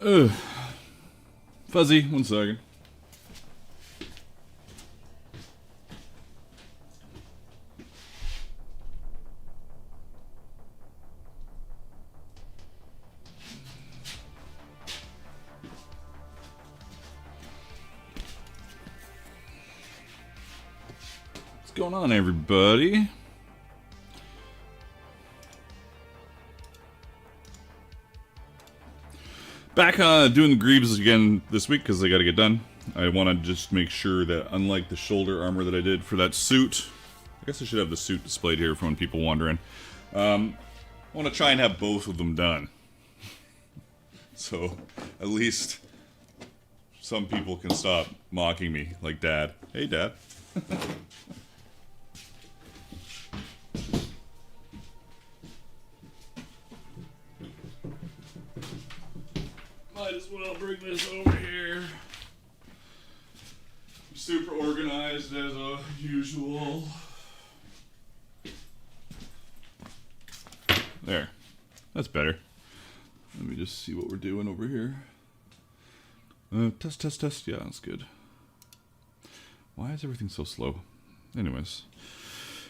Ugh. Fuzzy, 1 second. What's going on, everybody? Back doing the Greaves again this week because they got to get done. I want to just make sure that, unlike the shoulder armor that I did for that suit, I guess I should have the suit displayed here for when people wander in. I want to try and have both of them done. So, at least some people can stop mocking me, like Dad. Hey, Dad. Might as well bring this over here. Super organized as usual. There. That's better. Let me just see what we're doing over here. Test. Yeah, that's good. Why is everything so slow? Anyways.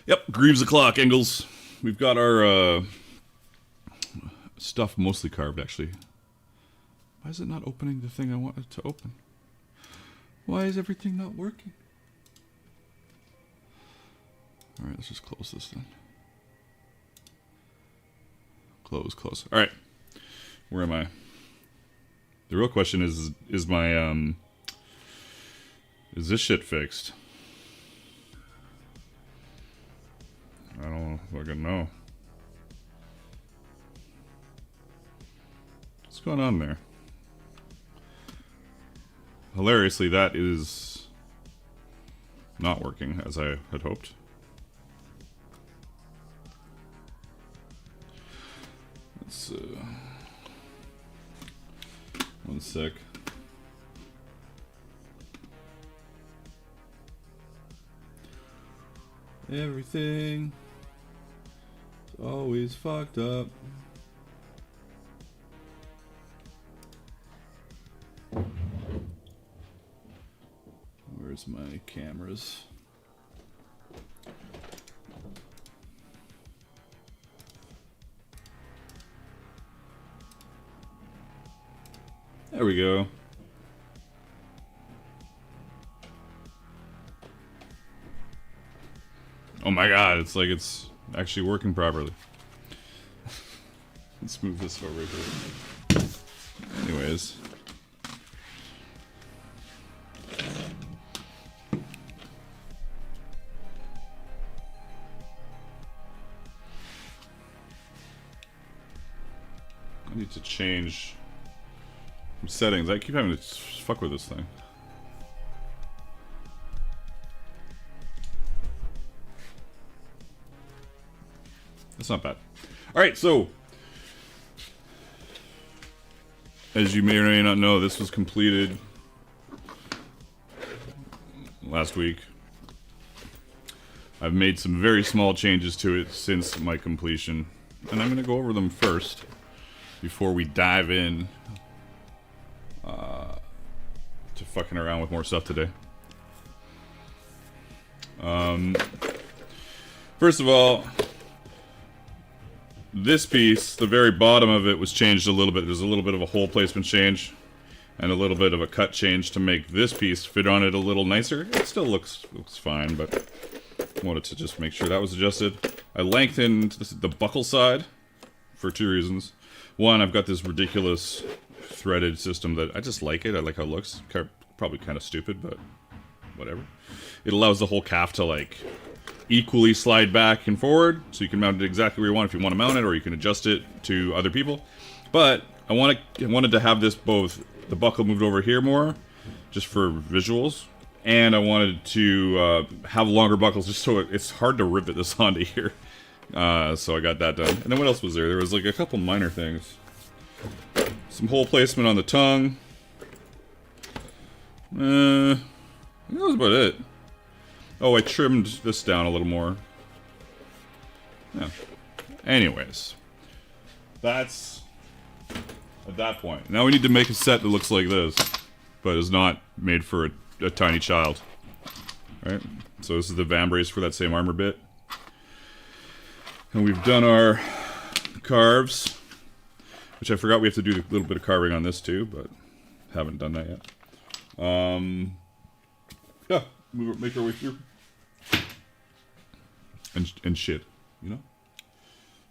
Yep, Greaves o'clock, Engels. We've got our stuff mostly carved, actually. Why is it not opening the thing I wanted to open? Why is everything not working? Alright, let's just close this then. Close. Alright. Where am I? The real question is my, is this shit fixed? I don't fucking know. What's going on there? Hilariously, that is not working as I had hoped. Let's, 1 sec. Everything is always fucked up. Where's my cameras? There we go. Oh my god, it's like it's actually working properly. Let's move this over here. Anyways. I need to change some settings. I keep having to fuck with this thing. That's not bad. Alright, so as you may or may not know, this was completed last week. I've made some very small changes to it since my completion, and I'm going to go over them first before we dive in to fucking around with more stuff today. First of all, this piece, the very bottom of it was changed a little bit. There's a little bit of a hole placement change and a little bit of a cut change to make this piece fit on it a little nicer. It still looks fine, but I wanted to just make sure that was adjusted. I lengthened the buckle side for 2 reasons. One, I've got this ridiculous threaded system that I just like it. I like how it looks. Probably kind of stupid, but whatever. It allows the whole calf to like equally slide back and forward, so you can mount it exactly where you want if you want to mount it, or you can adjust it to other people. But I wanted to have this both the buckle moved over here more, just for visuals, and I wanted to have longer buckles just so it's hard to rivet this onto here. So I got that done. And then what else was there? There was like a couple minor things. Some hole placement on the tongue. I think that was about it. Oh, I trimmed this down a little more. Yeah. Anyways. That's at that point. Now we need to make a set that looks like this, but is not made for a tiny child. Right? So this is the vambrace for that same armor bit. And we've done our carves, which I forgot we have to do a little bit of carving on this too, but haven't done that yet. Yeah, make our way through. And shit, you know?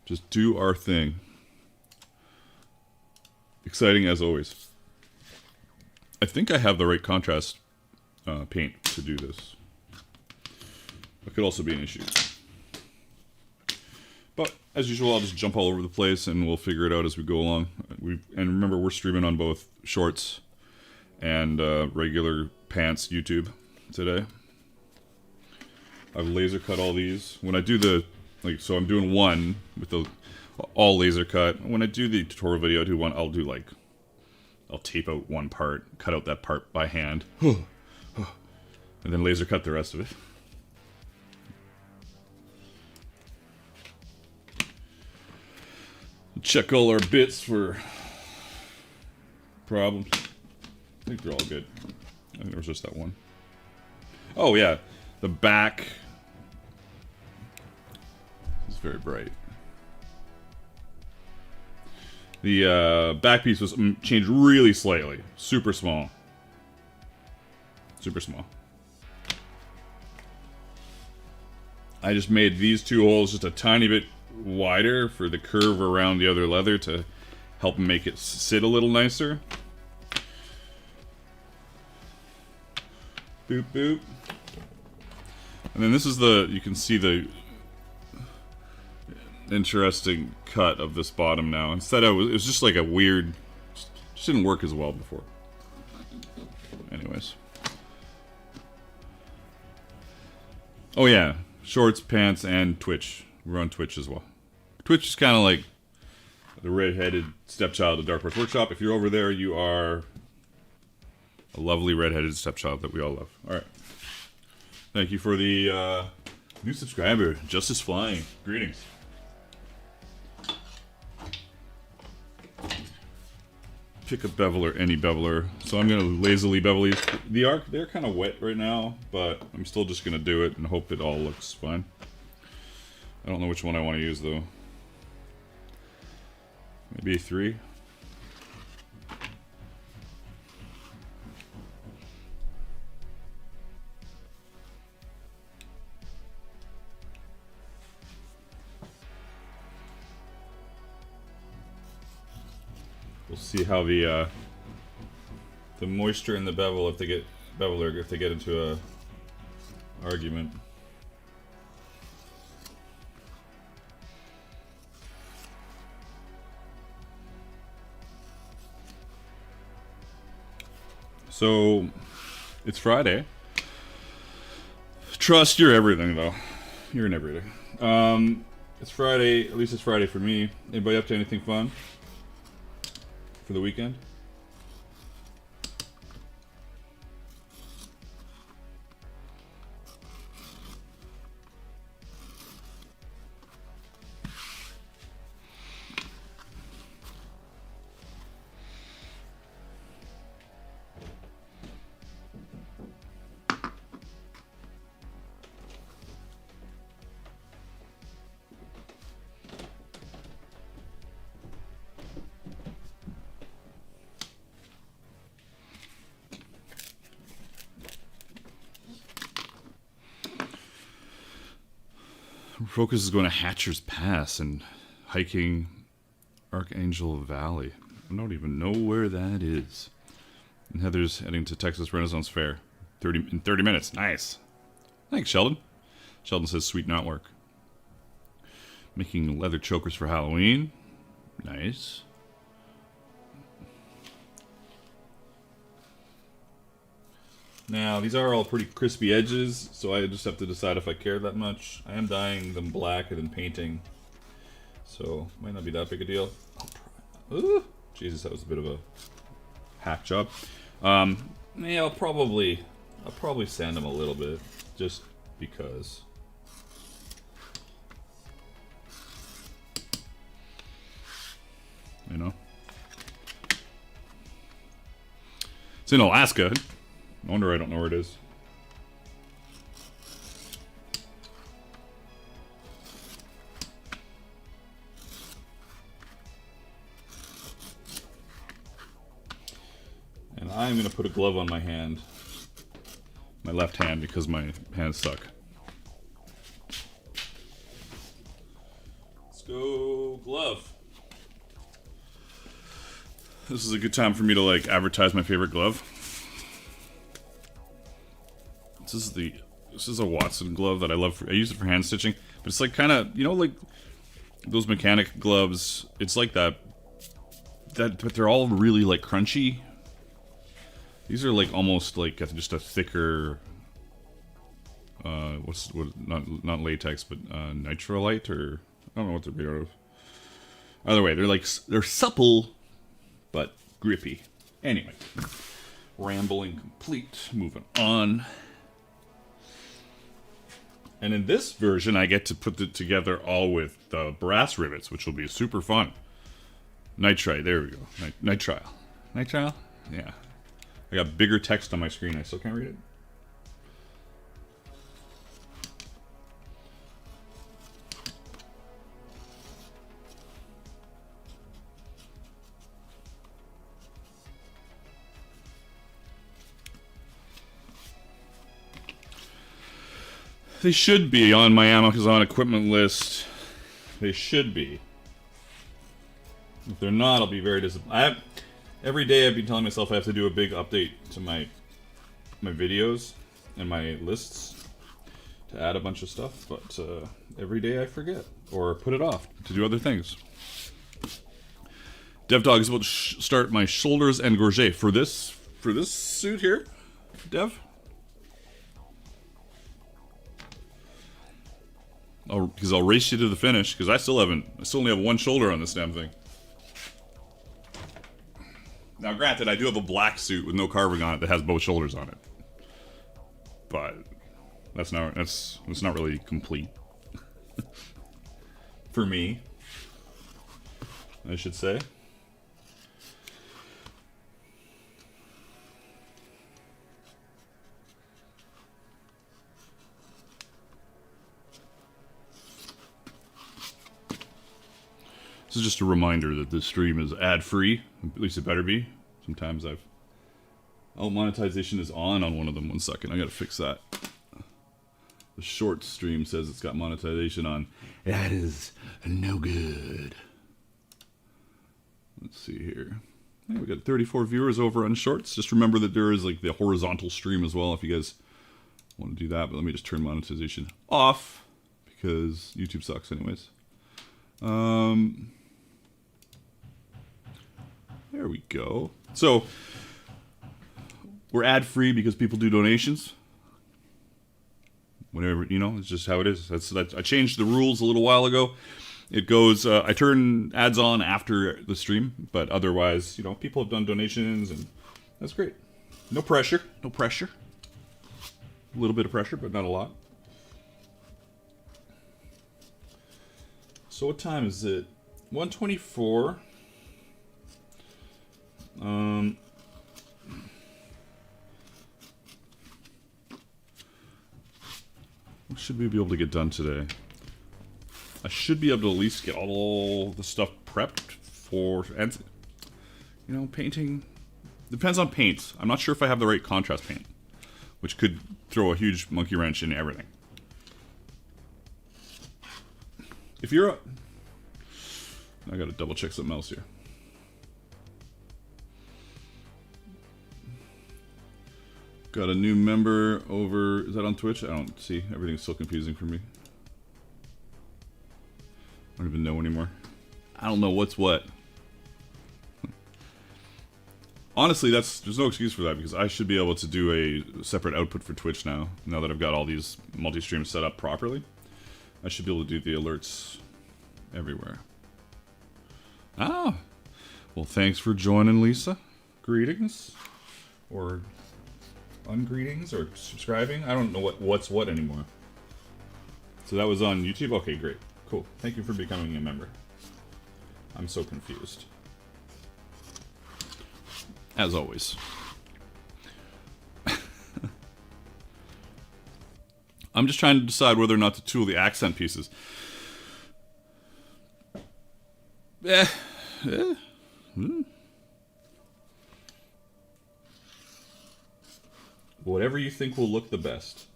Just do our thing. Exciting as always. I think I have the right contrast paint to do this. It could also be an issue. But, as usual, I'll just jump all over the place and we'll figure it out as we go along. And remember, we're streaming on both Shorts and regular Pants YouTube today. I've laser cut all these. When I do the, so I'm doing one with the all laser cut. When I do the tutorial video, I'll tape out one part, cut out that part by hand, and then laser cut the rest of it. Check all our bits for problems. I think they're all good. I think there was just that one. Oh yeah, the back is very bright. The back piece was changed really slightly. Super small. Super small. I just made these two holes just a tiny bit wider for the curve around the other leather to help make it sit a little nicer. Boop, boop. And then this is you can see the interesting cut of this bottom now. Instead of, it was just like a weird, just didn't work as well before. Anyways. Oh yeah, Shorts, Pants, and Twitch. We're on Twitch as well. Twitch is kind of like the red-headed stepchild of Dark Horse Workshop. If you're over there, you are a lovely red-headed stepchild that we all love. Alright. Thank you for the new subscriber, Justice Flying. Greetings. Pick a beveler, any beveler. So I'm gonna lazily bevel these. They're kind of wet right now, but I'm still just gonna do it and hope it all looks fine. I don't know which one I want to use though. Maybe 3. We'll see how the moisture in the bevel if they get into a argument. So it's Friday. Trust, you're everything though. You're in everything. It's Friday, at least it's Friday for me. Anybody up to anything fun for the weekend? Focus is going to Hatcher's Pass and hiking Archangel Valley. I don't even know where that is. And Heather's heading to Texas Renaissance Fair in 30 minutes. Nice. Thanks, Sheldon. Sheldon says sweet knotwork. Making leather chokers for Halloween. Nice. Now, these are all pretty crispy edges, so I just have to decide if I care that much. I am dyeing them black and then painting, so might not be that big a deal. Ooh, Jesus, that was a bit of a hack job. Yeah, I'll probably sand them a little bit, just because. You know? It's in Alaska. No wonder I don't know where it is. And I'm going to put a glove on my hand. My left hand, because my hands suck. Let's go glove. This is a good time for me to like advertise my favorite glove. This is a Watson glove that I love. I use it for hand stitching, but it's like kind of, you know, like those mechanic gloves. It's like that, but they're all really like crunchy. These are like almost like just a thicker, not latex, but nitrolite, or I don't know what they're made out of. Either way, they're supple, but grippy. Anyway, rambling complete. Moving on. And in this version, I get to put it together all with the brass rivets, which will be super fun. Nitrite, there we go. Nitrile. Nitrile? Yeah. I got bigger text on my screen. I still can't read it. They should be on my Amazon equipment list. They should be. If they're not, I'll be very disappointed. Every day I've been telling myself I have to do a big update to my videos and my lists to add a bunch of stuff, but every day I forget or put it off to do other things. DevDog is about to start my shoulders and gorget for this suit here, Dev. Because I'll race you to the finish, because I still only have one shoulder on this damn thing. Now, granted, I do have a black suit with no carving on it that has both shoulders on it, but that's not really complete for me, I should say. This is just a reminder that this stream is ad-free. At least it better be. Sometimes oh, monetization is on one of them. 1 second, I gotta fix that. The short stream says it's got monetization on. That is no good. Let's see here. Yeah, we got 34 viewers over on shorts. Just remember that there is like the horizontal stream as well if you guys want to do that. But let me just turn monetization off because YouTube sucks anyways. There we go. So we're ad free because people do donations. Whenever, you know, it's just how it is. That's I changed the rules a little while ago. It goes, I turn ads on after the stream, but otherwise, you know, people have done donations and that's great. No pressure, no pressure. A little bit of pressure, but not a lot. So what time is it? 1:24. What should we be able to get done today? I should be able to at least get all the stuff prepped for, and you know, painting. Depends on paints. I'm not sure if I have the right contrast paint, which could throw a huge monkey wrench in everything. If you're I gotta double check something else here. Got a new member over, is that on Twitch? I don't see, everything's so confusing for me. I don't even know anymore. I don't know what's what. Honestly, there's no excuse for that because I should be able to do a separate output for Twitch now that I've got all these multi-streams set up properly. I should be able to do the alerts everywhere. Ah, well, thanks for joining, Lisa. Greetings, or ungreetings, or subscribing. I don't know what's what anymore. So that was on YouTube? Okay, great. Cool. Thank you for becoming a member. I'm so confused. As always. I'm just trying to decide whether or not to tool the accent pieces. Whatever you think will look the best,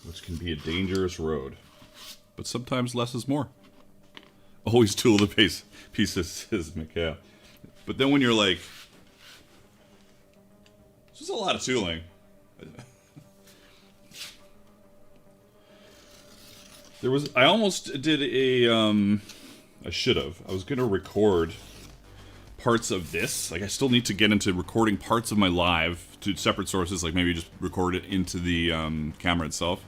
which can be a dangerous road. But sometimes less is more. Always tool the pieces, says Mikhail. But then when you're like, it's just a lot of tooling. I almost did I should have. I was going to record parts of this. Like, I still need to get into recording parts of my live to separate sources, like maybe just record it into the camera itself.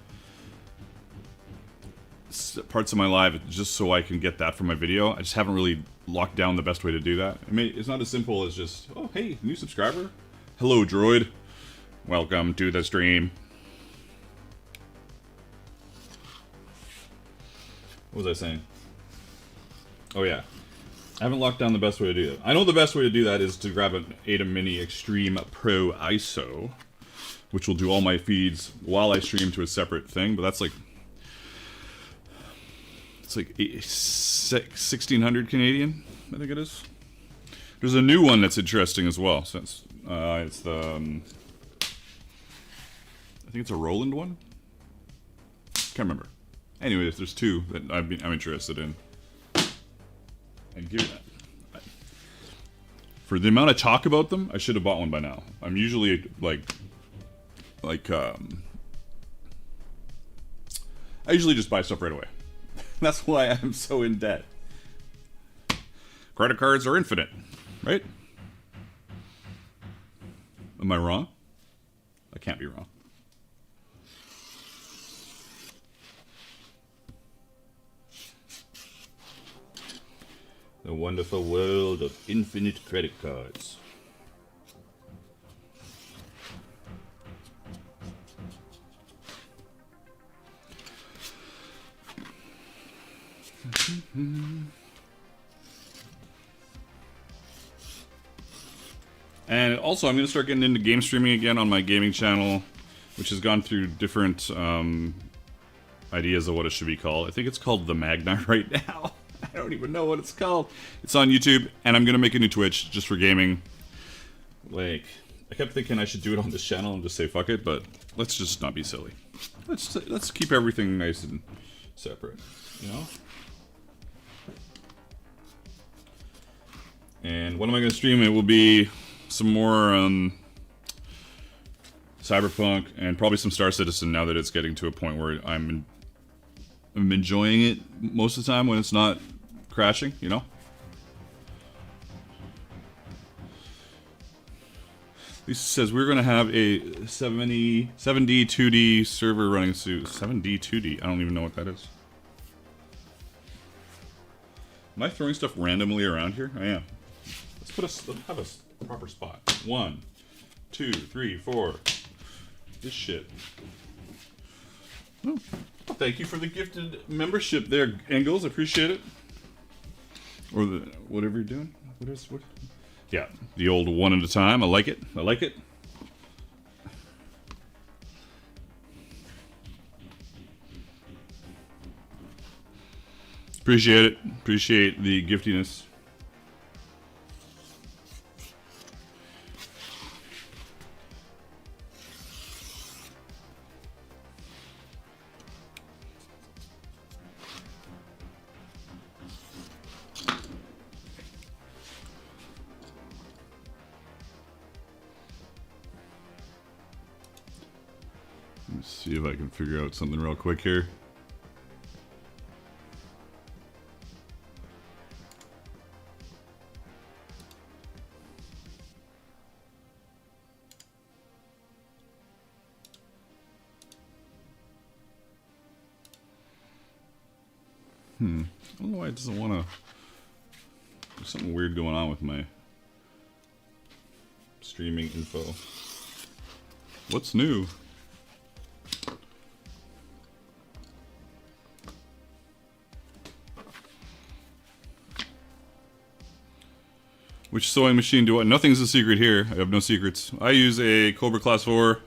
Parts of my live just so I can get that for my video. I just haven't really locked down the best way to do that. I mean, it's not as simple as just, oh, hey, new subscriber. Hello, droid. Welcome to the stream. What was I saying? Oh, yeah. I haven't locked down the best way to do that. I know the best way to do that is to grab an ATEM Mini Extreme Pro ISO, which will do all my feeds while I stream to a separate thing, but that's like... It's like 1,600 Canadian, I think it is. There's a new one that's interesting as well. Since it's the, I think it's a Roland one. Can't remember. Anyways, there's two that I'm interested in. And give that. For the amount of talk about them, I should have bought one by now. I'm usually I usually just buy stuff right away. That's why I'm so in debt. Credit cards are infinite, right? Am I wrong? I can't be wrong. The wonderful world of infinite credit cards. And also, I'm going to start getting into game streaming again on my gaming channel, which has gone through different ideas of what it should be called. I think it's called The Magna right now. I don't even know what it's called. It's on YouTube, and I'm going to make a new Twitch just for gaming. Like, I kept thinking I should do it on this channel and just say fuck it, but let's just not be silly. Let's keep everything nice and separate, you know? And what am I going to stream? It will be some more Cyberpunk and probably some Star Citizen now that it's getting to a point where I'm enjoying it most of the time when it's not crashing, you know? Lisa says we're going to have a 7D 2D server running soon. 7D 2D? I don't even know what that is. Am I throwing stuff randomly around here? I am. Let's have a proper spot. 1, 2, 3, 4. This shit. Oh, thank you for the gifted membership there, Engels. Appreciate it. Or the whatever you're doing. What? Yeah, the old one at a time. I like it. I like it. Appreciate it. Appreciate the giftiness. Let's see if I can figure out something real quick here. I don't know why it doesn't want to... There's something weird going on with my streaming info. What's new? Which sewing machine do I... Nothing's a secret here. I have no secrets. I use a Cobra Class 4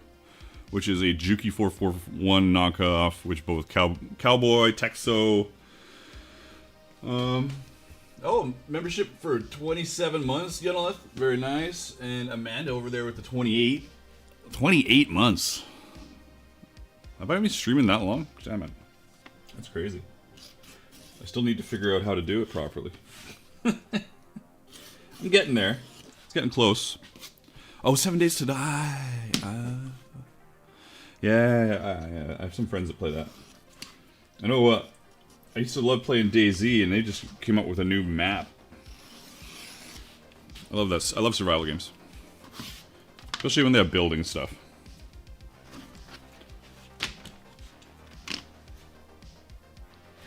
which is a Juki 441 knockoff, which both Cowboy, Texo. Oh, membership for 27 months, Yonaleth. Very nice. And Amanda over there with the 28. 28 months. Have I been streaming that long? Damn it. That's crazy. I still need to figure out how to do it properly. I'm getting there. It's getting close. Oh, 7 Days to Die. Yeah, I have some friends that play that. I know I used to love playing DayZ, and they just came up with a new map. I love this. I love survival games. Especially when they have building stuff.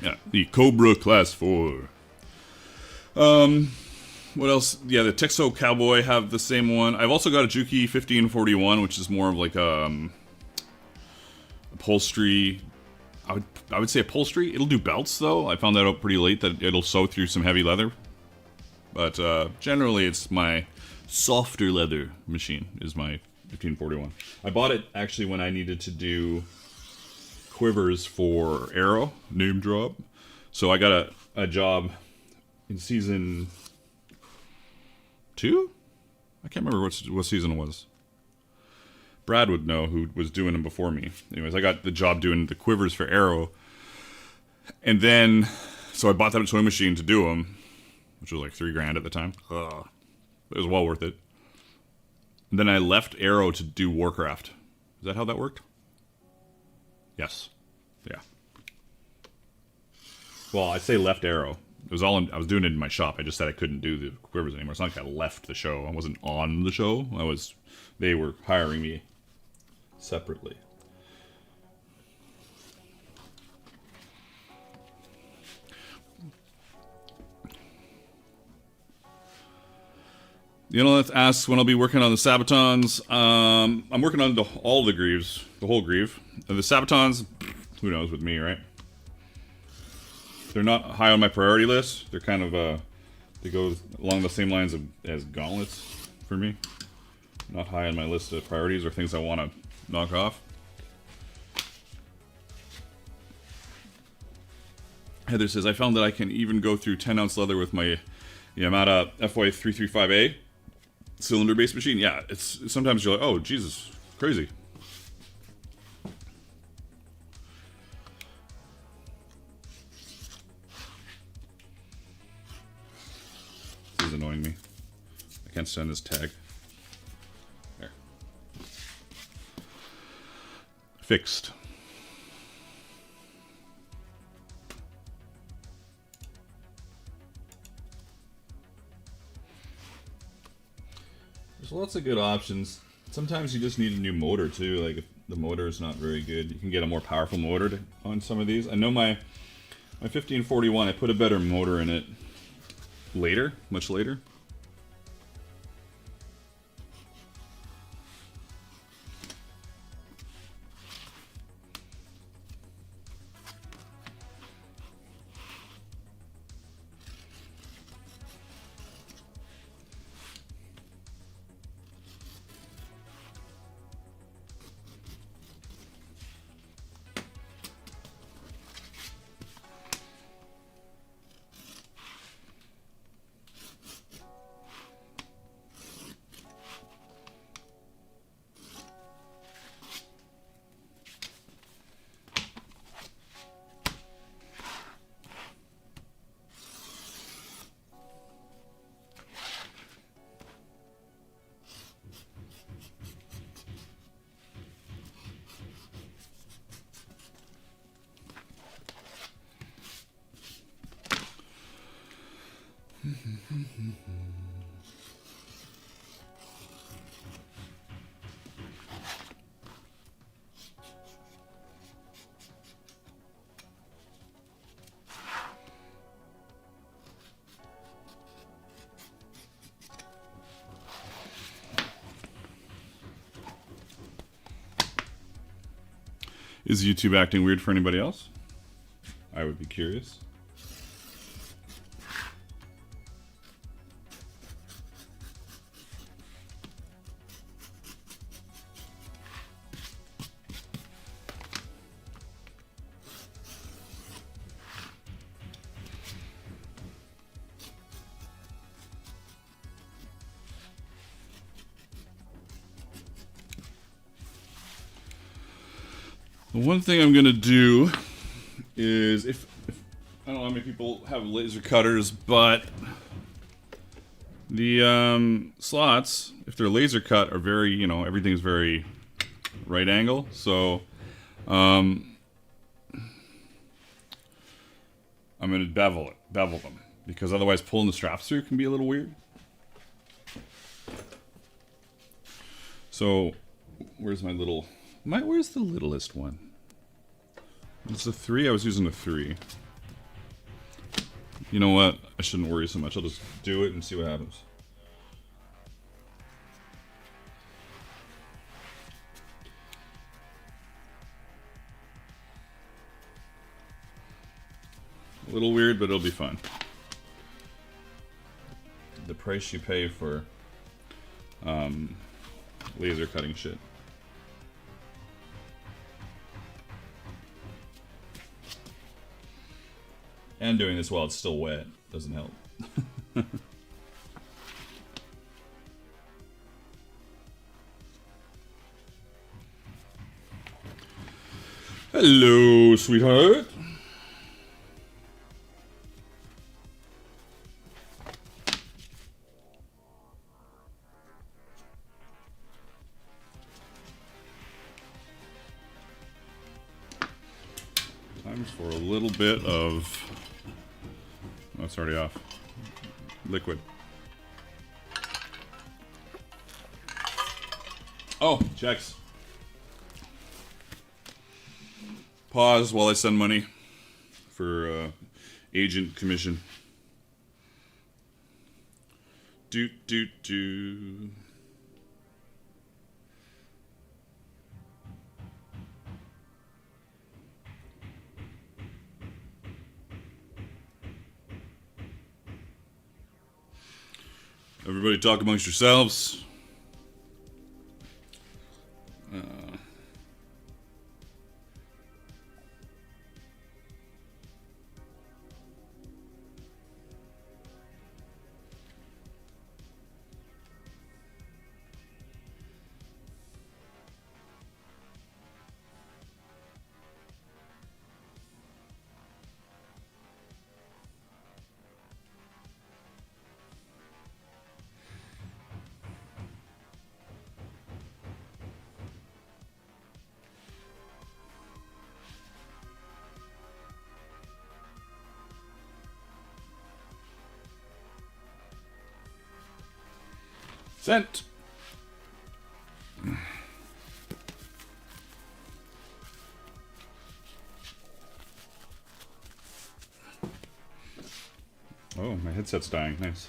Yeah, the Cobra Class 4. What else? Yeah, the Texo Cowboy have the same one. I've also got a Juki 1541, which is more of like upholstery. I would say upholstery. It'll do belts though. I found that out pretty late that it'll sew through some heavy leather. But generally, it's my softer leather machine. Is my 1541. I bought it actually when I needed to do quivers for Arrow name drop. So I got a job in season 2? I can't remember what season it was. Brad would know, who was doing them before me. Anyways, I got the job doing the quivers for Arrow. And then, so I bought that sewing machine to do them, which was like $3,000 at the time. Ugh. It was well worth it. And then I left Arrow to do Warcraft. Is that how that worked? Yes. Yeah. Well, I say left Arrow. It was all I was doing it in my shop. I just said I couldn't do the quivers anymore. It's not like I left the show. I wasn't on the show. They were hiring me separately. Let's ask when I'll be working on the Sabatons. I'm working on all the Greaves, the whole Greave. The Sabatons, who knows with me, right? They're not high on my priority list. They're kind of, they go along the same lines as gauntlets for me. Not high on my list of priorities or things I want to knock off. Heather says, I found that I can even go through 10-ounce leather with my Yamada FY335A cylinder-based machine. Yeah, it's sometimes you're like, oh, Jesus, crazy. This is annoying me. I can't stand this tag. There. Fixed. There's lots of good options. Sometimes you just need a new motor too. Like if the motor is not very good, you can get a more powerful motor on some of these. I know my 1541, I put a better motor in it later, much later. Is YouTube acting weird for anybody else? I would be curious. The one thing I'm gonna do is if I don't know how many people have laser cutters, but the slots, if they're laser cut, are very, you know, everything's very right angle. So I'm gonna bevel them, because otherwise pulling the straps through can be a little weird. So where's my little, where's the littlest one? It's a 3. I was using a 3. You know what? I shouldn't worry so much. I'll just do it and see what happens. A little weird, but it'll be fun. The price you pay for laser cutting shit. And doing this while it's still wet doesn't help. Hello, sweetheart. Time for a little bit of... Oh, it's already off. Liquid. Oh, checks. Pause while I send money for agent commission. Doot, doot, doot. Everybody talk amongst yourselves. Sent. Oh, my headset's dying. Nice.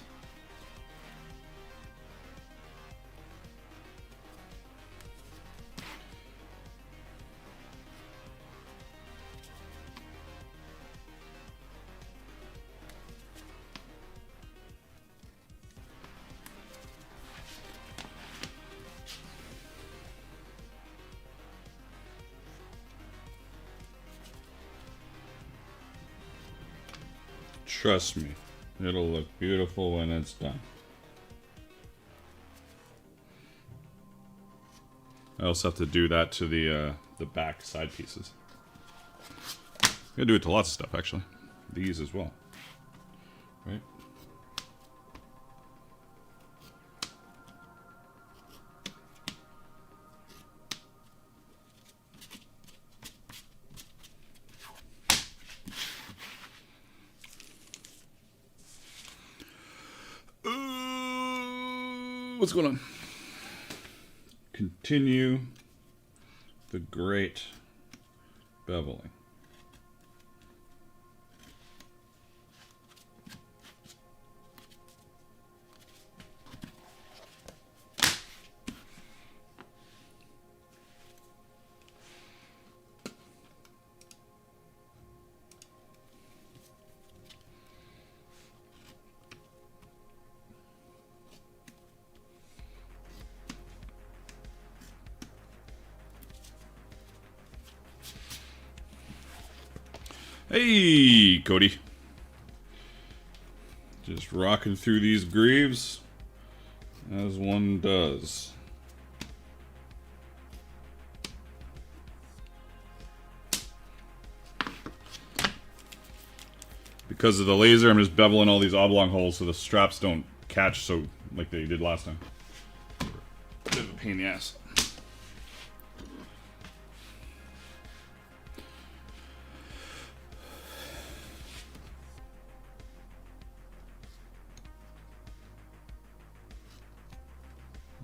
Trust me, it'll look beautiful when it's done. I also have to do that to the back side pieces. I'm gonna do it to lots of stuff, actually. These as well, right? What's going on? Continue the great beveling. Hey, Cody. Just rocking through these Greaves, as one does. Because of the laser, I'm just beveling all these oblong holes so the straps don't catch so like they did last time. Bit of a pain in the ass.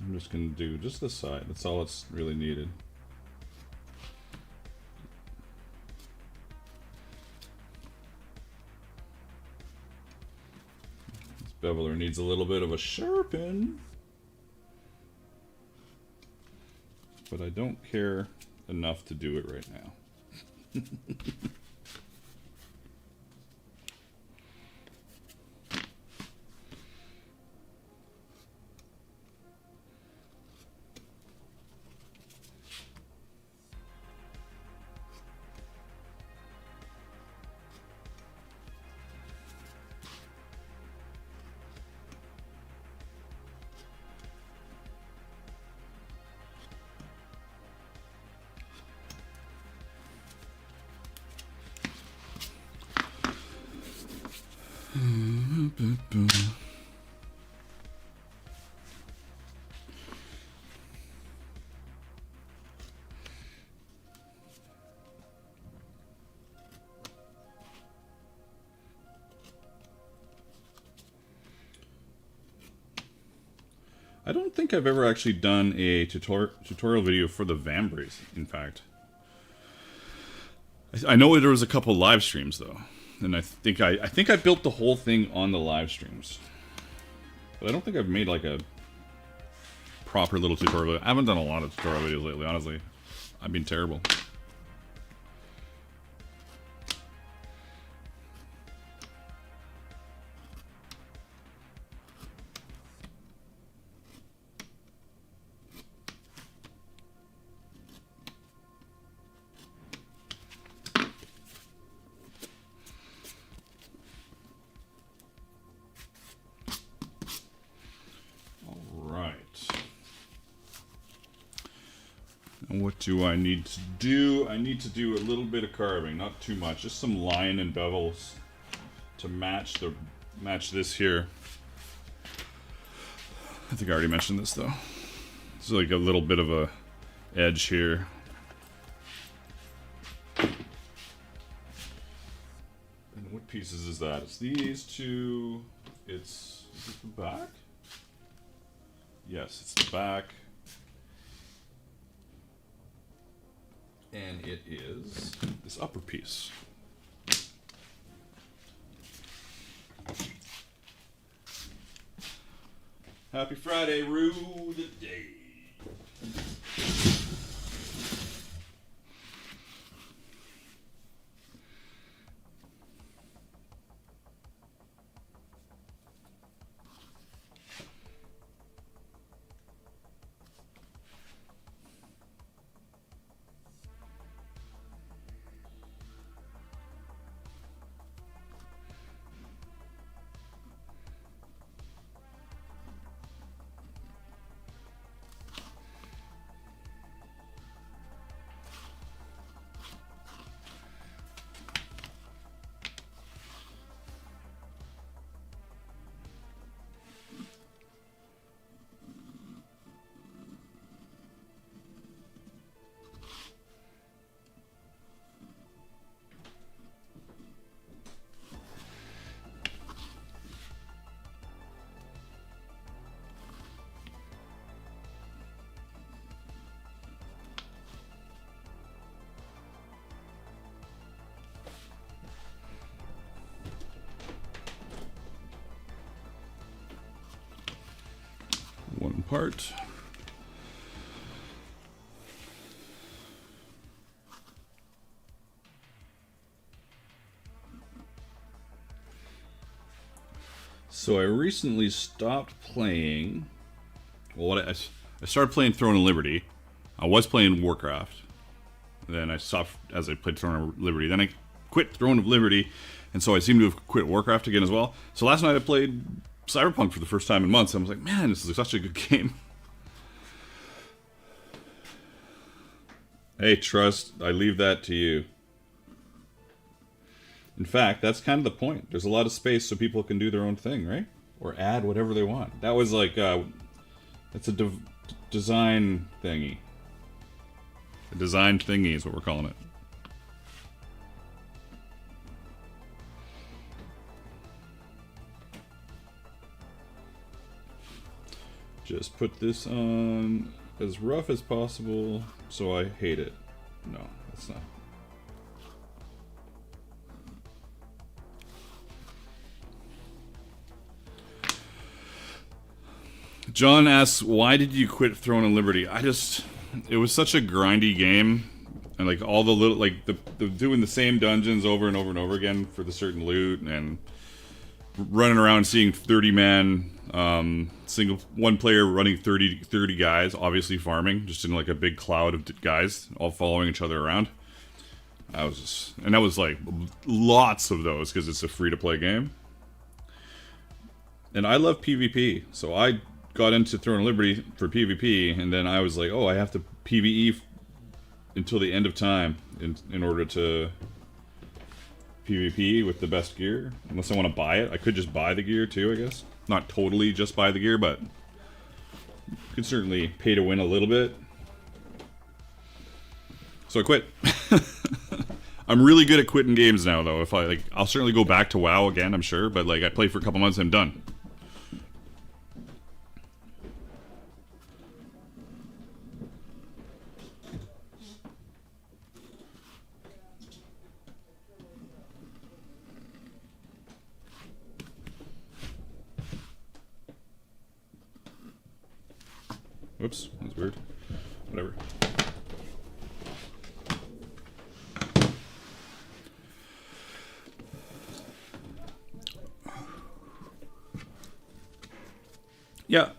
I'm just going to do just this side. That's all it's really needed. This beveler needs a little bit of a sharpen. But I don't care enough to do it right now. I don't think I've ever actually done a tutorial video for the vambrace, in fact. I know there was a couple live streams though, and I think I built the whole thing on the live streams, but I don't think I've made like a proper little tutorial. I haven't done a lot of tutorial videos lately, honestly. I've been terrible. What do I need to do? I need to do a little bit of carving, not too much, just some line and bevels to match this here. I think I already mentioned this though. This is like a little bit of a edge here. And what pieces is that? It's these two. Is it the back? Yes, it's the back. And it is this upper piece. Happy Friday, Rue the Day. One part. So I recently stopped playing. Well, I started playing Throne of Liberty. I was playing Warcraft. Then I stopped as I played Throne of Liberty. Then I quit Throne of Liberty, and so I seem to have quit Warcraft again as well. So last night I played Cyberpunk for the first time in months. I was like, man, this is such a good game. Hey, Trust, I leave that to you. In fact, that's kind of the point. There's a lot of space so people can do their own thing, right? Or add whatever they want. That was like, that's a design thingy. A design thingy is what we're calling it. Just put this on as rough as possible so I hate it. No, that's not. John asks, why did you quit Throne of Liberty? It was such a grindy game. And like all the little, like the doing the same dungeons over and over and over again for the certain loot and running around seeing 30-man, single, one player running 30 guys, obviously farming, just in like a big cloud of guys all following each other around. That was like lots of those because it's a free-to-play game. And I love PvP, so I got into Throne of Liberty for PvP, and then I was like, oh, I have to PvE until the end of time in order to PvP with the best gear. Unless I want to buy it. I could just buy the gear too, I guess. Not totally just buy the gear, but you could certainly pay to win a little bit. So I quit. I'm really good at quitting games now, though. If I'll certainly go back to WoW again, I'm sure, but like I play for a couple months and I'm done. Whoops, that's weird. Whatever. Yeah,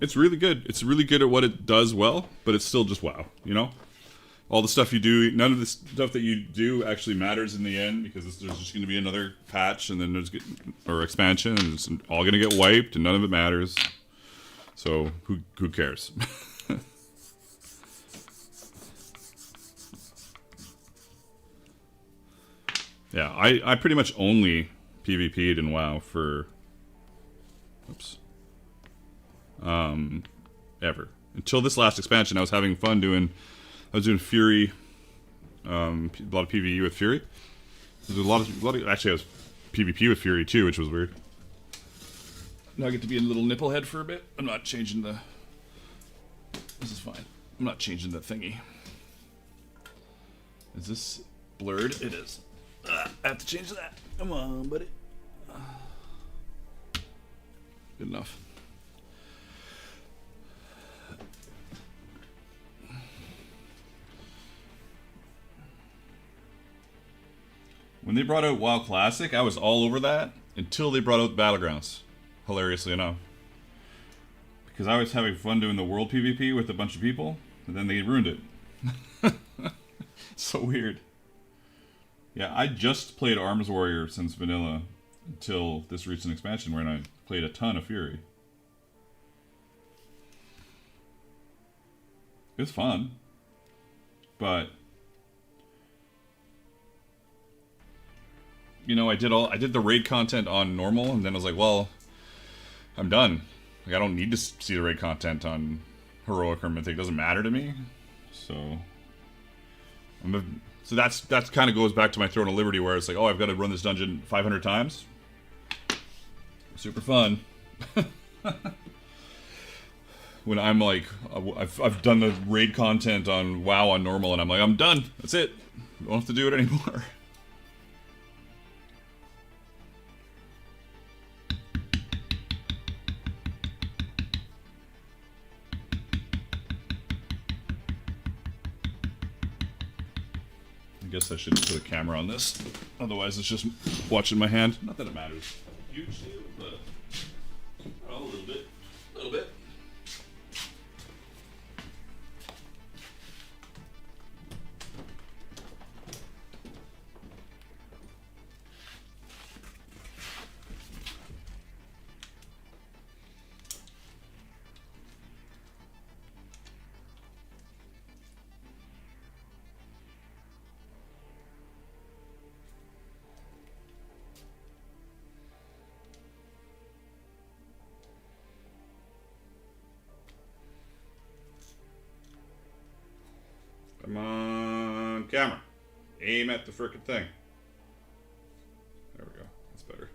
it's really good. It's really good at what it does well, but it's still just WoW, you know? All the stuff you do, none of the stuff that you do actually matters in the end because there's just going to be another patch and then or expansion and it's all going to get wiped and none of it matters. So, who cares? Yeah, I pretty much only PvP'd in WoW for... Oops. Ever. Until this last expansion, I was having fun doing... I was doing Fury, a lot of PvE with Fury. There's a lot of... Actually, I was PvP with Fury too, which was weird. Now I get to be a little nipple head for a bit. I'm not changing the... This is fine. I'm not changing the thingy. Is this blurred? It is. I have to change that. Come on, buddy. Good enough. When they brought out WoW Classic, I was all over that until they brought out Battlegrounds. Hilariously enough. Because I was having fun doing the world PvP with a bunch of people, and then they ruined it. So weird. Yeah, I just played Arms Warrior since vanilla until this recent expansion where I played a ton of Fury. It was fun. But you know, I did the raid content on normal and then I was like, well, I'm done. Like I don't need to see the raid content on heroic or mythic. It doesn't matter to me. So so that's kind of goes back to my Throne of Liberty where it's like, oh, I've got to run this dungeon 500 times. Super fun. When I'm like, I've done the raid content on WoW on normal and I'm like, I'm done. That's it. I don't have to do it anymore. I guess I should put a camera on this. Otherwise, it's just watching my hand. Not that it matters hugely, but a little bit. A little bit. camera. Aim at the frickin' thing. There we go. That's better.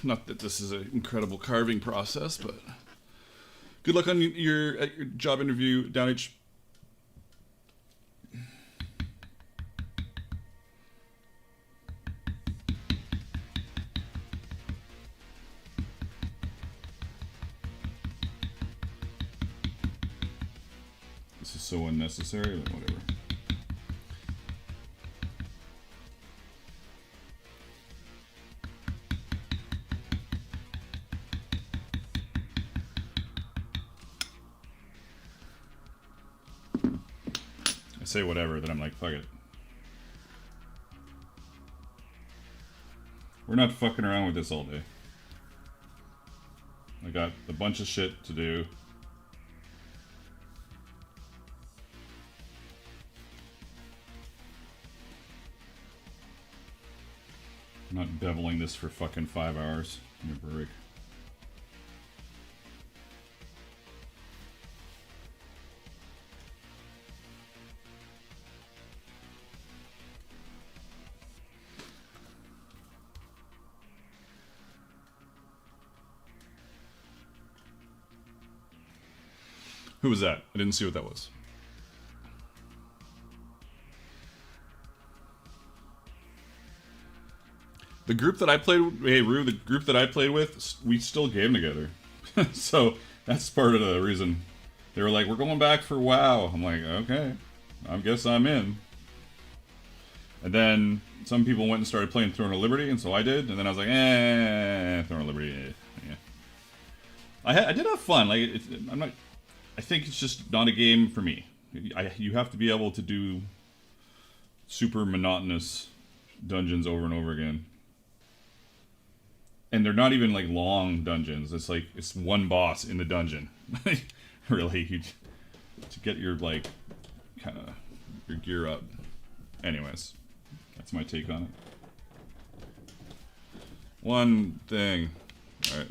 Not that this is an incredible carving process, but good luck on at your job interview, Downage. This is so unnecessary, but whatever. I say whatever, then I'm like, fuck it. We're not fucking around with this all day. I got a bunch of shit to do. I'm not beveling this for fucking 5 hours. Give me a break. Who was that? I didn't see what that was. The group that I played with, hey Rue, the group that I played with, we still game together. So that's part of the reason. They were like, we're going back for WoW. I'm like, okay, I guess I'm in. And then some people went and started playing Throne of Liberty, and so I did. And then I was like, Throne of Liberty, yeah. I did have fun. Like, I'm not. I think it's just not a game for me. You have to be able to do super monotonous dungeons over and over again. And they're not even like long dungeons. It's like it's one boss in the dungeon. Really, to get your like kind of your gear up. Anyways, that's my take on it. One thing. All right.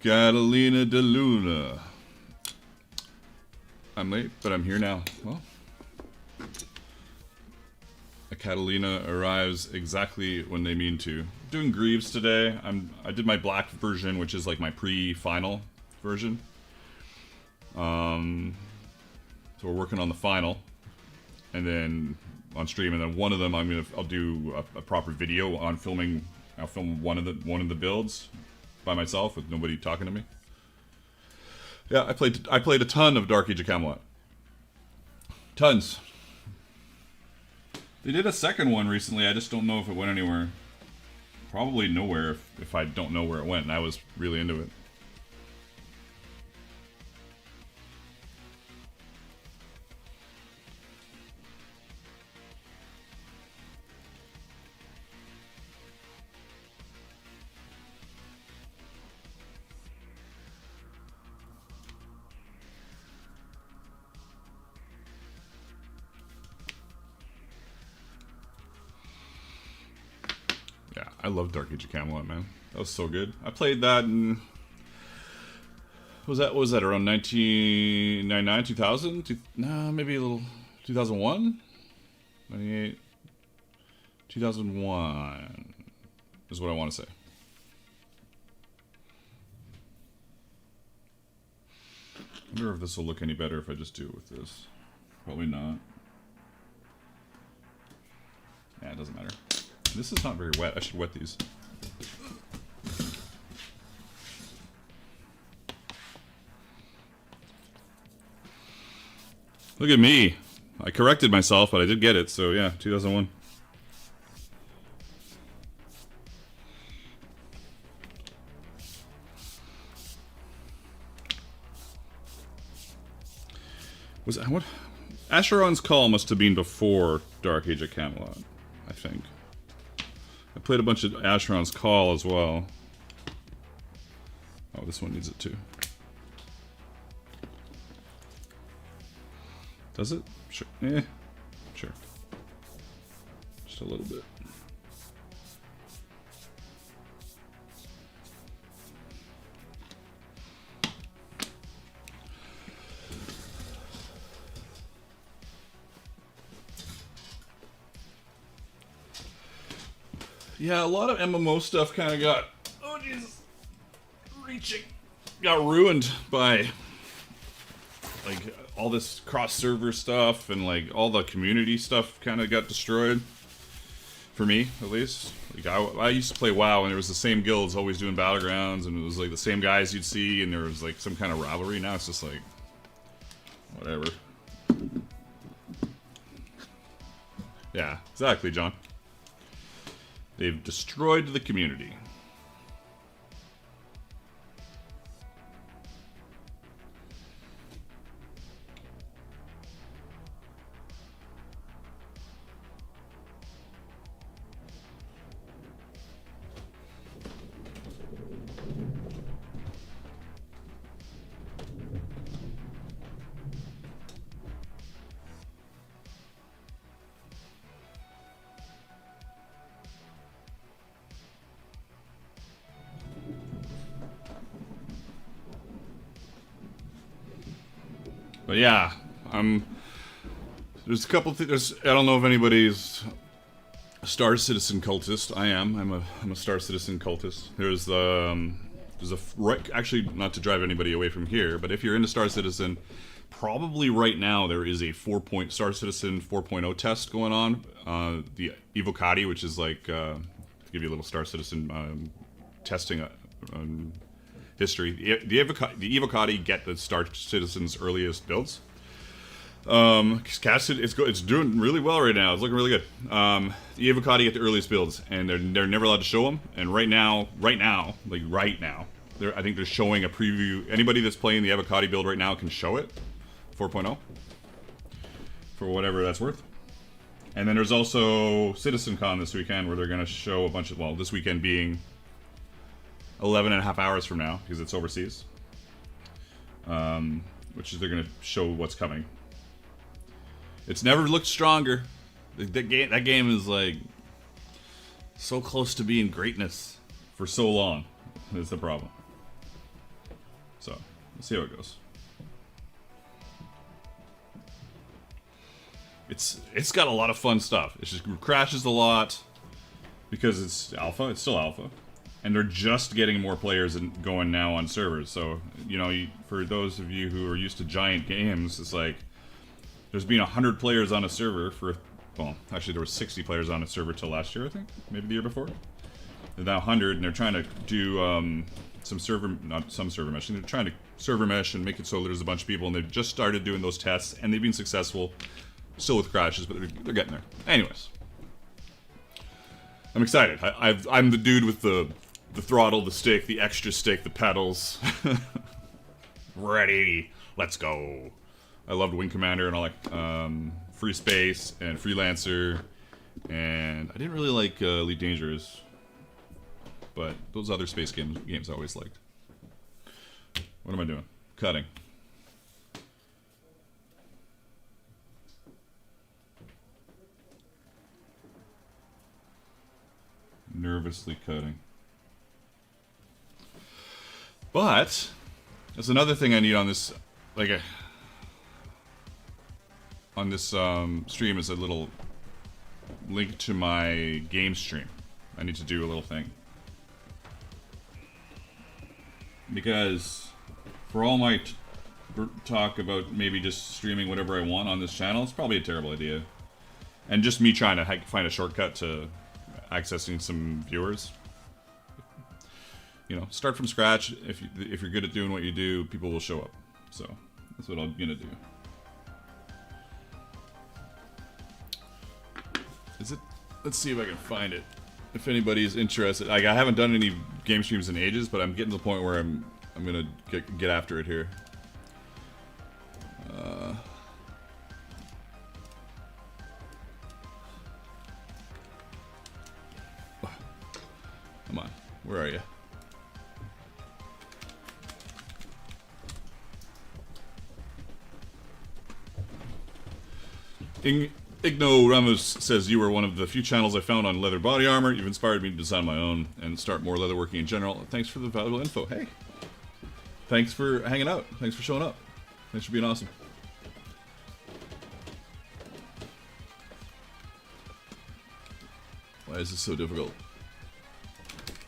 Catalina de Luna. I'm late, but I'm here now. Well, a Catalina arrives exactly when they mean to. Doing Greaves today. I did my black version, which is like my pre-final version. So we're working on the final, and then on stream, and then one of them I'll do a proper video on filming. I'll film one of the builds by myself with nobody talking to me. Yeah, I played a ton of Dark Age of Camelot. Tons. They did a second one recently. I just don't know if it went anywhere. Probably nowhere if I don't know where it went, and I was really into it. I love Dark Age of Camelot, man. That was so good. I played that in... What was that around 1999, 2000? Nah, maybe a little... 2001? 98? 2001 is what I want to say. I wonder if this will look any better if I just do it with this. Probably not. Yeah, it doesn't matter. This is not very wet. I should wet these. Look at me. I corrected myself, but I did get it. So yeah, 2001. Was that what? Asheron's Call must have been before Dark Age of Camelot, I think. I played a bunch of Asheron's Call as well. Oh, this one needs it too. Does it? Sure. Sure. Just Just a little bit. Yeah, a lot of MMO stuff kind of got, oh Jesus, reaching, got ruined by like all this cross-server stuff, and like all the community stuff kind of got destroyed. For me, at least. Like I used to play WoW, and there was the same guilds always doing battlegrounds, and it was like the same guys you'd see, and there was like some kind of rivalry. Now it's just like, whatever. Yeah, exactly, John. They've destroyed the community. But yeah, there's a couple things. I don't know if anybody's a Star Citizen cultist. I am. I'm a Star Citizen cultist. There's actually, not to drive anybody away from here, but if you're into Star Citizen, probably right now there is a Star Citizen 4.0 test going on. The Evocati, which is like, to give you a little Star Citizen testing history. The Evocati get the Star Citizen's earliest builds. It's doing really well right now. It's looking really good. The Evocati get the earliest builds, and they're never allowed to show them. And right now, I think they're showing a preview. Anybody that's playing the Evocati build right now can show it, 4.0, for whatever that's worth. And then there's also CitizenCon this weekend, where they're going to show a bunch of, well, this weekend being 11 and a half hours from now, because it's overseas. Which is, they're going to show what's coming. It's never looked stronger. That game is like so close to being greatness for so long. Is the problem. So, let's see how it goes. It's got a lot of fun stuff. It just crashes a lot because it's alpha. It's still alpha. And they're just getting more players going now on servers. So, you know, for those of you who are used to giant games, it's like there's been 100 players on a server for, well, actually there were 60 players on a server till last year, I think. Maybe the year before. They're now 100, and they're trying to do not some server meshing. They're trying to server mesh and make it so there's a bunch of people, and they've just started doing those tests, and they've been successful. Still with crashes, but they're getting there. Anyways. I'm excited. I'm the dude with the throttle, the stick, the extra stick, the pedals. Ready. Let's go. I loved Wing Commander and all that. Free Space and Freelancer. And I didn't really like Elite Dangerous. But those other space games I always liked. What am I doing? Cutting. Nervously cutting. But there's another thing I need on this, on this stream, is a little link to my game stream. I need to do a little thing, because for all my talk about maybe just streaming whatever I want on this channel, it's probably a terrible idea, and just me trying to find a shortcut to accessing some viewers. You know, start from scratch. If you're good at doing what you do, people will show up. So that's what I'm gonna do. Is it? Let's see if I can find it. If anybody's interested, like, I haven't done any game streams in ages, but I'm getting to the point where I'm gonna get after it here. Come on, where are you? Igno Ramos says, you were one of the few channels I found on leather body armor. You've inspired me to design my own and start more leatherworking in general. Thanks for the valuable info. Hey, thanks for hanging out. Thanks for showing up. Thanks for being awesome. Why is this so difficult?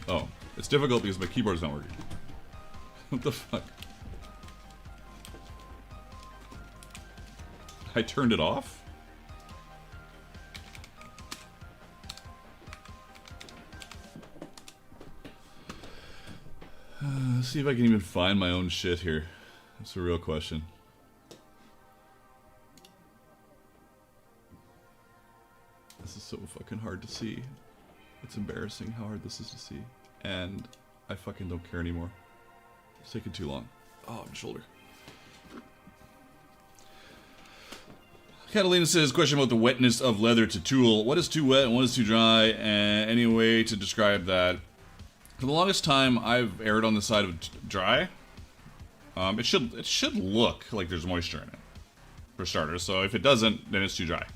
Oh, it's difficult because my keyboard's not working. What the fuck? I turned it off? Let's see if I can even find my own shit here. That's a real question. This is so fucking hard to see. It's embarrassing how hard this is to see. And I fucking don't care anymore. It's taking too long. Oh, my shoulder. Catalina says, question about the wetness of leather to tool. What is too wet and what is too dry? And any way to describe that? For the longest time, I've erred on the side of dry. It should look like there's moisture in it, for starters. So if it doesn't, then it's too dry.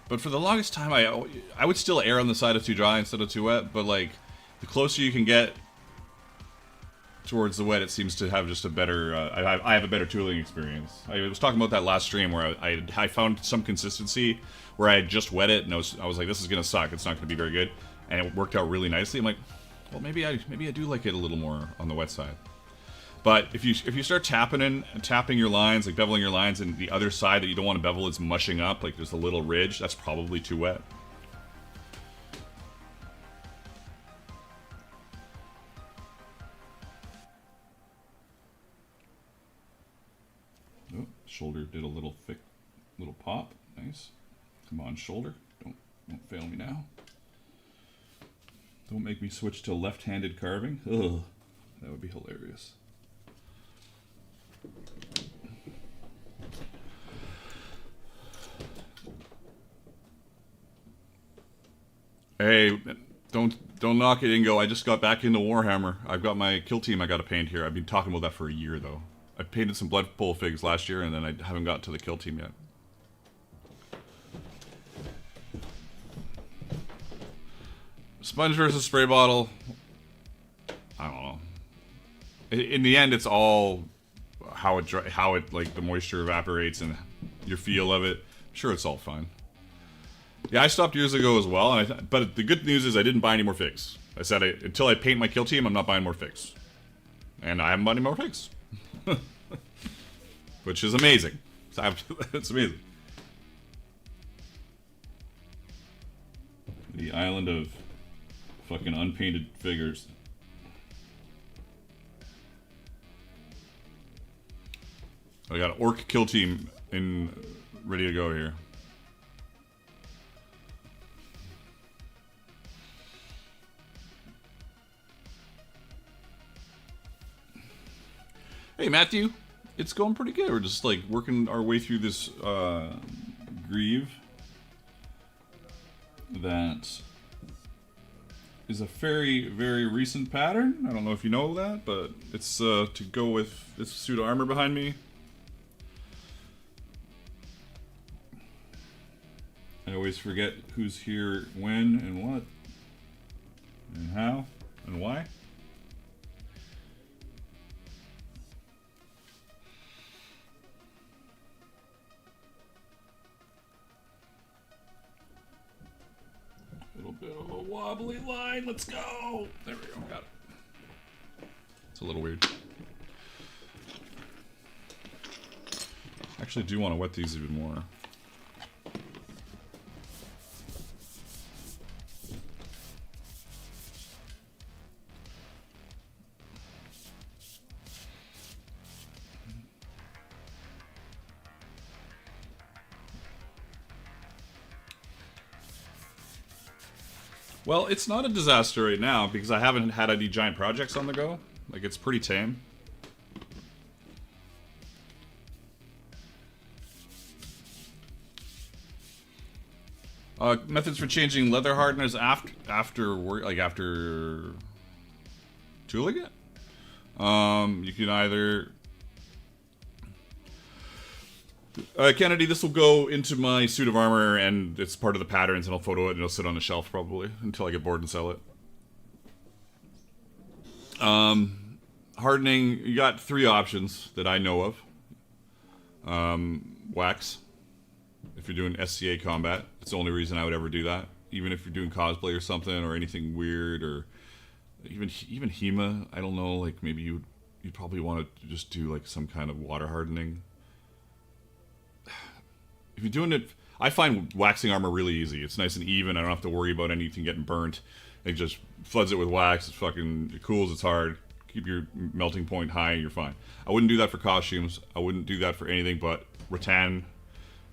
But for the longest time, I would still err on the side of too dry instead of too wet. But like, the closer you can get towards the wet, it seems to have just a better. I have a better tooling experience. I was talking about that last stream where I found some consistency where I had just wet it, and I was like, this is gonna suck. It's not gonna be very good, and it worked out really nicely. I'm like, well, maybe I do like it a little more on the wet side. But if you start tapping your lines, like beveling your lines, and the other side that you don't want to bevel is mushing up, like there's a little ridge, that's probably too wet. Oh, shoulder did a little thick, little pop. Nice. Come on, shoulder. Don't fail me now. Don't make me switch to left-handed carving. Ugh, that would be hilarious. Hey, don't knock it, Ingo. I just got back into Warhammer. I've got my kill team I got to paint here. I've been talking about that for a year, though. I painted some Blood Bowl figs last year, and then I haven't got to the kill team yet. Sponge versus spray bottle. I don't know. In the end, it's all how it like the moisture evaporates and your feel of it. I'm sure, it's all fine. Yeah, I stopped years ago as well, and but the good news is I didn't buy any more figs. I said until I paint my kill team, I'm not buying more figs, and I haven't bought any more figs, which is amazing. It's amazing. The island of fucking unpainted figures. I got an orc kill team ready to go here. Hey Matthew, it's going pretty good. We're just like working our way through this Greave that is a very, very recent pattern. I don't know if you know that, but it's to go with this suit of armor behind me. I always forget who's here when and what and how and why. A little bit of a wobbly line. Let's go. There we go. Got it. It's a little weird. Actually, do want to wet these even more. Well, it's not a disaster right now because I haven't had any giant projects on the go. Like, it's pretty tame. Methods for changing leather hardness after tooling it. You can either Kennedy, this will go into my suit of armor, and it's part of the patterns, and I'll photo it, and it'll sit on the shelf probably until I get bored and sell it. Hardening, you got 3 options that I know of. Wax. If you're doing SCA combat, it's the only reason I would ever do that. Even if you're doing cosplay or something, or anything weird, or even HEMA, I don't know, like maybe you'd probably want to just do like some kind of water hardening. If you're doing it, I find waxing armor really easy. It's nice and even. I don't have to worry about anything getting burnt. It just floods it with wax. It cools. It's hard. Keep your melting point high, and you're fine. I wouldn't do that for costumes. I wouldn't do that for anything but rattan,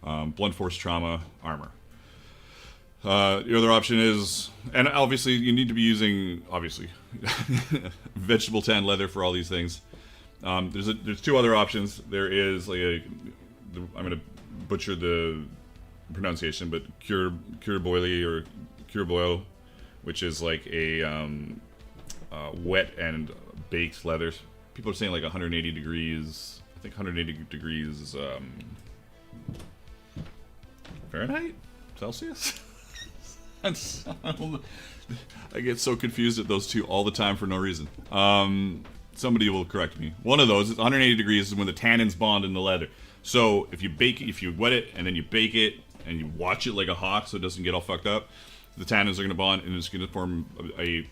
blunt force trauma armor. The other option is, and obviously you need to be using vegetable tan leather for all these things. There's 2 other options. There is like I'm gonna butcher the pronunciation, but cure boily or cure boil, which is like a wet and baked leather. People are saying like 180 degrees. I think 180 degrees Fahrenheit, Celsius. I get so confused at those 2 all the time for no reason. Somebody will correct me. One of those is 180 degrees is when the tannins bond in the leather. So if you bake it, if you wet it and then you bake it and you watch it like a hawk so it doesn't get all fucked up, the tannins are going to bond and it's going to form a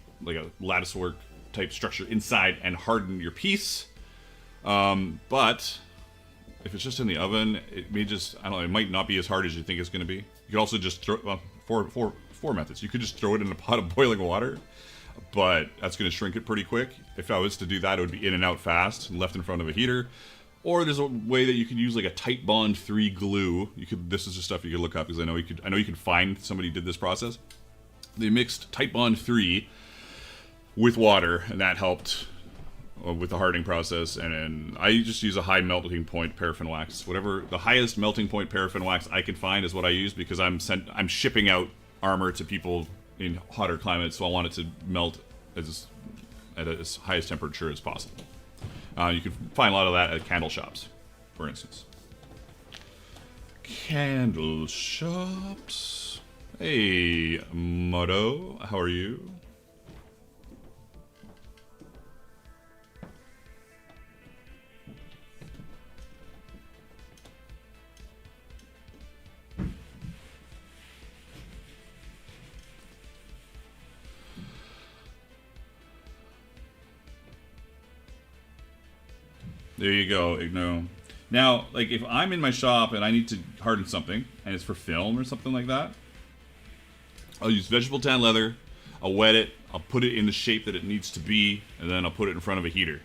lattice work type structure inside and harden your piece. But if it's just in the oven, it may just, I don't know, it might not be as hard as you think it's going to be. You could also just throw, four methods. You could just throw it in a pot of boiling water, but that's going to shrink it pretty quick. If I was to do that, it would be in and out fast and left in front of a heater. Or there's a way that you could use like a Titebond 3 glue. This is just stuff you could look up because I know you can find somebody who did this process. They mixed Titebond 3 with water, and that helped with the hardening process. And I just use a high melting point paraffin wax. Whatever the highest melting point paraffin wax I can find is what I use, because I'm shipping out armor to people in hotter climates, so I want it to melt at as highest temperature as possible. You can find a lot of that at candle shops, for instance. Candle shops. Hey, Moto, how are you? There you go, Igno. Now, like, if I'm in my shop and I need to harden something, and it's for film or something like that, I'll use vegetable tan leather, I'll wet it, I'll put it in the shape that it needs to be, and then I'll put it in front of a heater.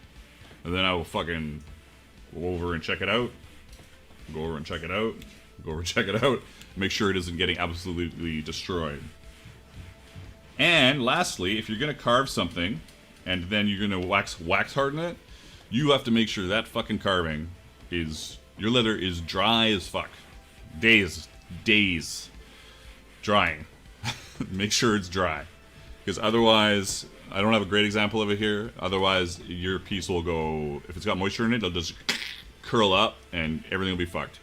And then I will fucking go over and check it out, go over and check it out, go over and check it out, make sure it isn't getting absolutely destroyed. And lastly, if you're going to carve something, and then you're going to wax harden it, you have to make sure that fucking carving is, your leather is dry as fuck. Days drying. Make sure it's dry, because otherwise, I don't have a great example of it here, otherwise your piece will go, if it's got moisture in it, it'll just curl up and everything will be fucked.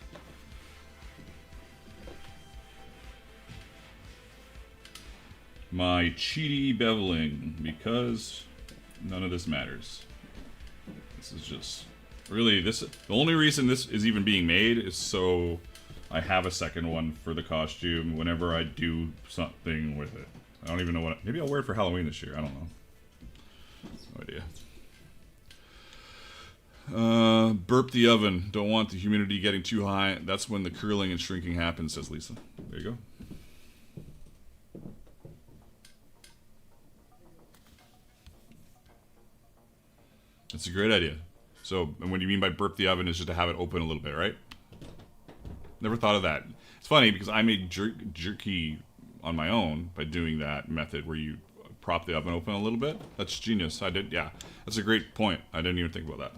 My cheaty beveling, because none of this matters. This is just really the only reason this is even being made is so I have a second one for the costume whenever I do something with it. I don't even know what. Maybe I'll wear it for Halloween this year. I don't know. No idea. Burp the oven. Don't want the humidity getting too high. That's when the curling and shrinking happens, says Lisa. There you go. That's a great idea. So, and what you mean by burp the oven is just to have it open a little bit, right? Never thought of that. It's funny because I made jerky on my own by doing that method where you prop the oven open a little bit. That's genius. I did, yeah. That's a great point. I didn't even think about that.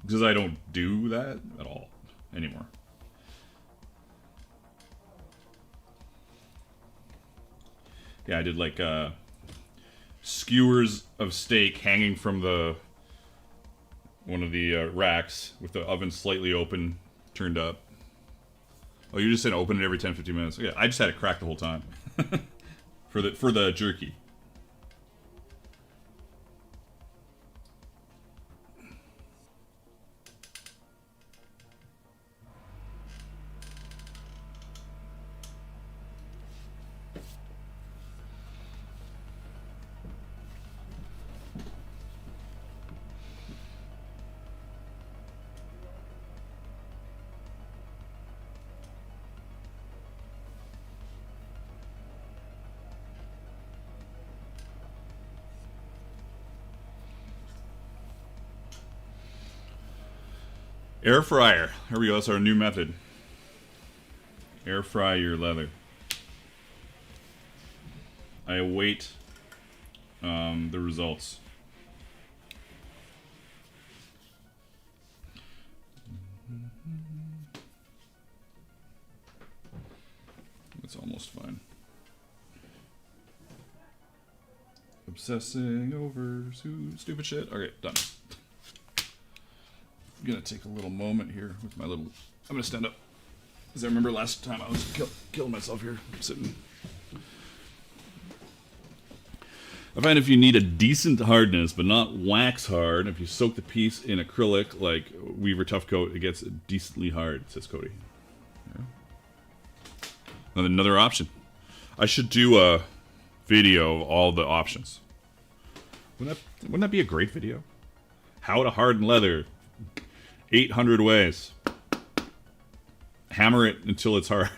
Because I don't do that at all anymore. Yeah, I did like skewers of steak hanging from one of the racks with the oven slightly open turned up. Oh, you just said open it every 10-15 minutes. Yeah, I just had it cracked the whole time. for the jerky. Air fryer. Here we go. That's our new method. Air fry your leather. I await the results. It's almost fine. Obsessing over stupid shit. Okay, done. I'm gonna take a little moment here with my little. I'm gonna stand up, because I remember last time I was killing myself here, sitting. I find if you need a decent hardness, but not wax hard, if you soak the piece in acrylic like Weaver Tough Coat, it gets decently hard, says Cody. Yeah. Another option. I should do a video of all the options. Wouldn't that be a great video? How to harden leather. 800 ways. Hammer it until it's hard.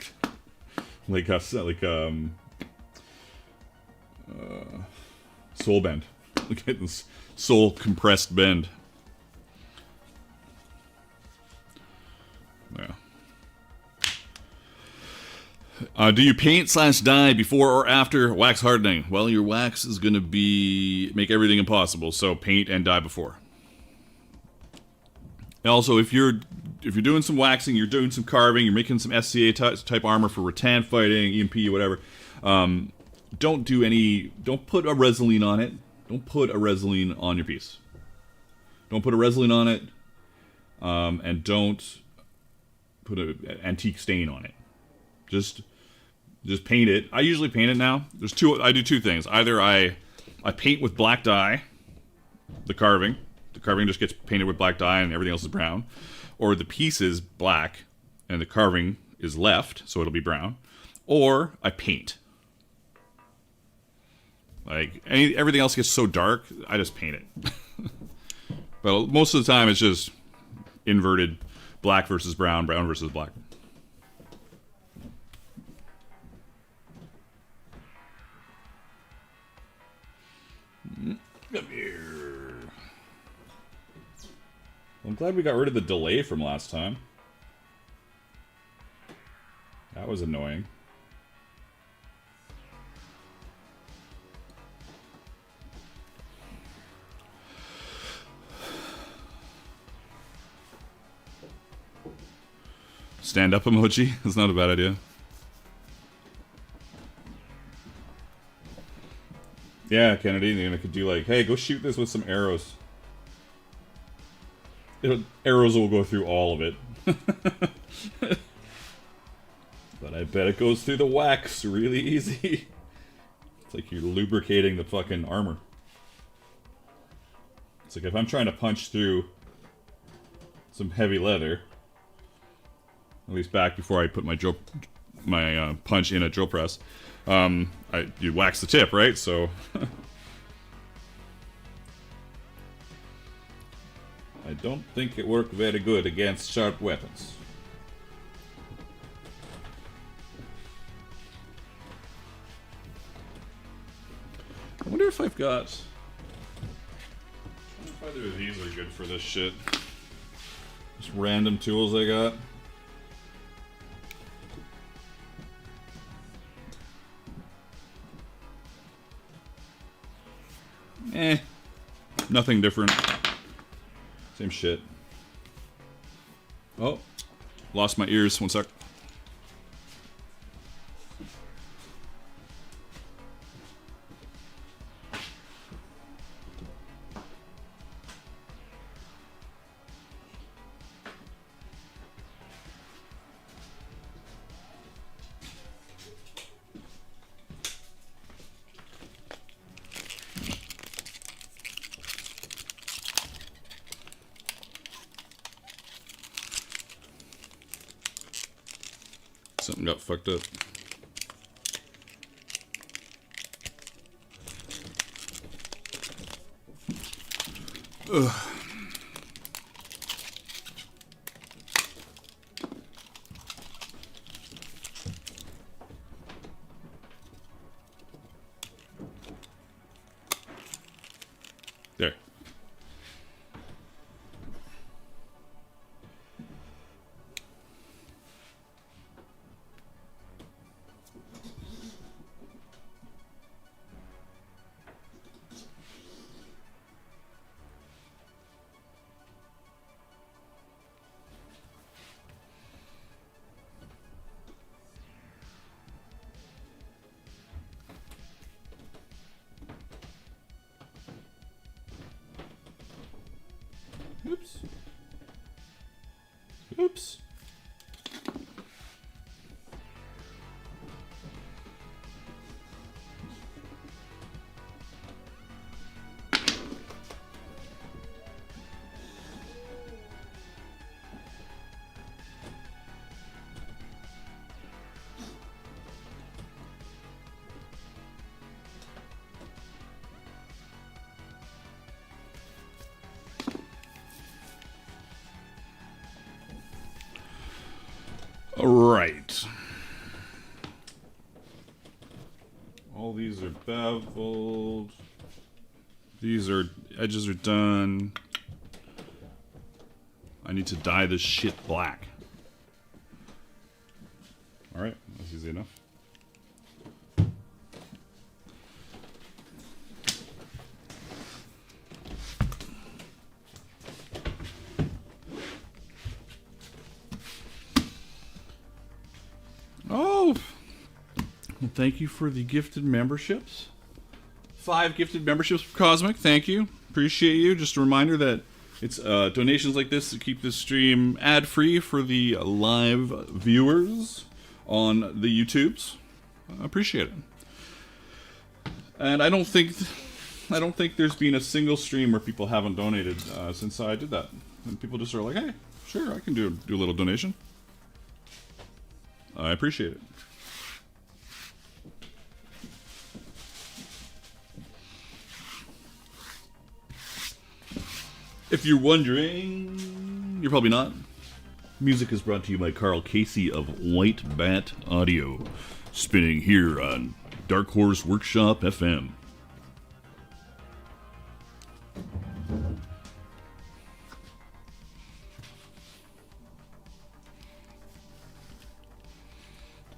Soul bend. Look at this soul compressed bend. Yeah. Do you paint/dye before or after wax hardening? Well, your wax is going to make everything impossible, so paint and dye before. Also, if you're doing some waxing, you're doing some carving, you're making some SCA type armor for rattan fighting, EMP, whatever. Don't put a Resolene on it. Don't put a Resolene on your piece. Don't put a Resolene on it, and don't put an antique stain on it. Just paint it. I usually paint it now. I do two things. Either I paint with black dye, the carving. The carving just gets painted with black dye and everything else is brown. Or the piece is black and the carving is left, so it'll be brown. Or I paint. Like, everything else gets so dark, I just paint it. But most of the time it's just inverted black versus brown, brown versus black. Come here. I'm glad we got rid of the delay from last time. That was annoying. Stand up emoji? That's not a bad idea. Yeah, Kennedy, and I could do like, hey, go shoot this with some arrows. Arrows will go through all of it. But I bet it goes through the wax really easy. It's like you're lubricating the fucking armor. It's like if I'm trying to punch through some heavy leather, at least back before I put my punch in a drill press, you wax the tip, right? So I don't think it worked very good against sharp weapons. I wonder if I've got... I wonder if either of these are good for this shit. Just random tools I got. Nothing different. Same shit. Oh, lost my ears. One sec. Something got fucked up. Ugh. There. Oops. Oops. Right. All these are beveled. These are edges are done. I need to dye this shit black. All right, that's easy enough. Oh, well, thank you for the gifted memberships. 5 gifted memberships from Cosmic. Thank you. Appreciate you. Just a reminder that it's donations like this to keep this stream ad-free for the live viewers on the YouTubes. I appreciate it. And I don't think there's been a single stream where people haven't donated since I did that. And people just are like, hey, sure, I can do a little donation. I appreciate it. If you're wondering, you're probably not. Music is brought to you by Carl Casey of White Bat Audio, spinning here on Dark Horse Workshop FM.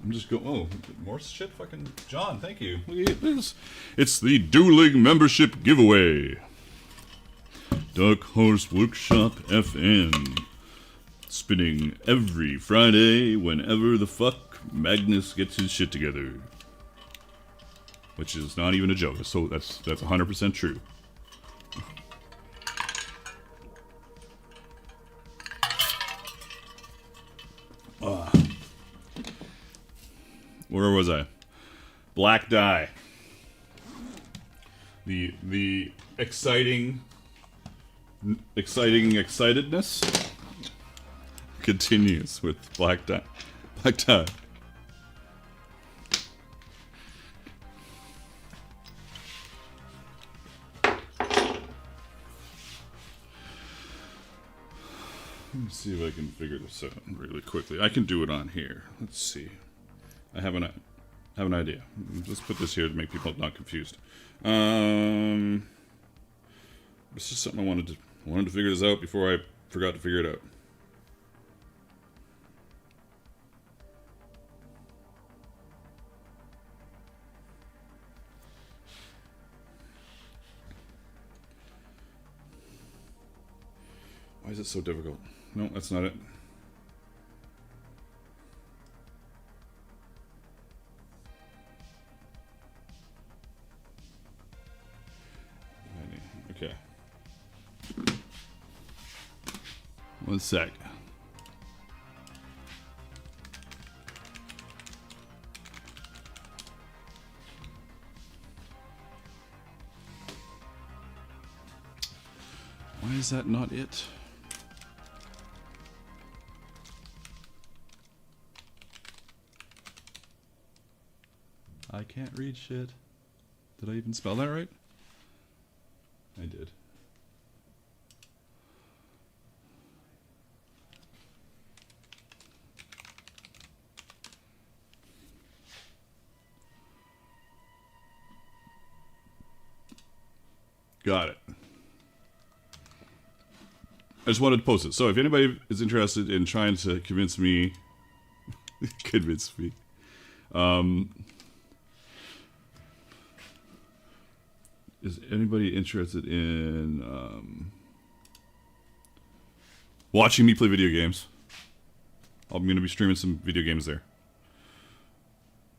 I'm just going, oh, more shit? Fucking John, thank you. Look at this. It's the Dueling Membership Giveaway. Dark Horse Workshop FM. Spinning every Friday whenever the fuck Magnus gets his shit together. Which is not even a joke. So that's 100% true. Where was I? Black dye. The excitedness continues with black dye. Black dye. Let me see if I can figure this out really quickly. I can do it on here. Let's see. I have an idea. Let's put this here to make people not confused. This is something I wanted to figure this out before I forgot to figure it out. Why is it so difficult? No, that's not it. Okay. One sec. Why is that not it? can't read shit. Did I even spell that right? I did. Got it. I just wanted to post it. So if anybody is interested in trying to convince me, is anybody interested in watching me play video games? I'm going to be streaming some video games there.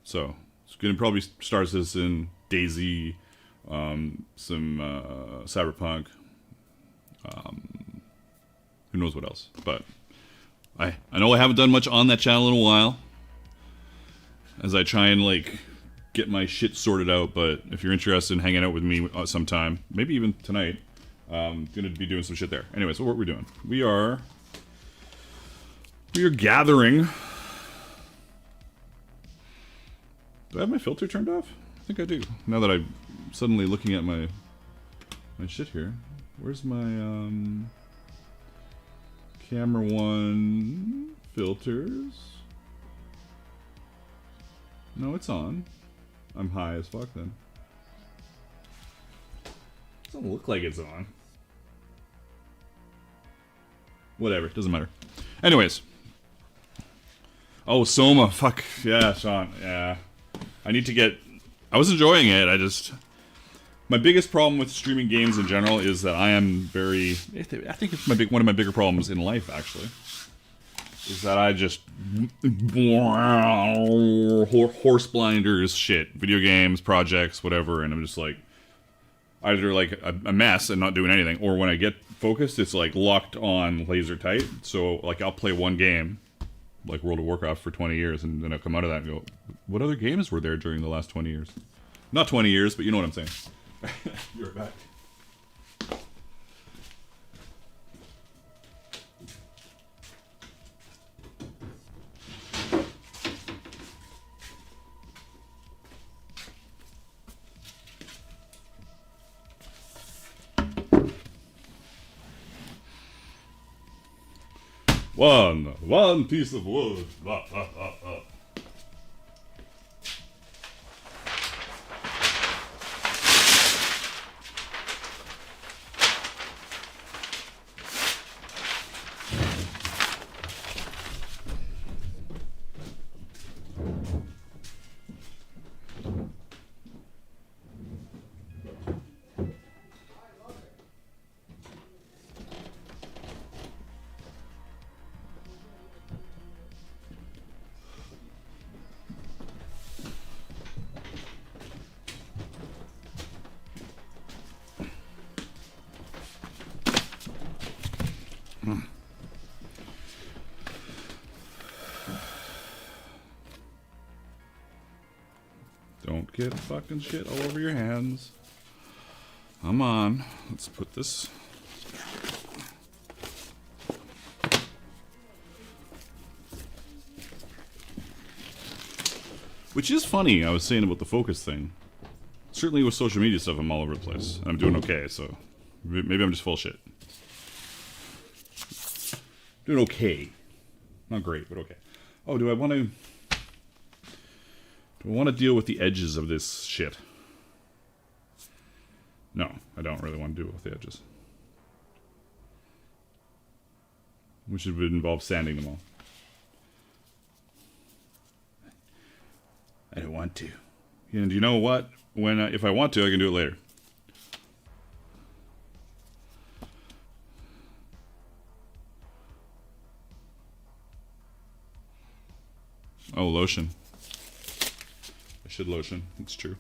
So it's going to probably Star Citizen, Daisy, some Cyberpunk, who knows what else. But I know I haven't done much on that channel in a while, as I try and like get my shit sorted out. But if you're interested in hanging out with me sometime, maybe even tonight, I'm gonna be doing some shit there. Anyway, so what we're doing, we are gathering. Do I have my filter turned off? I think I do. Now that I'm suddenly looking at my shit here. Where's my camera one filters? No, it's on. I'm high as fuck then. Doesn't look like it's on. Whatever, doesn't matter. Anyways. Oh, Soma. Fuck. Yeah, Sean. Yeah. I need to get... I was enjoying it, I just... My biggest problem with streaming games in general is that I am very... I think it's one of my bigger problems in life, actually. Is that I just... horse blinders shit. Video games, projects, whatever, and I'm just like... Either like a mess and not doing anything, or when I get focused, it's like locked on laser tight. So like I'll play one game, like World of Warcraft for 20 years, and then I'll come out of that and go, what other games were there during the last 20 years? Not 20 years, but you know what I'm saying. You're back. One piece of wood. Don't get fucking shit all over your hands. Come on. Let's put this... Which is funny, I was saying about the focus thing. Certainly with social media stuff, I'm all over the place. I'm doing okay, so... Maybe I'm just full of shit. Doing okay. Not great, but okay. Oh, do I want to... Do I want to deal with the edges of this shit? No, I don't really want to deal with the edges. Which would involve sanding them all. I don't want to. And you know what? When if I want to, I can do it later. Oh, lotion. I should lotion. It's true.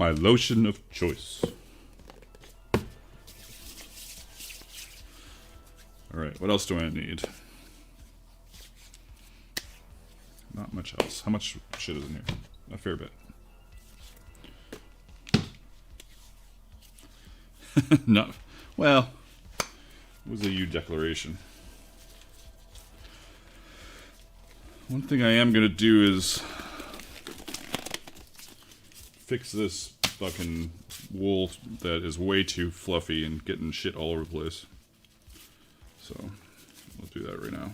My lotion of choice. Alright, what else do I need? Not much else. How much shit is in here? A fair bit. Not well. It was a U declaration. One thing I am gonna do is fix this fucking wool that is way too fluffy and getting shit all over the place. So we'll do that right now.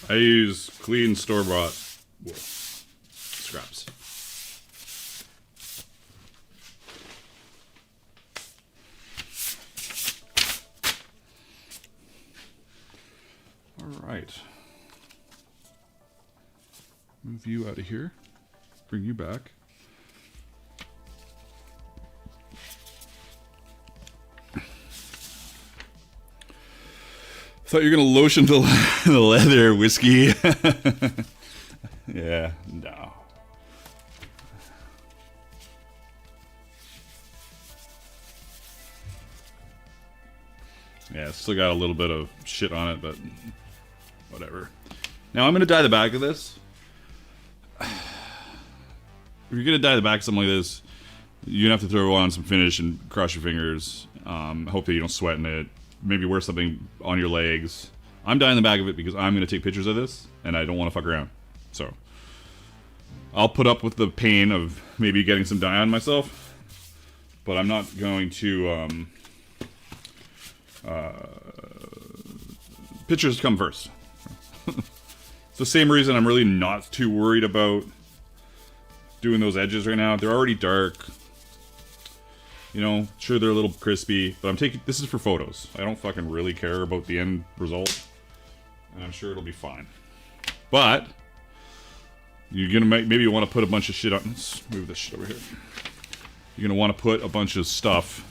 I use clean store-bought wool scraps. All right. Move you out of here. Bring you back. Thought you were gonna lotion the leather whiskey. Yeah, no. Yeah, it's still got a little bit of shit on it, but whatever. Now I'm gonna dye the back of this. If you're gonna dye the back of something like this, you're gonna have to throw on some finish and cross your fingers. Hope that you don't sweat in it. Maybe wear something on your legs. I'm dyeing the back of it because I'm going to take pictures of this, and I don't want to fuck around. So, I'll put up with the pain of maybe getting some dye on myself, but I'm not going to, pictures come first. It's the same reason I'm really not too worried about doing those edges right now. They're already dark. You know, sure they're a little crispy, but I'm taking, this is for photos. I don't fucking really care about the end result. And I'm sure it'll be fine. But, you're gonna maybe you want to put a bunch of shit on, let's move this shit over here. You're gonna want to put a bunch of stuff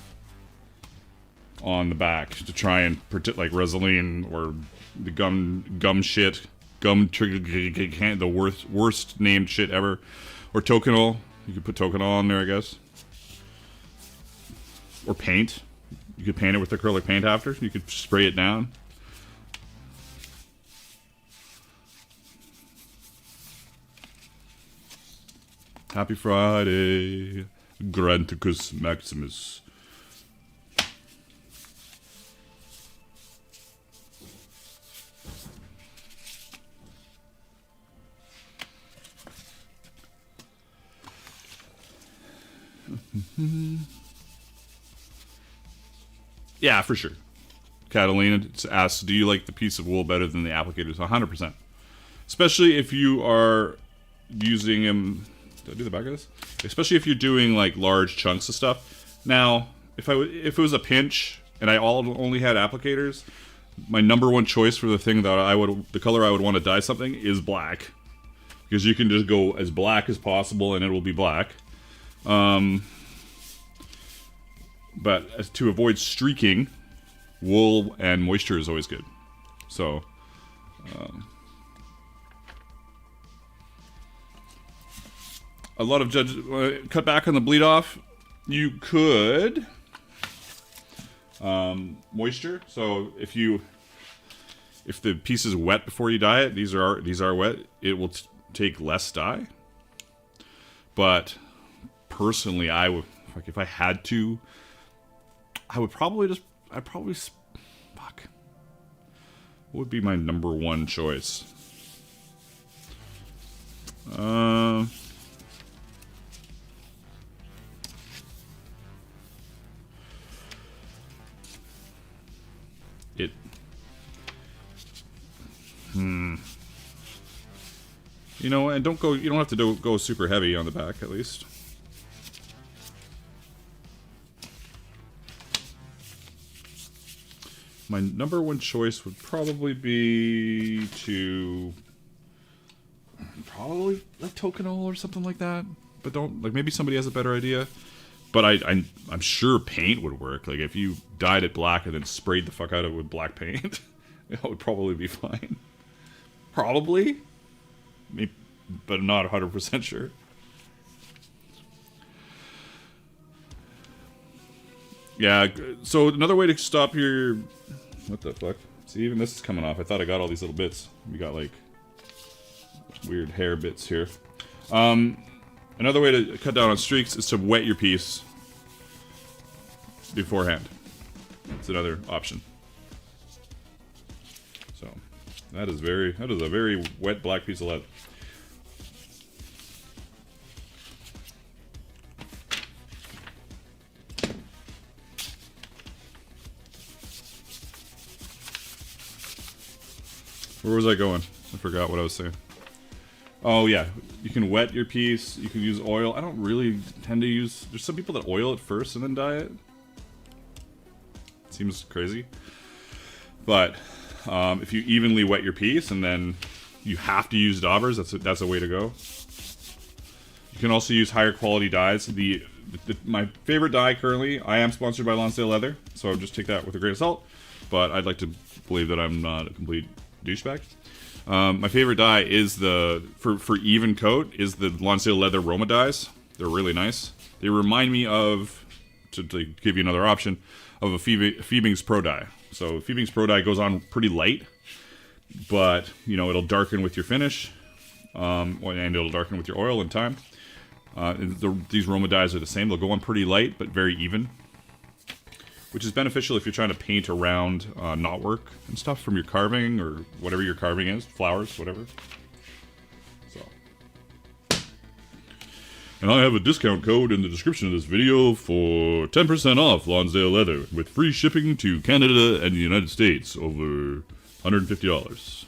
on the back to try and protect, like Resolene or the gum shit. Gum trigger, the worst named shit ever. Or Tokenol. You could put Tokenol on there, I guess. Or paint. You could paint it with acrylic paint after. You could spray it down. Happy Friday, Granticus Maximus. Yeah, for sure. Catalina asks, do you like the piece of wool better than the applicators? 100%. Especially if you are using them... Did I do the back of this? Especially if you're doing like large chunks of stuff. Now, if it was a pinch and I only had applicators, my number one choice for the thing that the color I would want to dye something is black. because you can just go as black as possible and it will be black. But to avoid streaking, wool and moisture is always good. So, a lot of judges cut back on the bleed off. You could moisture. So if the piece is wet before you dye it, these are wet. It will take less dye. But personally, I would, like, if I had to, I'd probably fuck. What would be my number one choice? You know, and you don't have to go super heavy on the back, at least. My number one choice would probably be to like Tokonol or something like that. But don't, like, maybe somebody has a better idea. But I'm sure paint would work. Like, if you dyed it black and then sprayed the fuck out of it with black paint, that would probably be fine. Probably. Maybe, but I'm not 100% sure. Yeah, so another way to stop your... What the fuck? See, even this is coming off. I thought I got all these little bits. We got, like, weird hair bits here. Another way to cut down on streaks is to wet your piece beforehand. It's another option. So, that is a very wet black piece of leather. Where was I going? I forgot what I was saying. Oh yeah, you can wet your piece, you can use oil. I don't really tend to use... There's some people that oil it first and then dye it. Seems crazy. But if you evenly wet your piece and then you have to use daubers, that's a way to go. You can also use higher quality dyes. My favorite dye currently, I am sponsored by LONSDALE Leather, so I'll just take that with a grain of salt. But I'd like to believe that I'm not a complete douchebag. My favorite dye is for even coat is the LONSDALE Leather Roma dyes. They're really nice. They remind me of, to give you another option, of a Phoebing's Pro dye. So Phoebing's Pro dye goes on pretty light, but you know, it'll darken with your finish, and it'll darken with your oil in time. These Roma dyes are the same. They'll go on pretty light, but very even, which is beneficial if you're trying to paint around knotwork and stuff from your carving or whatever your carving is, flowers, whatever. So, and I have a discount code in the description of this video for 10% off LONSDALE Leather with free shipping to Canada and the United States over $150.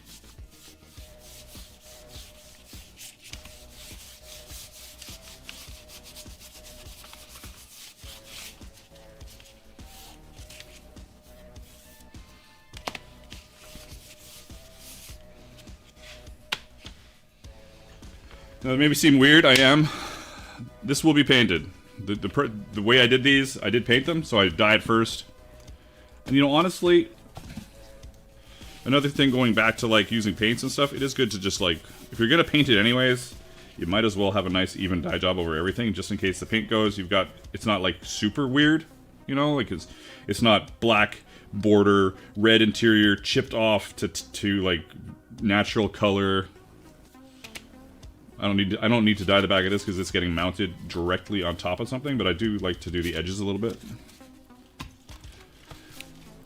Now, it may seem weird, I am. This will be painted. The way I did these, I did paint them, so I dyed first. And you know, honestly, another thing going back to like using paints and stuff, it is good to just like, if you're gonna paint it anyways, you might as well have a nice even dye job over everything, just in case the paint goes, it's not like super weird, you know, like it's not black border, red interior, chipped off to like natural color. I don't need to dye the back of this because it's getting mounted directly on top of something, but I do like to do the edges a little bit.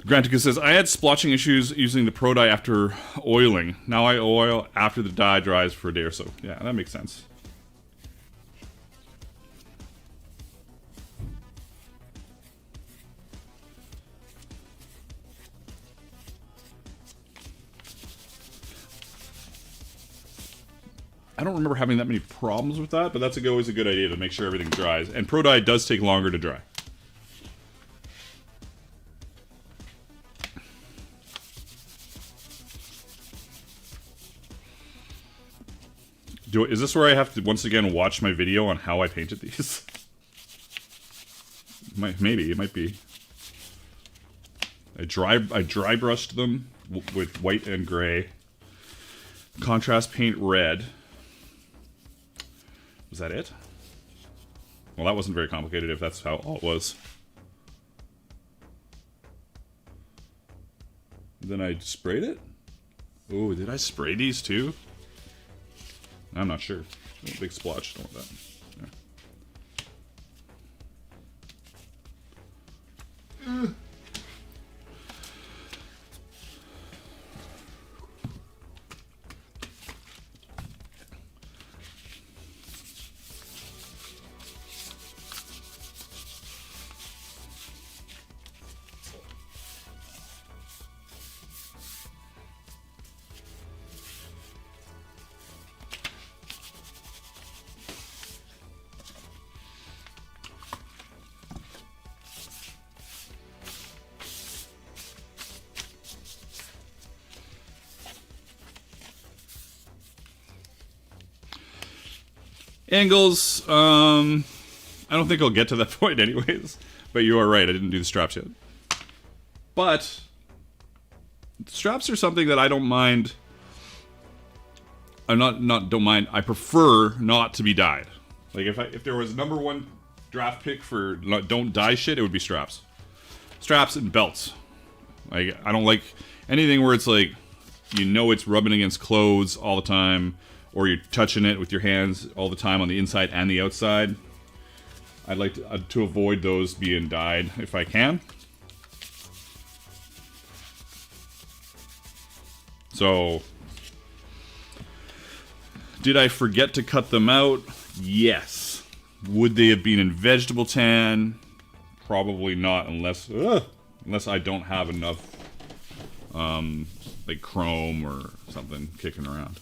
Grantica says, I had splotching issues using the Pro dye after oiling. Now I oil after the dye dries for a day or so. Yeah, that makes sense. I don't remember having that many problems with that, but that's always a good idea to make sure everything dries. And Pro dye does take longer to dry. Is this where I have to once again watch my video on how I painted these? Maybe, it might be. I dry brushed them with white and gray. Contrast paint red. Was that it? Well, that wasn't very complicated if that's how all it was. Then I sprayed it? Oh, did I spray these too? I'm not sure. Oh, big splotch, don't want that. Yeah. Angles, I don't think I'll get to that point anyways. But you are right, I didn't do the straps yet. But straps are something that I don't mind. I'm not don't mind. I prefer not to be dyed. Like if there was number one draft pick for don't dye shit, it would be straps. Straps and belts. Like I don't like anything where it's like you know it's rubbing against clothes all the time, or you're touching it with your hands all the time on the inside and the outside. I'd like to avoid those being dyed if I can. So, did I forget to cut them out? Yes. Would they have been in vegetable tan? Probably not, unless I don't have enough like chrome or something kicking around,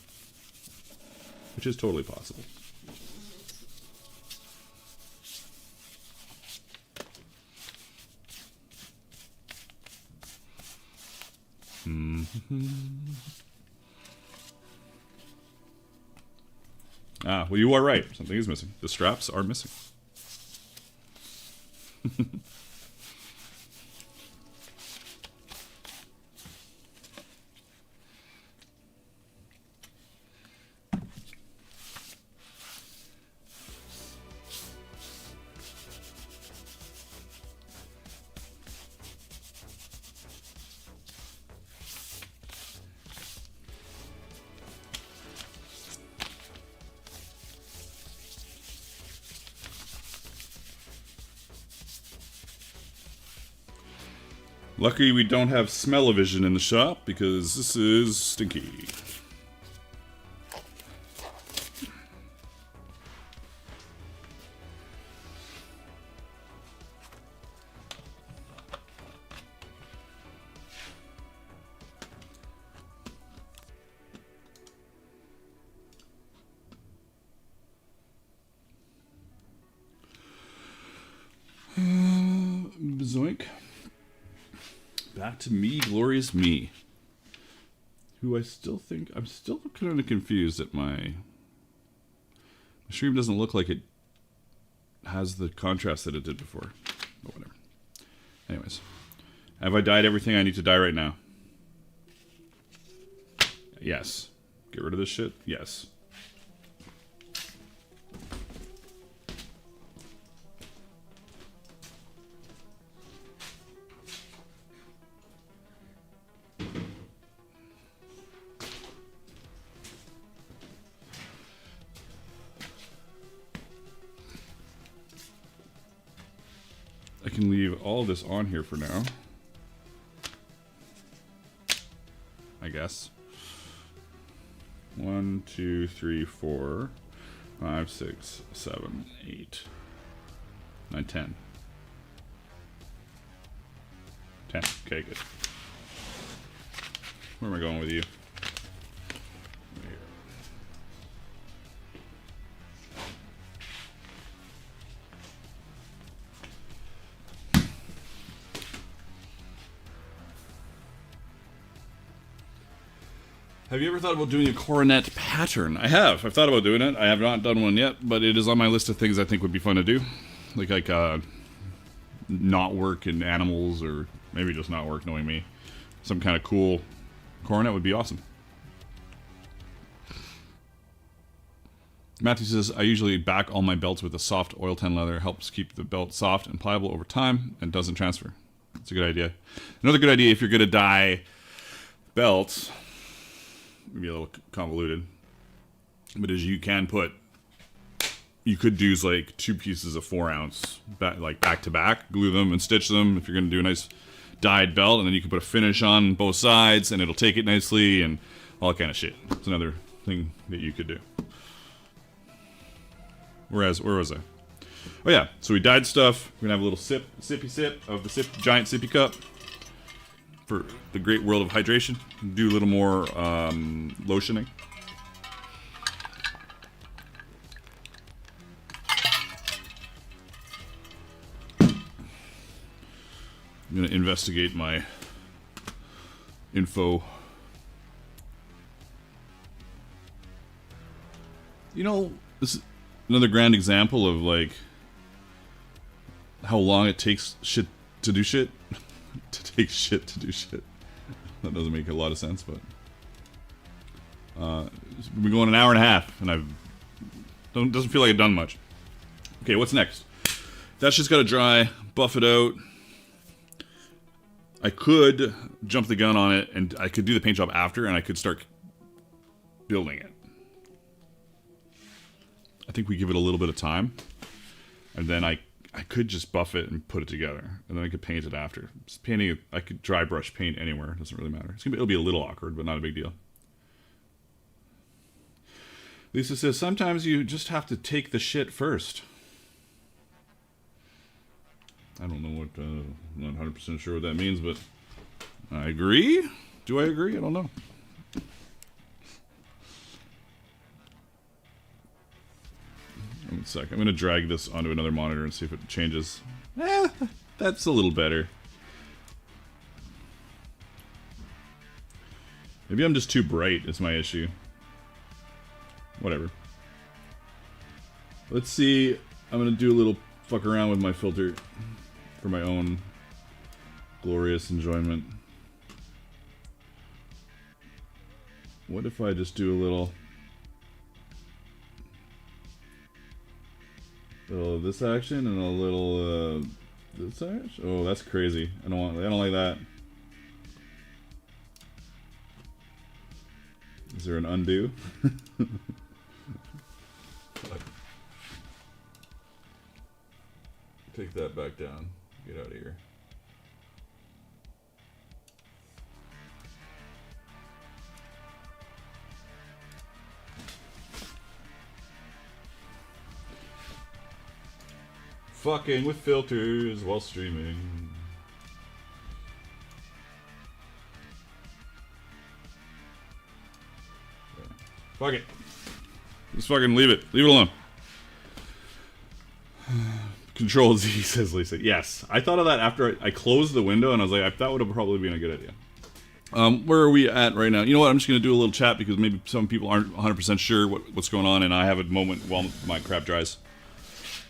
which is totally possible. Ah, well, you are right. Something is missing. The straps are missing. Lucky we don't have smell-o-vision in the shop, because this is stinky. Zoink. Back to me, glorious me. Who I still think... I'm still kind of confused that my stream doesn't look like it has the contrast that it did before. But whatever. Anyways. Have I dyed everything I need to dye right now? Yes. Get rid of this shit? Yes. I can leave all of this on here for now. I guess. 1, 2, 3, 4, 5, 6, 7, 8, 9, 10. 10. Okay, good. Where am I going with you? Have you ever thought about doing a coronet pattern? I have. I've thought about doing it. I have not done one yet, but it is on my list of things I think would be fun to do. Like knot work in animals, or maybe just knot work, knowing me. Some kind of cool coronet would be awesome. Matthew says, I usually back all my belts with a soft oil tan leather. Helps keep the belt soft and pliable over time and doesn't transfer. That's a good idea. Another good idea if you're going to dye belts, maybe a little convoluted, but as you can put, you could use like 2 pieces of 4 ounce, back to back, glue them and stitch them if you're going to do a nice dyed belt, and then you can put a finish on both sides and it'll take it nicely and all that kind of shit. It's another thing that you could do. Where was I? Oh yeah, so we dyed stuff. We're gonna have a little sippy sip of the giant sippy cup for the great world of hydration. Do a little more lotioning. I'm gonna investigate my info. You know, this is another grand example of like how long it takes shit to do shit. To take shit to do shit. That doesn't make a lot of sense, but it's been going an hour and a half, and doesn't feel like I've done much. Okay, what's next? That's just got to dry, buff it out. I could jump the gun on it, and I could do the paint job after, and I could start building it. I think we give it a little bit of time, and then I could just buff it and put it together, and then I could paint it after. Just painting it, I could dry brush paint anywhere. It doesn't really matter. It'll be a little awkward, but not a big deal. Lisa says, sometimes you just have to take the shit first. I don't know what, I'm not 100% sure what that means, but I agree. Do I agree? I don't know. One sec. I'm going to drag this onto another monitor and see if it changes. That's a little better. Maybe I'm just too bright is my issue. Whatever. Let's see. I'm going to do a little fuck around with my filter for my own glorious enjoyment. What if I just do a little this action and a little this action? Oh, that's crazy. I don't like that. Is there an undo? Take that back down. Get out of here. Fucking with filters while streaming. Fuck it. Just fucking leave it. Leave it alone. Control Z, says Lisa. Yes. I thought of that after I closed the window, and I was like, that would have probably been a good idea. Where are we at right now? You know what? I'm just going to do a little chat because maybe some people aren't 100% sure what's going on, and I have a moment while my crap dries.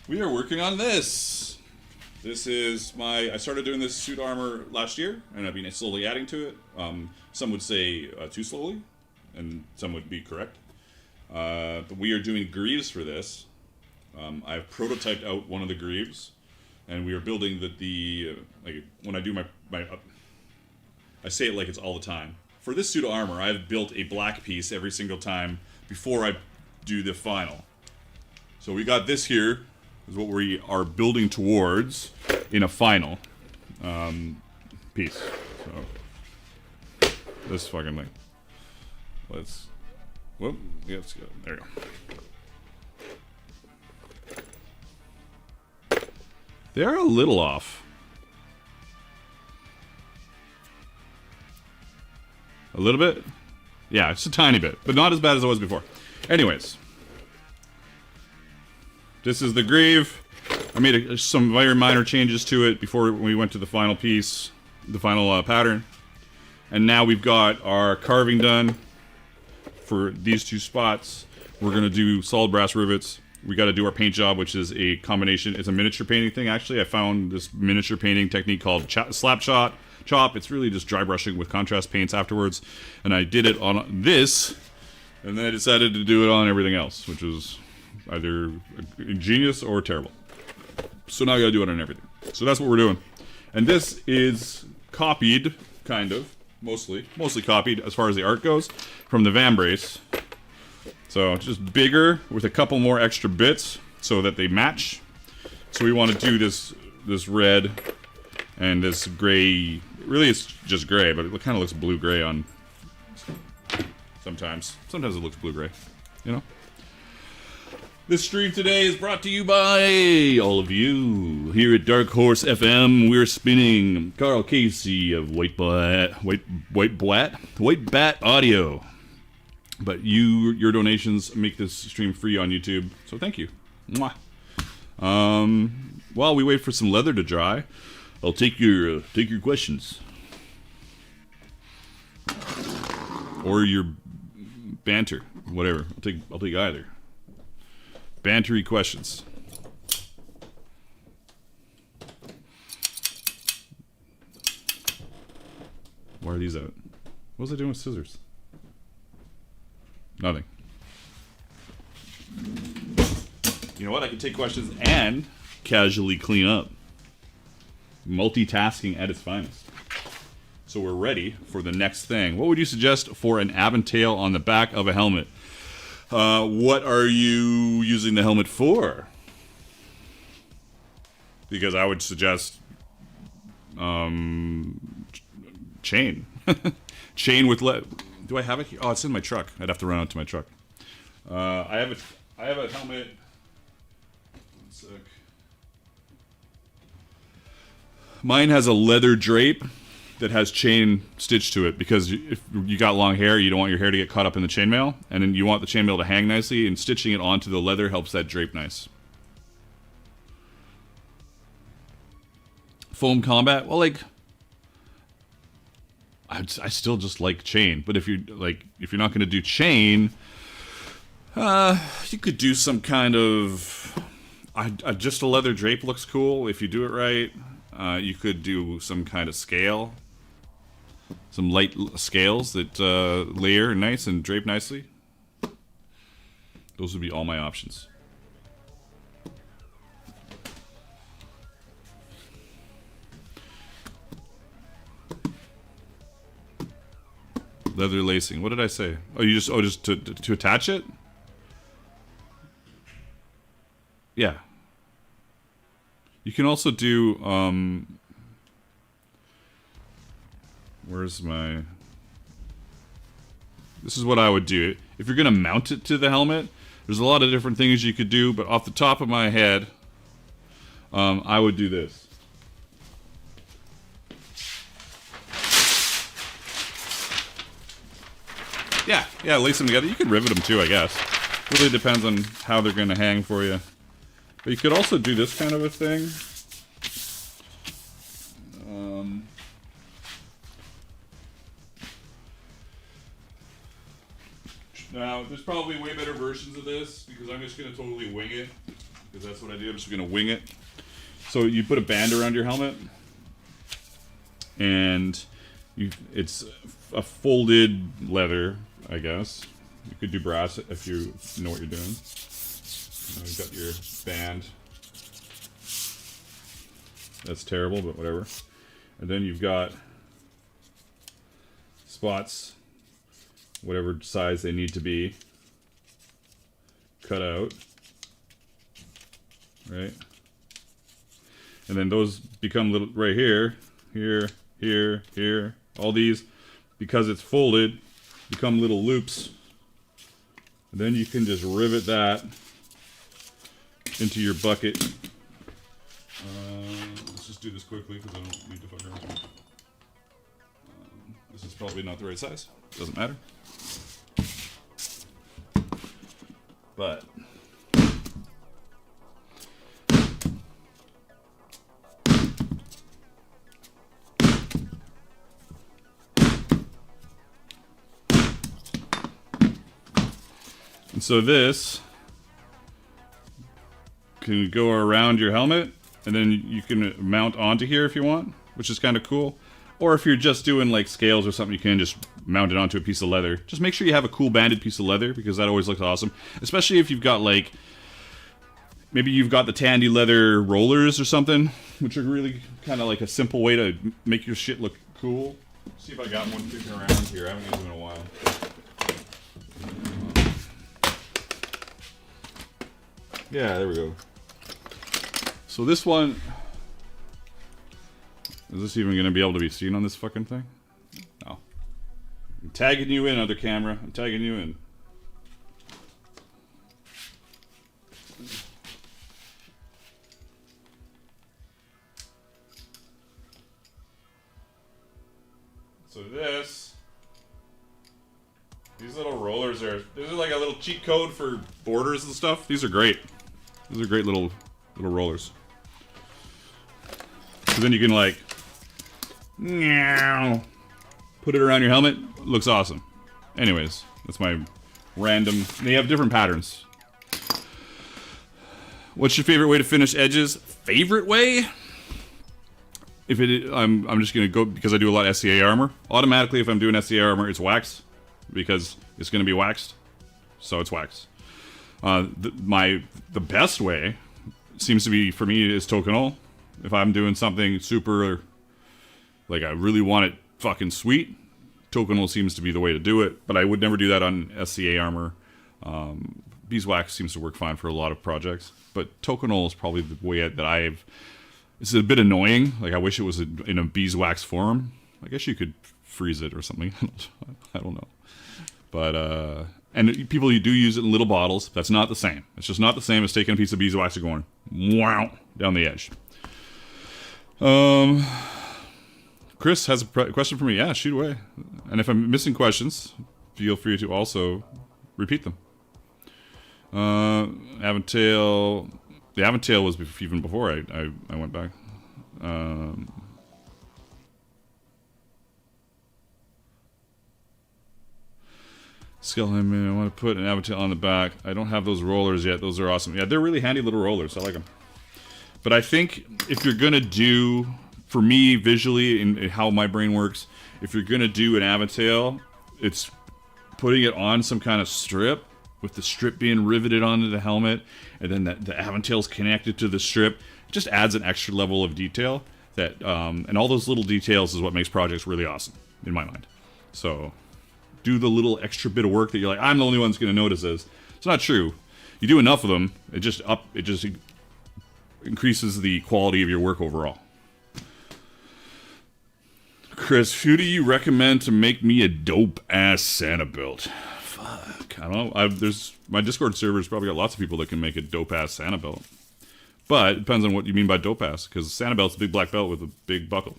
We are working on this. This is I started doing this suit armor last year, and I've been slowly adding to it. Some would say too slowly, and some would be correct. But we are doing greaves for this. I've prototyped out one of the greaves, and we are building the like when I do my I say it like it's all the time. For this suit of armor, I've built a black piece every single time before I do the final. So we got this here. Is what we are building towards in a final piece. So this fucking thing. Let's go. There we go. They're a little off. A little bit? Yeah, just a tiny bit, but not as bad as it was before. Anyways. This is the greave. I made some very minor changes to it before we went to the final piece, the final pattern. And now we've got our carving done. for these two spots, we're going to do solid brass rivets. We got to do our paint job, which is a combination. It's a miniature painting thing, actually. I found this miniature painting technique called slap shot chop. It's really just dry brushing with contrast paints afterwards. And I did it on this, and then I decided to do it on everything else, which was either ingenious or terrible. So now I got to do it on everything. So that's what we're doing. And this is copied, kind of, mostly copied as far as the art goes, from the Vambrace. So just bigger with a couple more extra bits so that they match. So we want to do this red and this gray. Really, it's just gray, but it kind of looks blue-gray on sometimes. Sometimes it looks blue-gray, you know? This stream today is brought to you by all of you. Here at Dark Horse FM, we're spinning Carl Casey of White Bat Audio. But your donations make this stream free on YouTube, so thank you. Mwah. While we wait for some leather to dry, I'll take your questions or your banter, whatever. I'll take either. Bantery questions. Why are these out? What was I doing with scissors? Nothing. You know what? I can take questions and casually clean up. Multitasking at its finest. So we're ready for the next thing. What would you suggest for an Aventail on the back of a helmet? What are you using the helmet for? Because I would suggest chain. Chain with do I have it here? Oh, it's in my truck. I'd have to run out to my truck. I have a helmet. One sec. Mine has a leather drape that has chain stitched to it, because if you got long hair, you don't want your hair to get caught up in the chainmail, and then you want the chainmail to hang nicely, and stitching it onto the leather helps that drape nice. Foam combat, well, like, I still just like chain, but if you're not going to do chain, you could do some kind of just a leather drape looks cool if you do it right. You could do some kind of scale, some light scales that layer nice and drape nicely. Those would be all my options. Leather lacing. What did I say? Oh, just to attach it? Yeah. You can also do where's my... This is what I would do. If you're gonna mount it to the helmet, there's a lot of different things you could do, but off the top of my head, I would do this. Yeah, lace them together. You could rivet them too, I guess. Really depends on how they're going to hang for you. But you could also do this kind of a thing. Now, there's probably way better versions of this, because I'm just going to totally wing it. Because that's what I do. I'm just going to wing it. So you put a band around your helmet. And it's a folded leather, I guess. You could do brass if you know what you're doing. You've got your band. That's terrible, but whatever. And then you've got spots, whatever size they need to be, cut out. Right? And then those become little, right here, here, here, here. All these, because it's folded, become little loops. And then you can just rivet that into your bucket. Let's just do this quickly because I don't need to fuck around. This is probably not the right size. Doesn't matter. But So this can go around your helmet, and then you can mount onto here if you want, which is kind of cool. Or if you're just doing like scales or something, you can just mount it onto a piece of leather. Just make sure you have a cool banded piece of leather, because that always looks awesome. Especially if you've got like, maybe you've got the Tandy leather rollers or something, which are really kind of like a simple way to make your shit look cool. Let's see if I got one kicking around here. I haven't used them in a while. Yeah, there we go. So this one, is this even going to be able to be seen on this fucking thing? No. I'm tagging you in, other camera. I'm tagging you in. So these little rollers are, this is like a little cheat code for borders and stuff. These are great. These are great little rollers. So then you can like, put it around your helmet. Looks awesome. Anyways, that's my random, they have different patterns. What's your favorite way to finish edges? Favorite way? If it, I'm just gonna go, because I do a lot of SCA armor. Automatically, if I'm doing SCA armor, it's wax, because it's gonna be waxed, so it's wax. The best way seems to be for me is tokenol. If I'm doing something super, like I really want it fucking sweet, tokenol seems to be the way to do it. But I would never do that on SCA armor. Beeswax seems to work fine for a lot of projects, but tokenol is probably the way that I've. It's a bit annoying. Like, I wish it was in a beeswax form. I guess you could freeze it or something. I don't know. But, and people do use it in little bottles. That's not the same. It's just not the same as taking a piece of beeswax and going, wow, down the edge. Chris has a question for me. Yeah, shoot away. And if I'm missing questions, feel free to also repeat them. Aventail... The Aventail was even before I went back. Skill helmet, I want to put an Aventail on the back. I don't have those rollers yet. Those are awesome. Yeah, they're really handy little rollers. I like them. But I think if you're going to do, for me, visually, in how my brain works, if you're going to do an Aventail, it's putting it on some kind of strip, with the strip being riveted onto the helmet, and then the Aventail's connected to the strip. It just adds an extra level of detail that, and all those little details is what makes projects really awesome, in my mind. So, do the little extra bit of work that you're like, I'm the only one that's going to notice this. It's not true. You do enough of them, it just increases the quality of your work overall. Chris, who do you recommend to make me a dope-ass Santa belt? Fuck, I don't know. There's my Discord server's probably got lots of people that can make a dope-ass Santa belt. But it depends on what you mean by dope-ass, because Santa belt's a big black belt with a big buckle.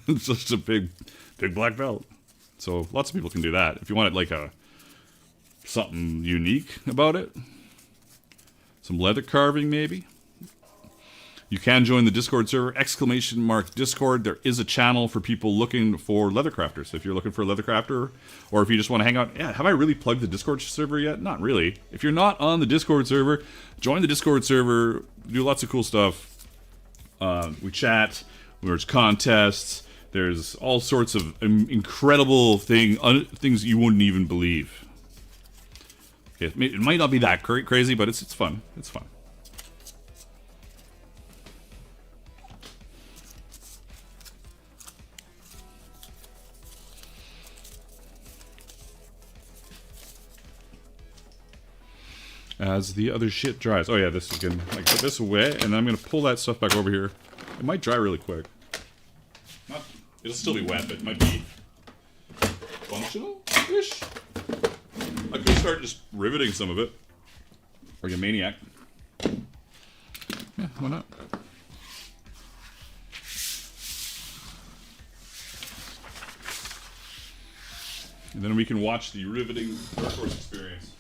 It's just a big black belt. So lots of people can do that. If you want it like something unique about it, some leather carving maybe. You can join the Discord server, !Discord. There is a channel for people looking for Leathercrafters. If you're looking for a Leathercrafter, or if you just want to hang out, yeah, have I really plugged the Discord server yet? Not really. If you're not on the Discord server, join the Discord server. We do lots of cool stuff. We chat. There's contests. There's all sorts of incredible things you wouldn't even believe. Okay, it might not be that crazy, but it's fun. It's fun. As the other shit dries. Oh yeah, this is gonna like put this away, and then I'm gonna pull that stuff back over here. It might dry really quick. It'll still be wet, but it might be functional-ish. I could start just riveting some of it, like a maniac. Yeah, why not? And then we can watch the riveting dark horse experience.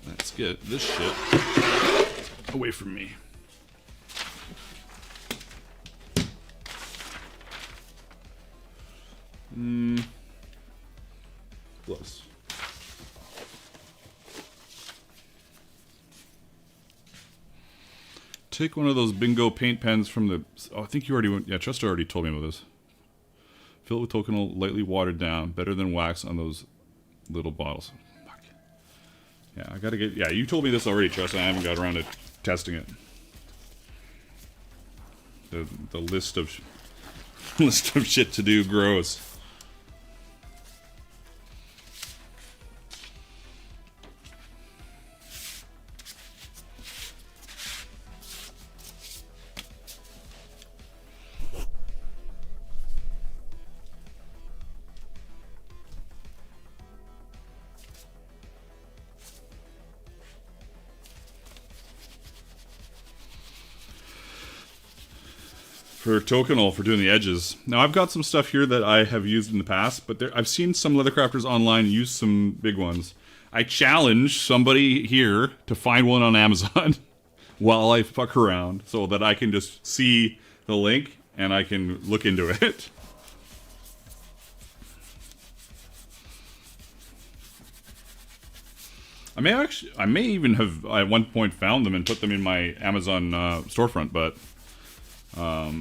Let's get this shit away from me. Close. Take one of those bingo paint pens from the... Oh, I think you already went... Yeah, Chester already told me about this. Fill it with toconal, lightly watered down. Better than wax on those little bottles. Fuck. Yeah, I gotta get... Yeah, you told me this already, Chester. I haven't got around to testing it. The list of... list of shit to do grows. For toconal, for doing the edges. Now, I've got some stuff here that I have used in the past, but I've seen some Leathercrafters online use some big ones. I challenge somebody here to find one on Amazon while I fuck around so that I can just see the link and I can look into it. I may even have at one point found them and put them in my Amazon storefront, but yeah.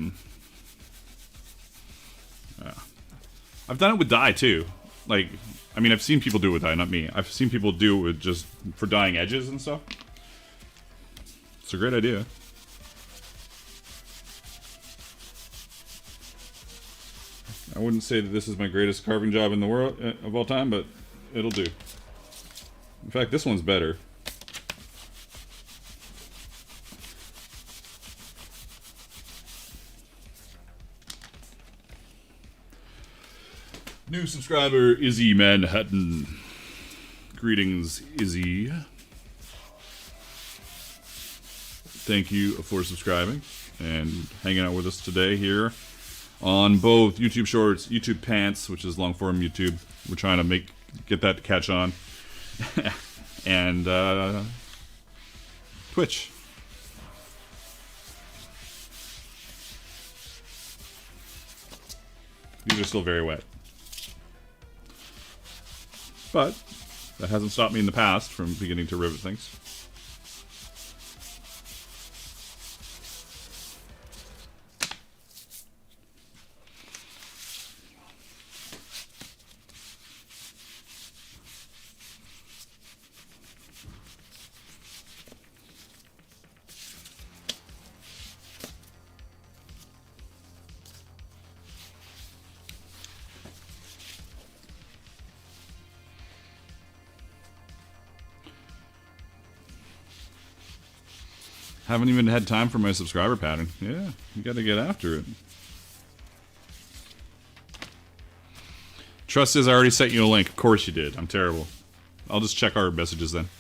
I've done it with dye too. Like, I mean, I've seen people do it with dye, not me. I've seen people do it with just for dyeing edges and stuff. It's a great idea. I wouldn't say that this is my greatest carving job in the world of all time, but it'll do. In fact, this one's better. New subscriber, Izzy Manhattan. Greetings, Izzy. Thank you for subscribing and hanging out with us today here on both YouTube Shorts, YouTube Pants, which is long form YouTube. We're trying to get that to catch on. And Twitch. These are still very wet. But that hasn't stopped me in the past from beginning to rivet things. Haven't even had time for my subscriber pattern. Yeah, you gotta get after it. Trust says I already sent you a link. Of course you did. I'm terrible. I'll just check our messages then.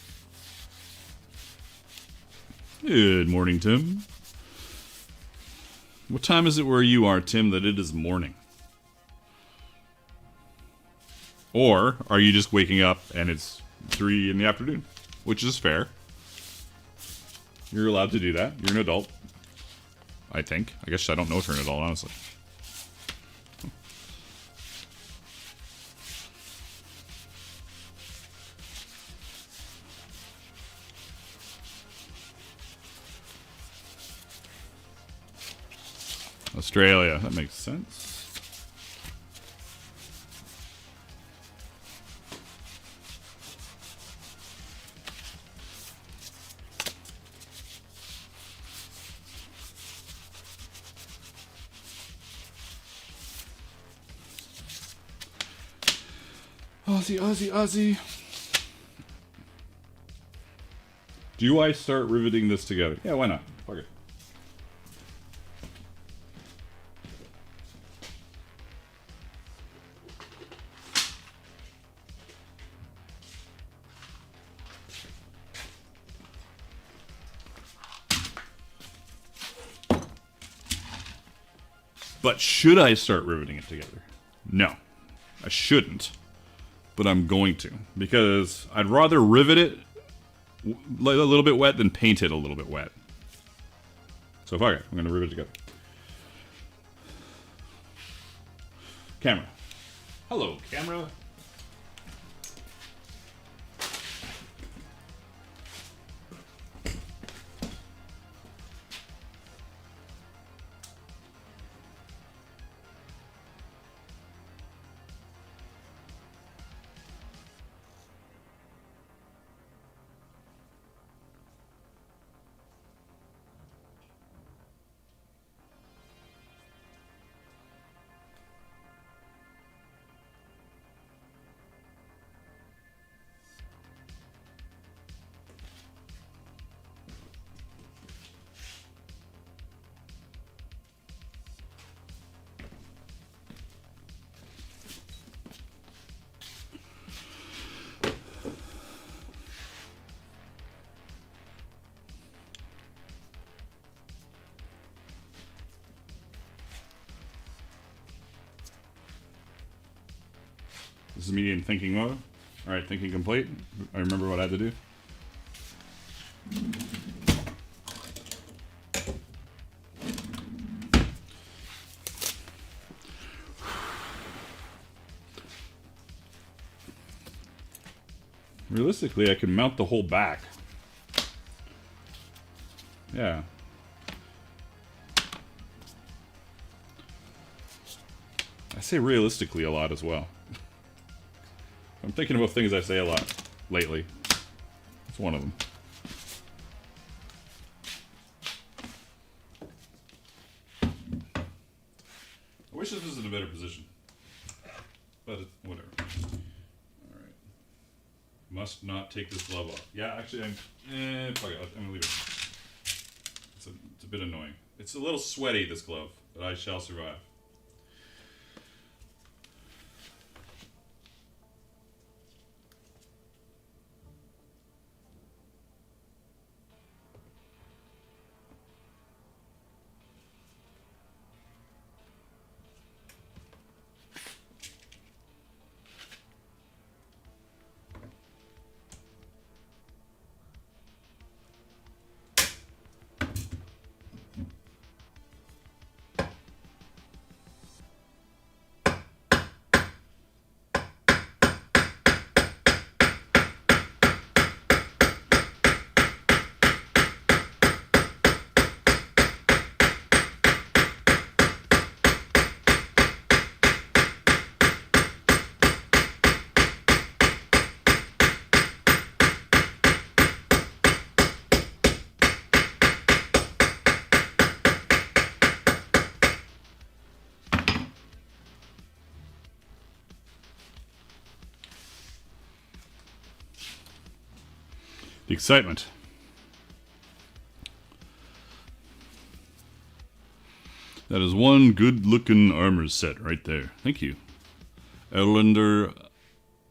Good morning, Tim. What time is it where you are, Tim, that it is morning? Or are you just waking up and it's 3 in the afternoon? Which is fair. You're allowed to do that. You're an adult. I think. I guess I don't know if you're an adult, honestly. Australia. That makes sense. Aussie, Aussie, Aussie. Do I start riveting this together? Yeah, why not? Fuck it. But should I start riveting it together? No, I shouldn't. But I'm going to, because I'd rather rivet it a little bit wet than paint it a little bit wet. So fuck it, I'm going to rivet it together. Camera. Hello, camera. This is me in thinking mode. Alright, thinking complete. I remember what I had to do. Realistically, I can mount the whole back. Yeah. I say realistically a lot as well. I'm thinking about things I say a lot lately. It's one of them. I wish this was in a better position. But whatever. Alright. Must not take this glove off. Yeah, actually, fuck it. I'm gonna leave it. It's a bit annoying. It's a little sweaty, this glove, but I shall survive. The excitement. That is one good-looking armor set right there. Thank you. Erlander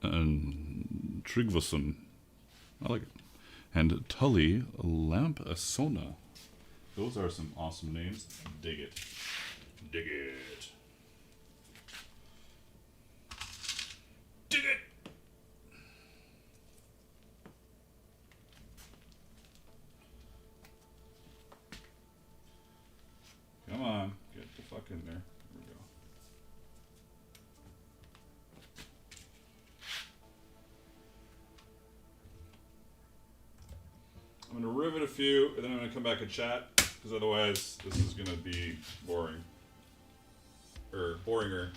and Tryggvason. I like it. And Tully Lampasona. Those are some awesome names. Dig it. Dig it. Dig it! Come on, get the fuck in there. There we go. I'm gonna rivet a few, and then I'm gonna come back and chat, because otherwise this is gonna be boring. Or boringer.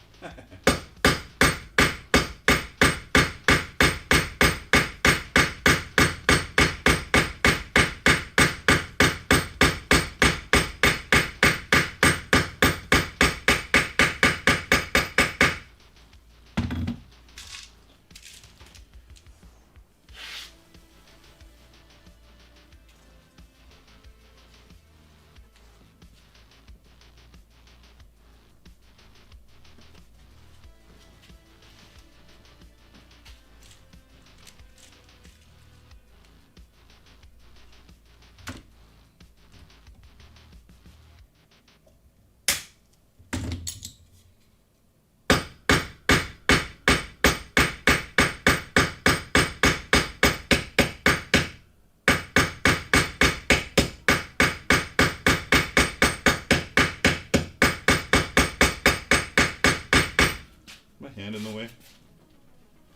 hand in the way?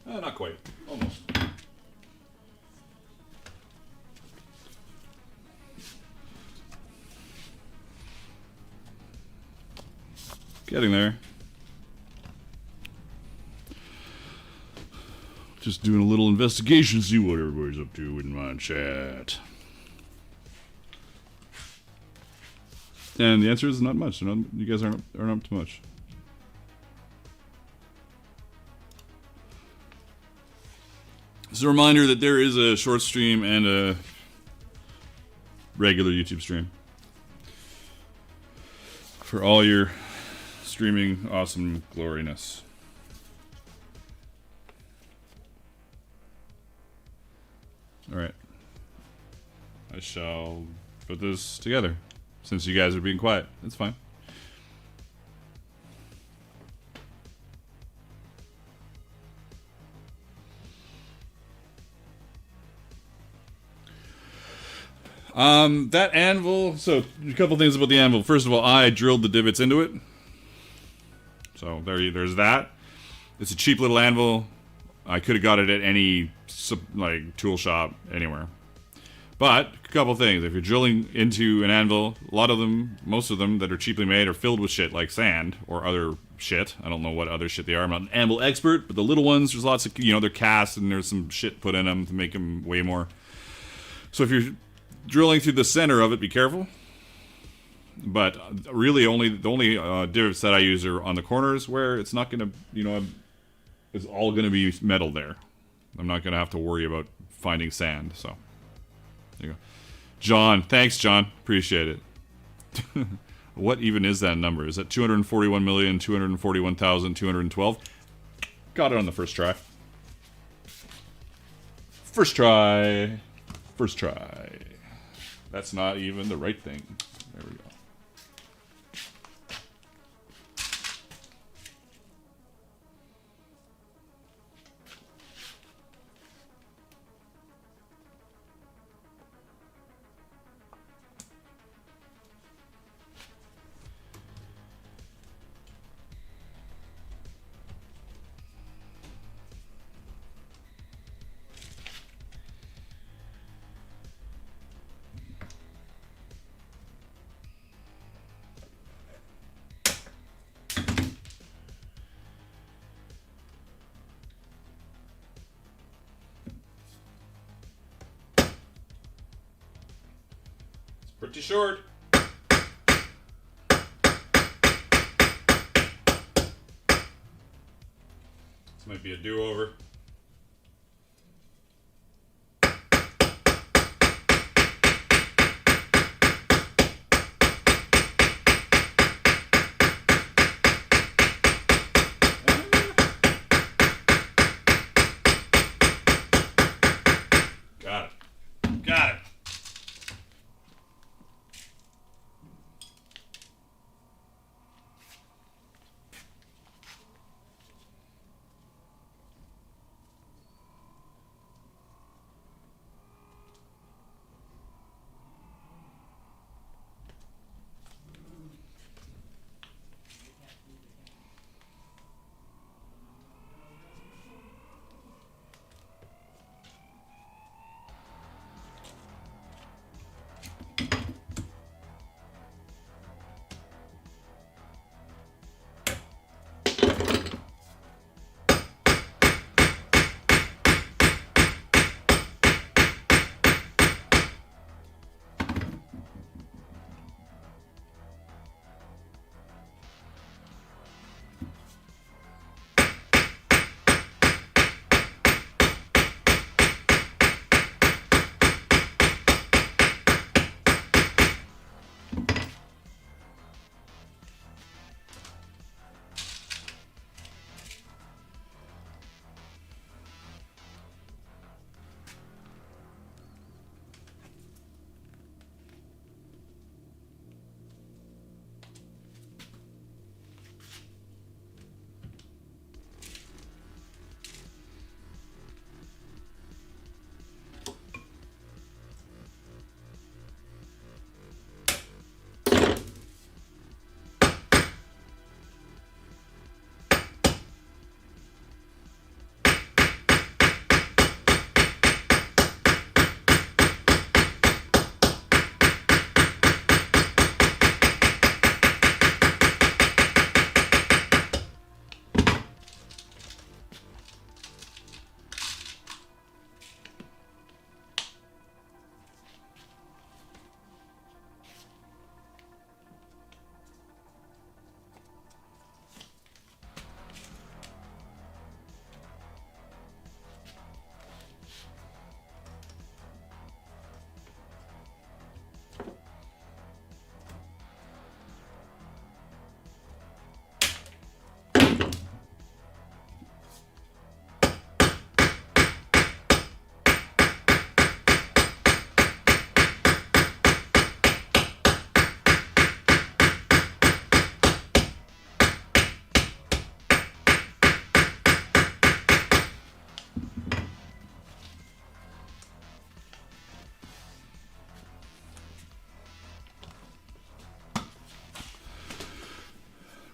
Not quite. Almost. Getting there. Just doing a little investigation, see what everybody's up to in my chat. And the answer is not much. You guys aren't up to much. It's a reminder that there is a short stream and a regular YouTube stream. For all your streaming awesome gloriness. Alright. I shall put this together. Since you guys are being quiet. It's fine. That anvil, so a couple things about the anvil. First of all, I drilled the divots into it. So there's that. It's a cheap little anvil. I could have got it at any like tool shop anywhere. But a couple things. If you're drilling into an anvil, a lot of them, most of them that are cheaply made are filled with shit like sand or other shit. I don't know what other shit they are. I'm not an anvil expert, but the little ones, there's lots of, they're cast and there's some shit put in them to make them weigh more. So if you're drilling through the center of it, be careful. But really, the only divots that I use are on the corners where it's not going to, it's all going to be metal there. I'm not going to have to worry about finding sand, so. There you go. John, thanks, John. Appreciate it. What even is that number? Is that 241,241,212? Got it on the first try. First try. First try. That's not even the right thing. There we go. Pretty short. This might be a do-over. Got it. Got it.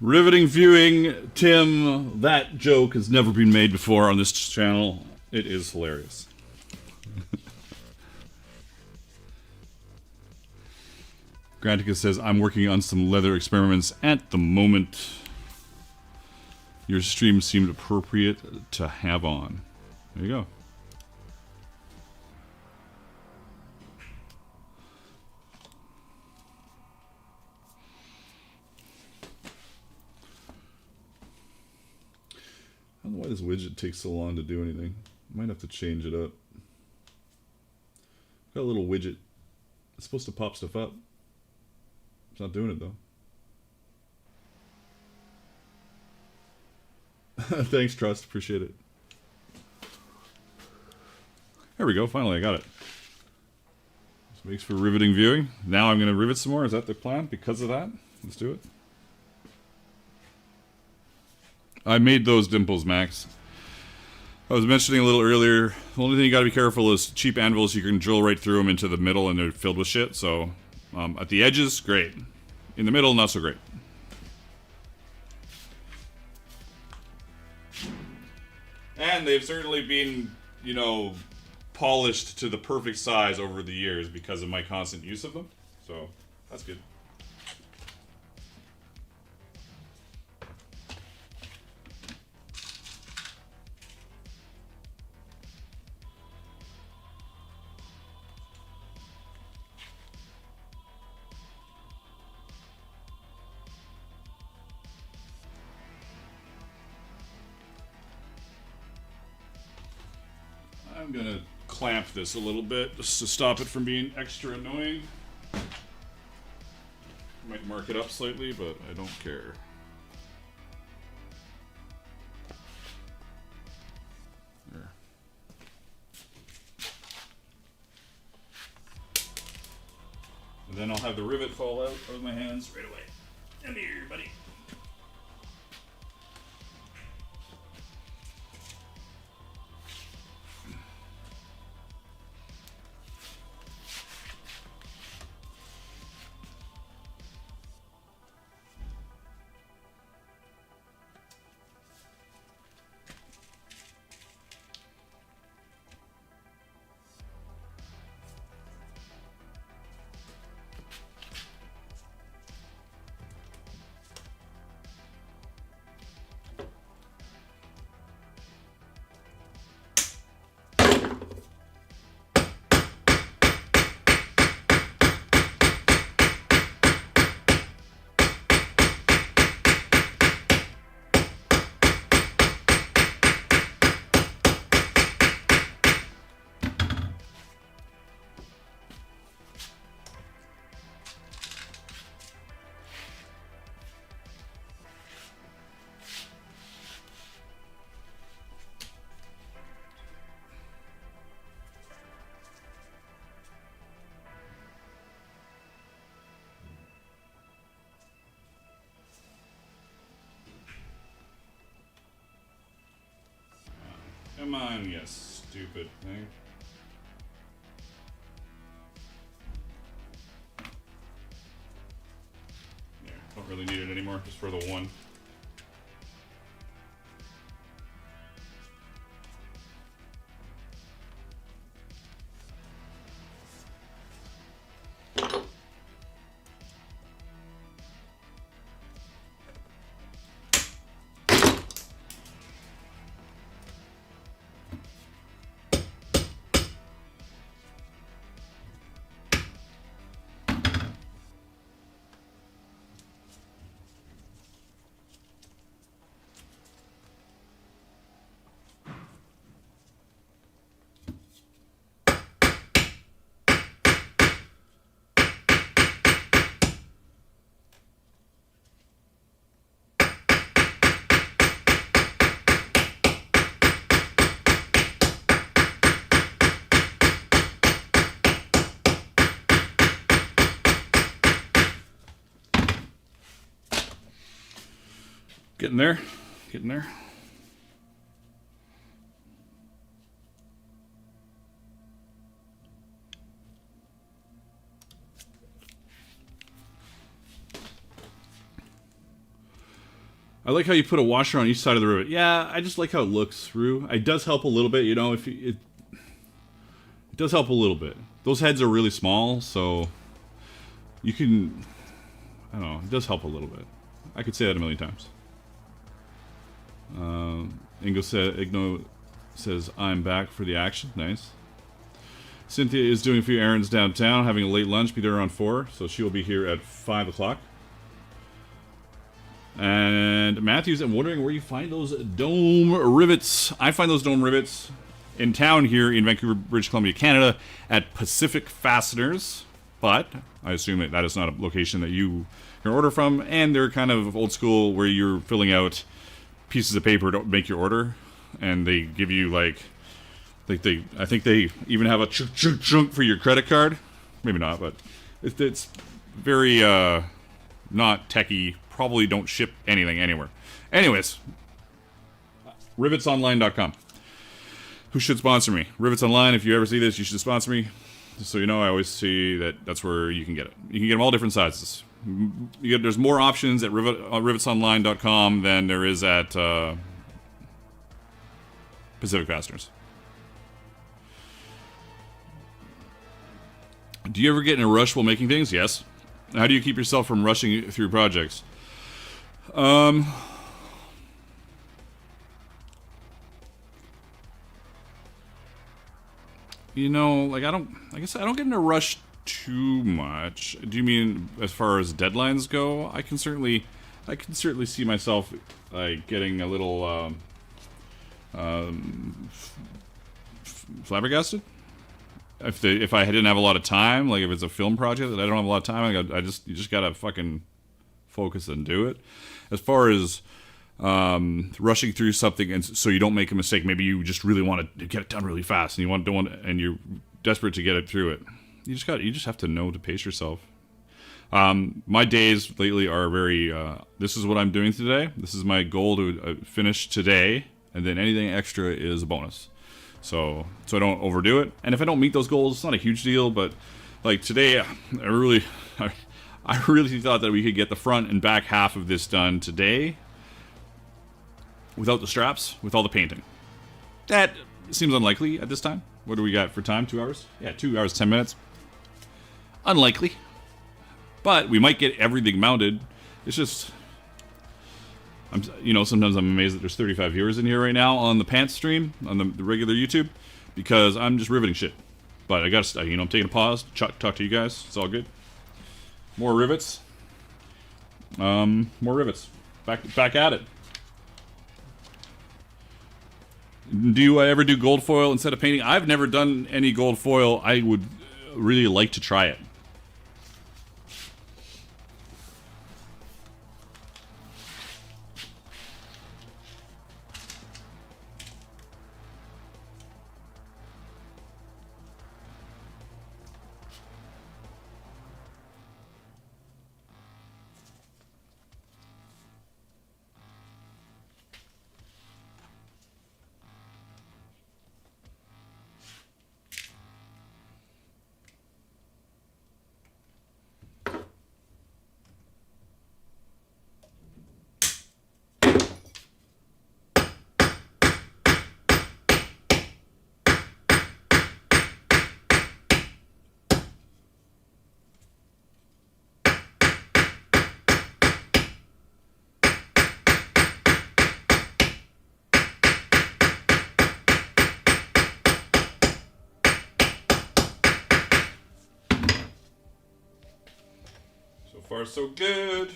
Riveting viewing, Tim. That joke has never been made before on this channel. It is hilarious. Grantica says, I'm working on some leather experiments at the moment. Your stream seemed appropriate to have on. There you go. I don't know why this widget takes so long to do anything. Might have to change it up. Got a little widget. It's supposed to pop stuff up. It's not doing it though. Thanks, Trust. Appreciate it. There we go. Finally, I got it. This makes for riveting viewing. Now I'm going to rivet some more. Is that the plan? Because of that? Let's do it. I made those dimples, Max. I was mentioning a little earlier, the only thing you gotta be careful is cheap anvils, you can drill right through them into the middle and they're filled with shit, so at the edges, great. In the middle, not so great. And they've certainly been, you know, polished to the perfect size over the years because of my constant use of them, so that's good. I'm gonna clamp this a little bit just to stop it from being extra annoying. Might mark it up slightly, but I don't care. There. And then I'll have the rivet fall out of my hands right away. Come here, buddy. Come on, you stupid thing. Yeah, don't really need it anymore, just for the one. Getting there, getting there. I like how you put a washer on each side of the rivet. Yeah, I just like how it looks through. It does help a little bit, you know, if you, it does help a little bit. Those heads are really small, so you can, I don't know, it does help a little bit. I could say that a million times. Igno says, I'm back for the action. Nice. Cynthia is doing a few errands downtown, having a late lunch, be there around 4, so she will be here at 5 o'clock. And Matthew's, I'm wondering where you find those dome rivets. I find those dome rivets in town here in Vancouver, British Columbia, Canada, at Pacific Fasteners, but I assume that that is not a location that you can order from, and they're kind of old school where you're filling out pieces of paper to make your order, and they give you like I think they even have a chunk for your credit card. Maybe not, but it's very not techie. Probably don't ship anything anywhere. Anyways, rivetsonline.com. Who should sponsor me? Rivets Online. If you ever see this, you should sponsor me. Just so you know, I always see that that's where you can get it. You can get them all different sizes. There's more options at rivetsonline.com than there is at Pacific Fasteners. Do you ever get in a rush while making things? Yes. How do you keep yourself from rushing through projects? You know, like I guess I don't get in a rush too much. Do you mean as far as deadlines go? I can certainly see myself like getting a little flabbergasted. If I didn't have a lot of time, like if it's a film project that I don't have a lot of time, you just gotta fucking focus and do it. As far as rushing through something and so you don't make a mistake, maybe you just really want to get it done really fast and and you're desperate to get it through it. You just have to know to pace yourself. My days lately are very. This is what I'm doing today. This is my goal to finish today, and then anything extra is a bonus. So I don't overdo it. And if I don't meet those goals, it's not a huge deal. But like today, I really thought that we could get the front and back half of this done today, without the straps, with all the painting. That seems unlikely at this time. What do we got for time? 2 hours? Yeah, 2 hours, 10 minutes. Unlikely. But we might get everything mounted. It's just, sometimes I'm amazed that there's 35 viewers in here right now on the pants stream, on the regular YouTube, because I'm just riveting shit. But I gotta, I'm taking a pause, talk to you guys. It's all good. More rivets. More rivets. Back at it. Do you ever do gold foil instead of painting? I've never done any gold foil. I would really like to try it. So far, so good.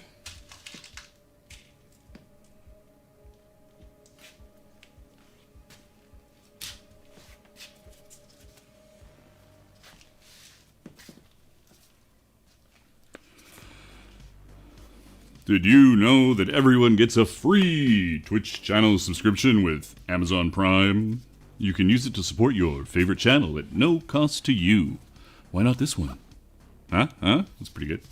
Did you know that everyone gets a free Twitch channel subscription with Amazon Prime? You can use it to support your favorite channel at no cost to you. Why not this one? Huh? That's pretty good.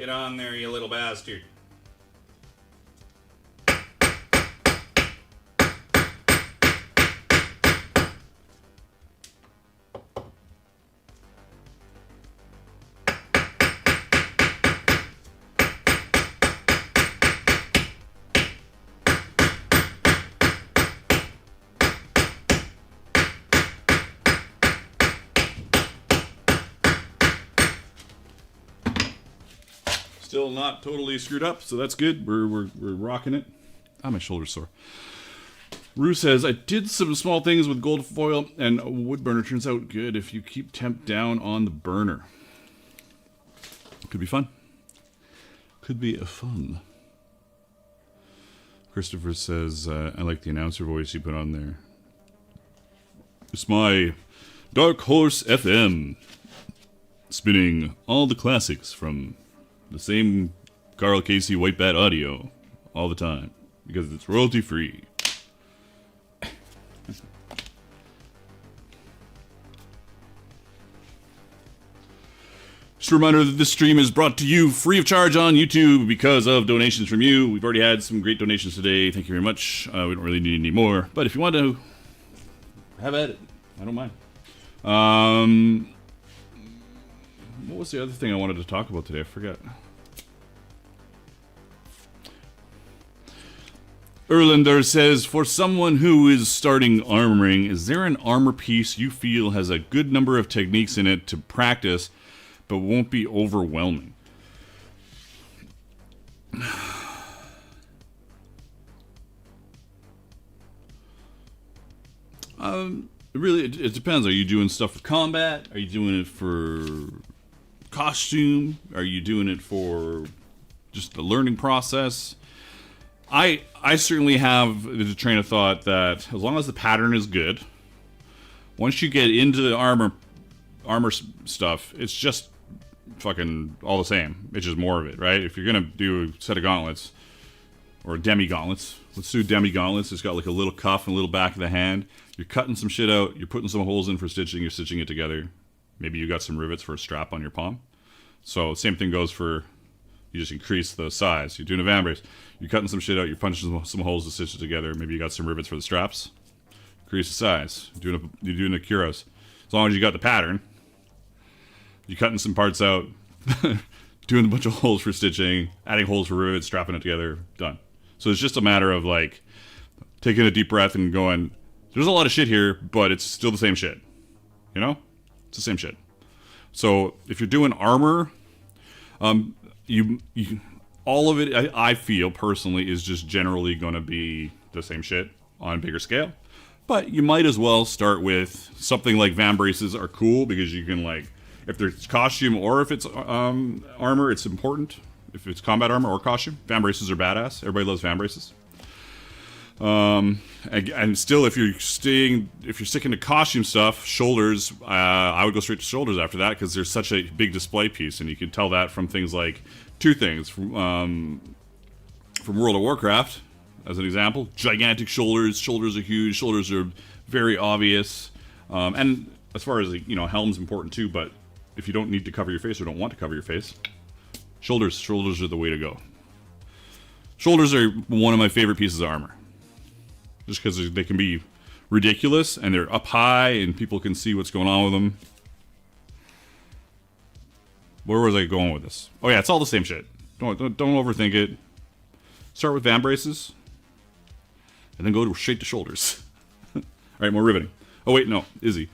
Get on there, you little bastard. Still not totally screwed up, so that's good. We're rocking it. Ah, my shoulder's sore. Rue says, I did some small things with gold foil, and a wood burner turns out good if you keep temp down on the burner. Could be fun. Could be fun. Christopher says, I like the announcer voice you put on there. It's my Dark Horse FM. Spinning all the classics from the same Carl Casey White Bat audio all the time. Because it's royalty free. Just a reminder that this stream is brought to you free of charge on YouTube because of donations from you. We've already had some great donations today. Thank you very much. We don't really need any more. But if you want to, have at it. I don't mind. What was the other thing I wanted to talk about today? I forgot. Erlander says, for someone who is starting armoring, is there an armor piece you feel has a good number of techniques in it to practice, but won't be overwhelming? It depends. Are you doing stuff for combat? Are you doing it for costume? Are you doing it for just the learning process? I certainly have the train of thought that as long as the pattern is good, once you get into the armor stuff, it's just fucking all the same. It's just more of it, right? If you're gonna do a set of gauntlets or demi gauntlets, let's do demi gauntlets. It's got like a little cuff and a little back of the hand. You're cutting some shit out. You're putting some holes in for stitching. You're stitching it together. Maybe you got some rivets for a strap on your palm. So same thing goes for, you just increase the size. You're doing a vambrace. You're cutting some shit out. You're punching some holes to stitch it together. Maybe you got some rivets for the straps. Increase the size. You're doing a cuirass. As long as you got the pattern, you're cutting some parts out, doing a bunch of holes for stitching, adding holes for rivets, strapping it together, done. So it's just a matter of like taking a deep breath and going, there's a lot of shit here, but it's still the same shit. You know? It's the same shit. So if you're doing armor, you all of it, I feel personally, is just generally going to be the same shit on a bigger scale. But you might as well start with something like vambraces are cool because you can, like, if there's costume or if it's armor, it's important. If it's combat armor or costume, vambraces are badass. Everybody loves vambraces. And still, if you're sticking to costume stuff, shoulders, I would go straight to shoulders after that because there's such a big display piece, and you can tell that from things like two things from World of Warcraft, as an example. Gigantic shoulders. Shoulders are huge. Shoulders are very obvious. And as far as, you know, helm's important too. But if you don't need to cover your face or don't want to cover your face, shoulders are the way to go. Shoulders are one of my favorite pieces of armor. Just because they can be ridiculous, and they're up high, and people can see what's going on with them. Where was I going with this? Oh yeah, it's all the same shit. Don't overthink it. Start with vambraces, and then go straight to shoulders. Alright, more riveting. Oh wait, no, Izzy.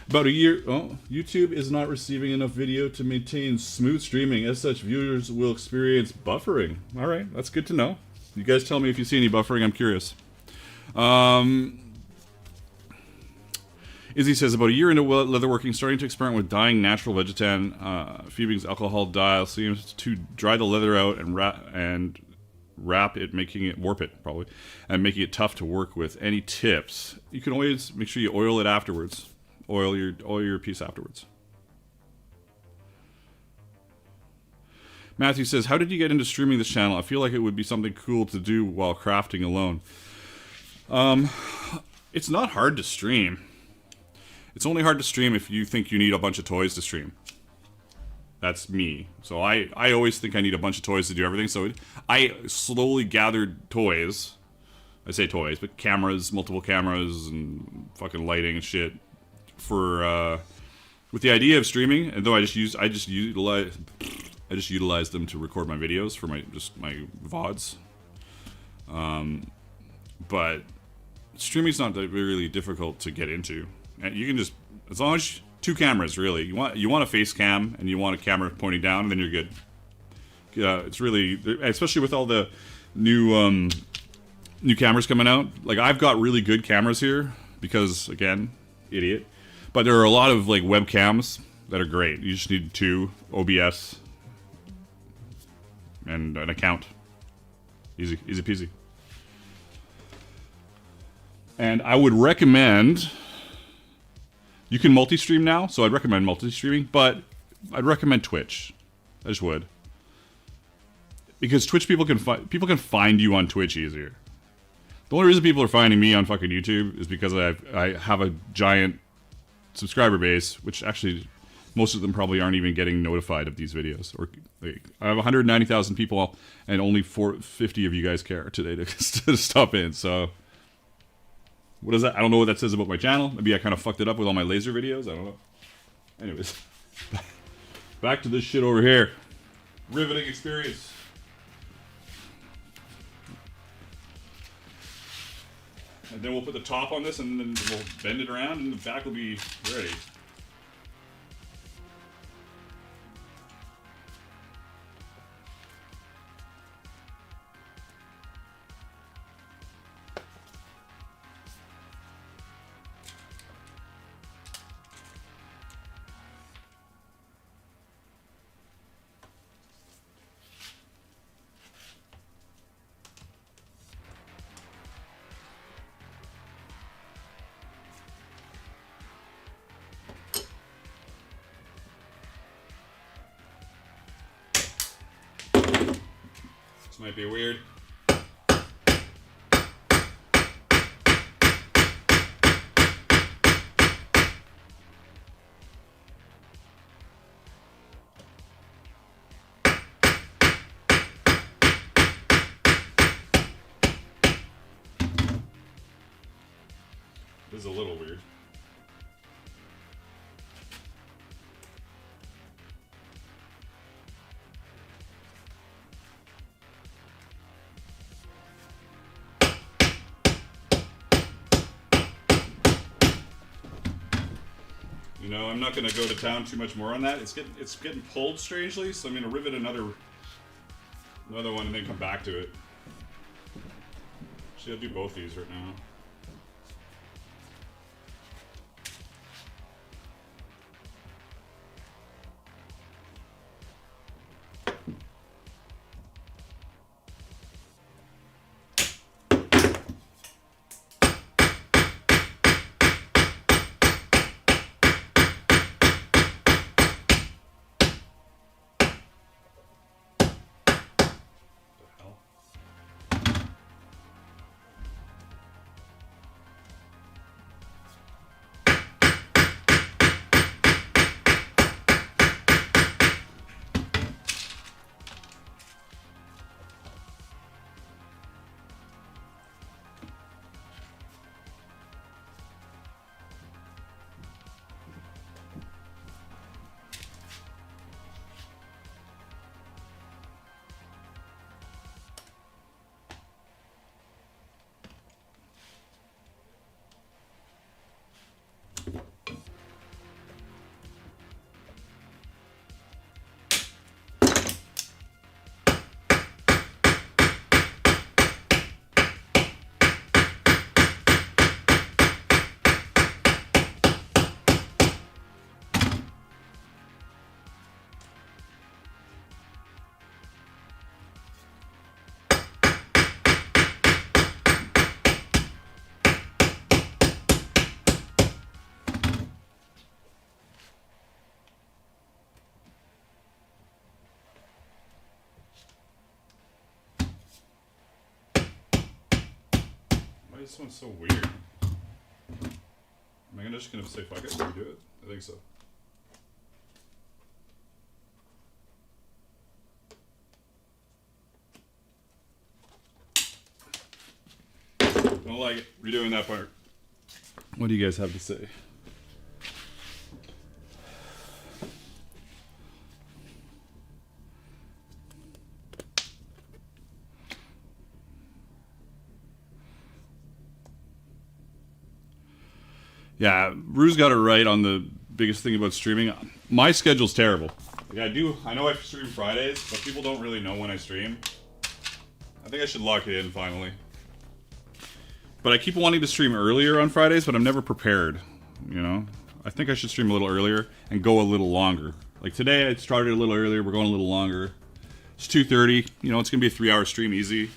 About a year... Oh, YouTube is not receiving enough video to maintain smooth streaming. As such, viewers will experience buffering. Alright, that's good to know. You guys tell me if you see any buffering, I'm curious. Izzy says, about a year into leatherworking, starting to experiment with dyeing natural vegetan. Phoebing's alcohol dye seems to dry the leather out and wrap it, warp it probably, and making it tough to work with. Any tips? You can always make sure you oil it afterwards. Oil your piece afterwards. Matthew says, how did you get into streaming this channel? I feel like it would be something cool to do while crafting alone. It's not hard to stream. It's only hard to stream if you think you need a bunch of toys to stream. That's me. So I always think I need a bunch of toys to do everything. So I slowly gathered toys. I say toys, but cameras, multiple cameras, and fucking lighting and shit for with the idea of streaming. And though I just utilize them to record my videos for my VODs. But streaming's not really difficult to get into. And you can just, as long as two cameras, really. You want a face cam and you want a camera pointing down, and then you're good. Yeah, it's really, especially with all the new cameras coming out. Like, I've got really good cameras here because, again, idiot. But there are a lot of like webcams that are great. You just need 2 OBS and an account. Easy peasy. And I would recommend, you can multi-stream now, so I'd recommend multi-streaming, but I'd recommend Twitch. I just would. Because Twitch, people can find you on Twitch easier. The only reason people are finding me on fucking YouTube is because I have a giant subscriber base, which actually most of them probably aren't even getting notified of these videos. Or I have 190,000 people, and only 50 of you guys care today to stop in. So what is that? I don't know what that says about my channel. Maybe I kind of fucked it up with all my laser videos. I don't know. Anyways, back to this shit over here. Riveting experience. And then we'll put the top on this, and then we'll bend it around, and the back will be ready. This might be weird. This is a little weird. You know, I'm not going to go to town too much more on that. It's getting pulled strangely, so I'm going to rivet another one and then come back to it. Actually, I'll do both these right now. This one's so weird. Am I just gonna say fuck it and do it? I think so. gonna like it. Redoing that part. What do you guys have to say? Yeah, Rue's got it right on the biggest thing about streaming. My schedule's terrible. Like I know I stream Fridays, but people don't really know when I stream. I think I should lock it in finally. But I keep wanting to stream earlier on Fridays, but I'm never prepared, you know? I think I should stream a little earlier and go a little longer. Like today I started a little earlier, we're going a little longer. It's 2:30, you know, it's gonna be a 3-hour stream easy.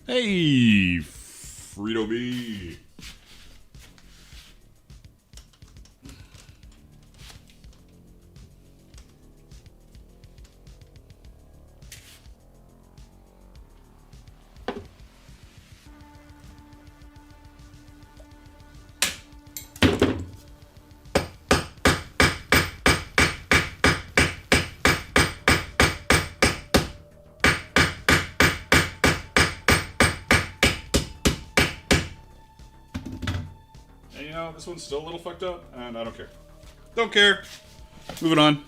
Hey, Frito B. This one's still a little fucked up, and I don't care. Don't care. Moving on.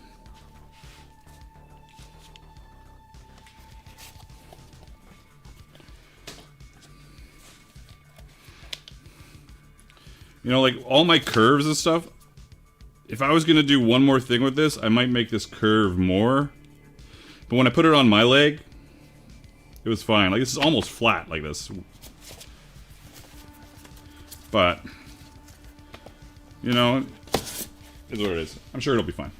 You know, like all my curves and stuff, if I was gonna do one more thing with this, I might make this curve more. But when I put it on my leg, it was fine. Like this is almost flat like this. But you know, it's what it is. I'm sure it'll be fine.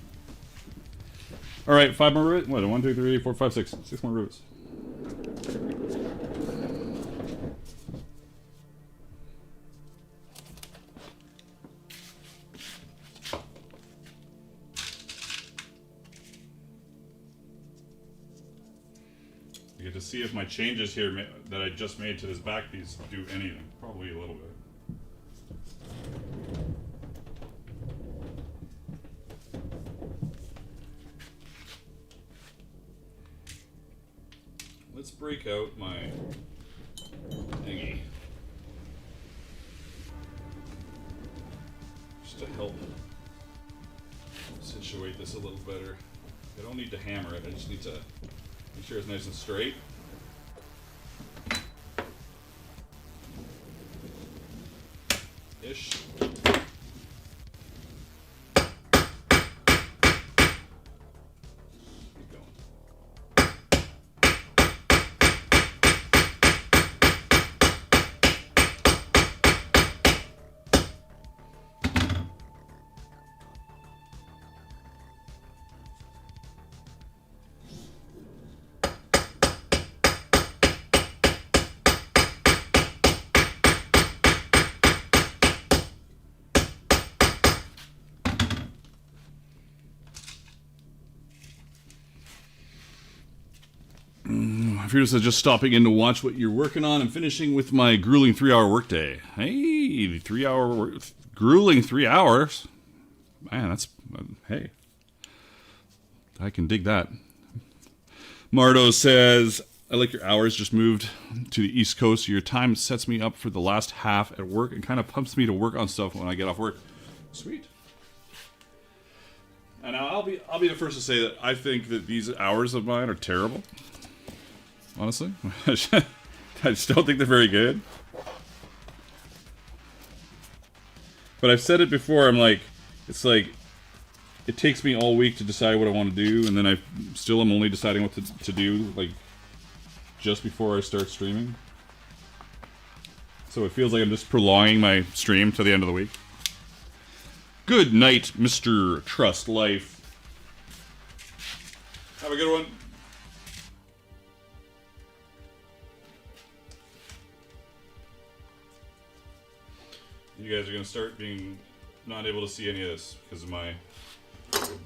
Alright, 5 more rivets. What? 1, 2, 3, 4, 5, 6. 6 more rivets. You get to see if my changes here that I just made to this back piece do anything. Probably a little bit. Let's break out my thingy just to help situate this a little better. I don't need to hammer it, I just need to make sure it's nice and straight. Ish. Frito says, just stopping in to watch what you're working on and finishing with my grueling 3-hour workday. Hey, grueling 3 hours. Man, that's, hey. I can dig that. Mardo says, I like your hours just moved to the East Coast. Your time sets me up for the last half at work and kind of pumps me to work on stuff when I get off work. Sweet. And I'll be the first to say that I think that these hours of mine are terrible. Honestly, I just don't think they're very good. But I've said it before. I'm like, it's like it takes me all week to decide what I want to do, and then I still am only deciding what to do like just before I start streaming. So it feels like I'm just prolonging my stream to the end of the week. Good night, Mr. Trust Life. Have a good one. You guys are going to start being not able to see any of this because of my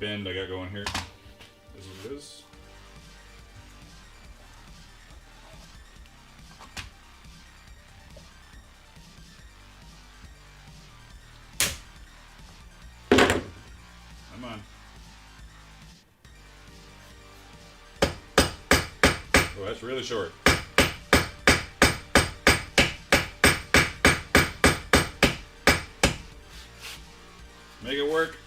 bend I got going here. This is what it is. Come on. Oh, that's really short. Make it work.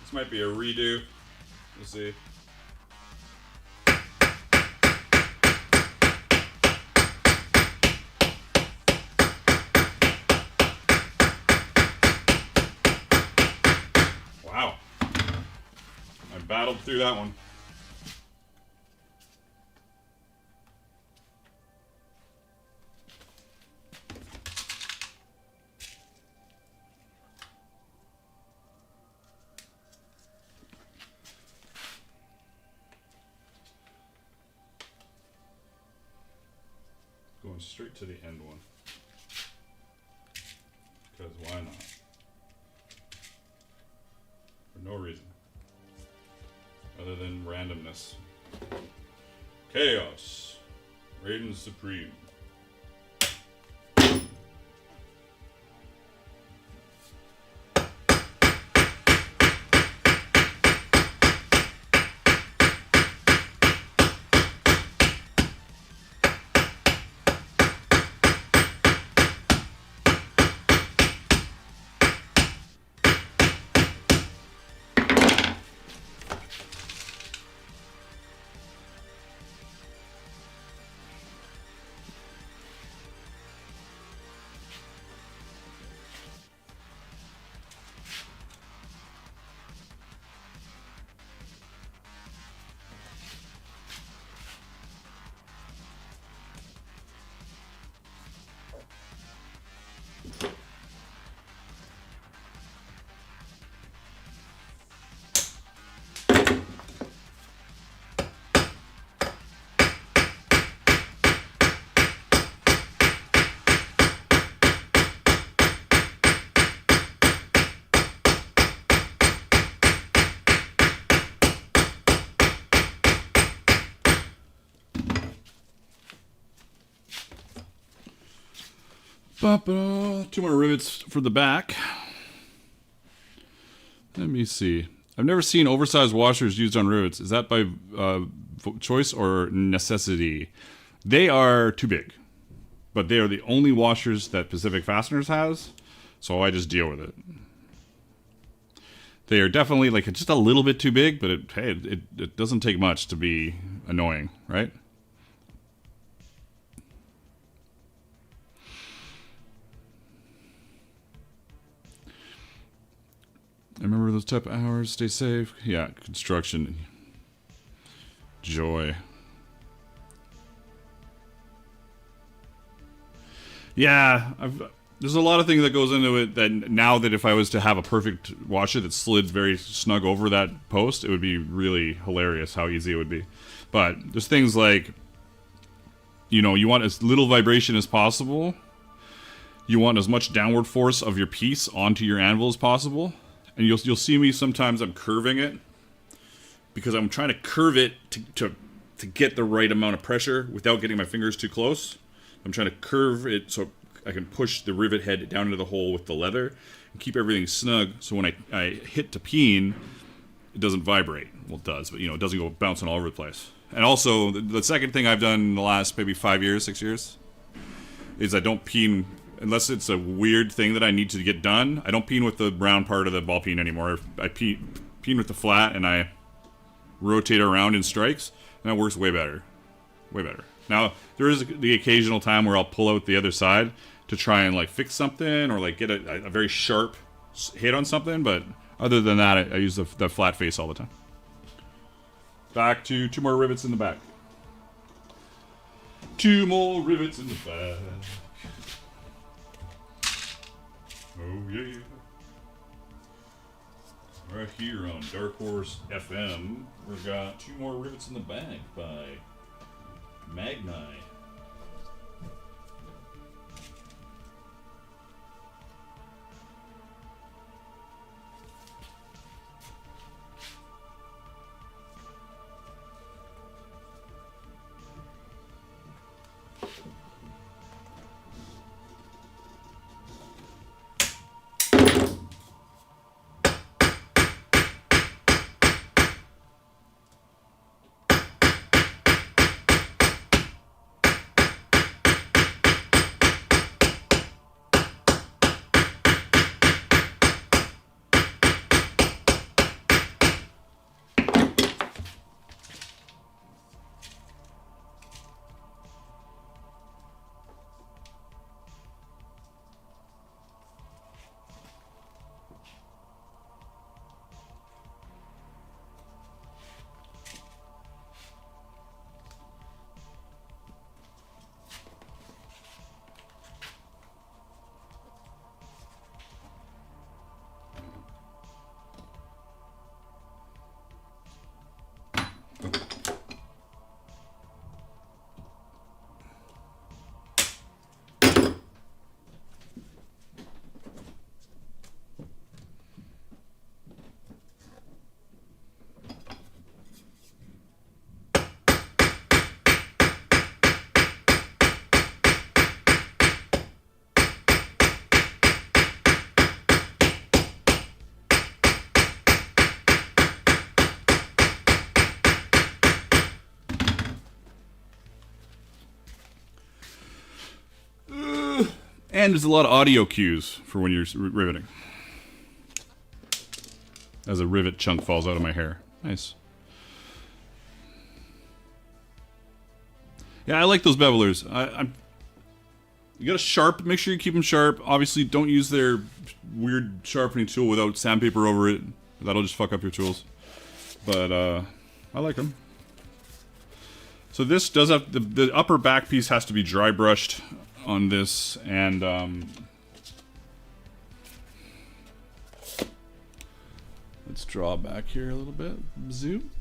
This might be a redo. Let's see. Wow. I battled through that one. Going straight to the end one. Because why not? For no reason. Other than randomness. Chaos. Reigns supreme. Two more rivets for the back. Let me see. I've never seen oversized washers used on rivets. Is that by choice or necessity? They are too big, but they are the only washers that Pacific Fasteners has, so I just deal with it. They are definitely like just a little bit too big, but it doesn't take much to be annoying, right? I remember those type of hours. Stay safe. Yeah, construction. Joy. Yeah, there's a lot of things that goes into it that now that if I was to have a perfect washer that slid very snug over that post, it would be really hilarious how easy it would be. But there's things like, you know, you want as little vibration as possible. You want as much downward force of your piece onto your anvil as possible. And you'll see me sometimes I'm curving it because I'm trying to curve it to get the right amount of pressure without getting my fingers too close. I'm trying to curve it so I can push the rivet head down into the hole with the leather and keep everything snug so when I hit to peen, it doesn't vibrate. Well, it does, but you know, it doesn't go bouncing all over the place. And also, the second thing I've done in the last maybe 5 years, 6 years, is I don't peen. Unless it's a weird thing that I need to get done, I don't peen with the round part of the ball peen anymore. I peen with the flat and I rotate around in strikes, and that works way better. Way better. Now, there is the occasional time where I'll pull out the other side to try and like fix something or like get a very sharp hit on something, but other than that, I use the flat face all the time. Back to 2 more rivets in the back. 2 more rivets in the back. Oh yeah. Right here on Dark Horse FM, we've got 2 more rivets in the bag by Magni. And there's a lot of audio cues for when you're riveting. As a rivet chunk falls out of my hair. Nice. Yeah, I like those bevelers. You gotta make sure you keep them sharp. Obviously, don't use their weird sharpening tool without sandpaper over it. That'll just fuck up your tools. But, I like them. So this does have, the upper back piece has to be dry brushed on this, and, let's draw back here a little bit. Zoom.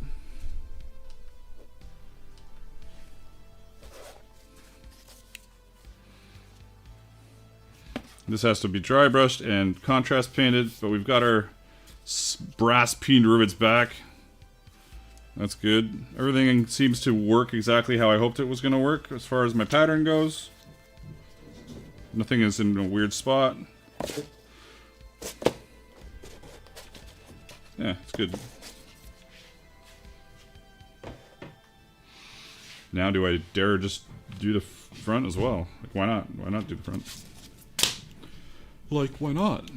This has to be dry brushed and contrast painted, but we've got our brass peened rivets back. That's good. Everything seems to work exactly how I hoped it was going to work as far as my pattern goes. Nothing is in a weird spot. Yeah, it's good. Now do I dare just do the front as well? Like, why not? Why not do the front? Like, why not?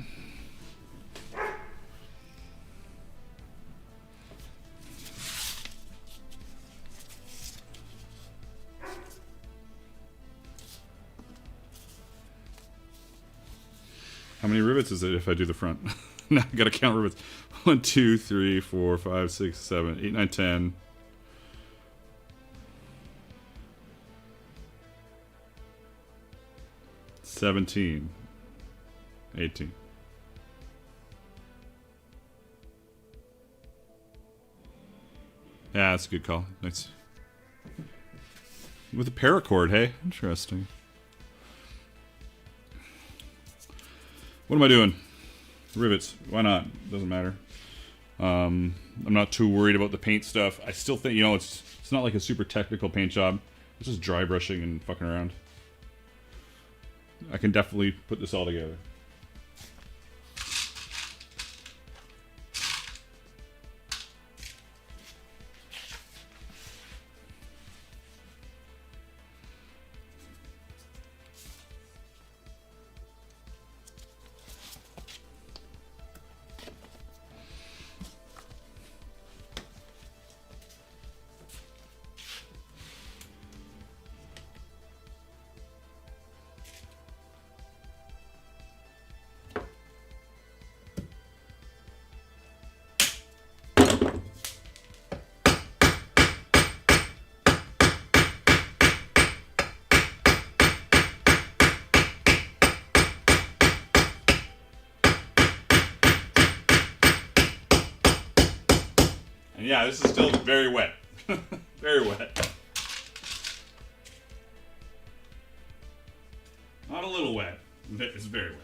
How many rivets is it if I do the front? Now I gotta count rivets. 1, 2, 3, 4, 5, 6, 7, 8, 9, 10. 17. 18. Yeah, that's a good call. Nice. With a paracord, hey? Interesting. What am I doing? Rivets. Why not? Doesn't matter. I'm not too worried about the paint stuff. I still think, you know, it's not like a super technical paint job. It's just dry brushing and fucking around. I can definitely put this all together. And yeah, this is still very wet. Very wet. Not a little wet. It's very wet.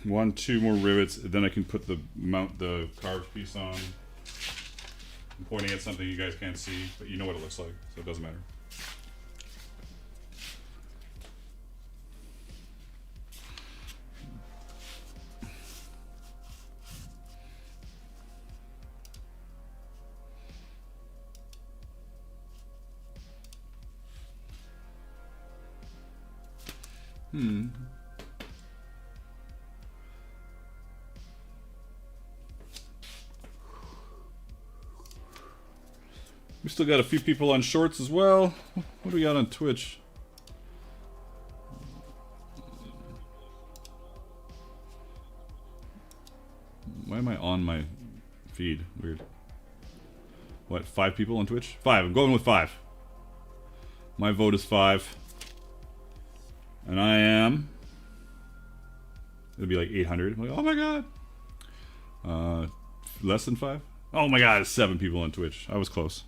One, two more rivets, then I can put mount the carved piece on. I'm pointing at something you guys can't see, but you know what it looks like, so it doesn't matter. We still got a few people on shorts as well. What do we got on Twitch? Why am I on my feed? Weird. What, 5 people on Twitch? 5. I'm going with 5. My vote is 5. And I am... It'll be like 800. I'm like, oh my god. Less than 5? Oh my god, it's 7 people on Twitch. I was close.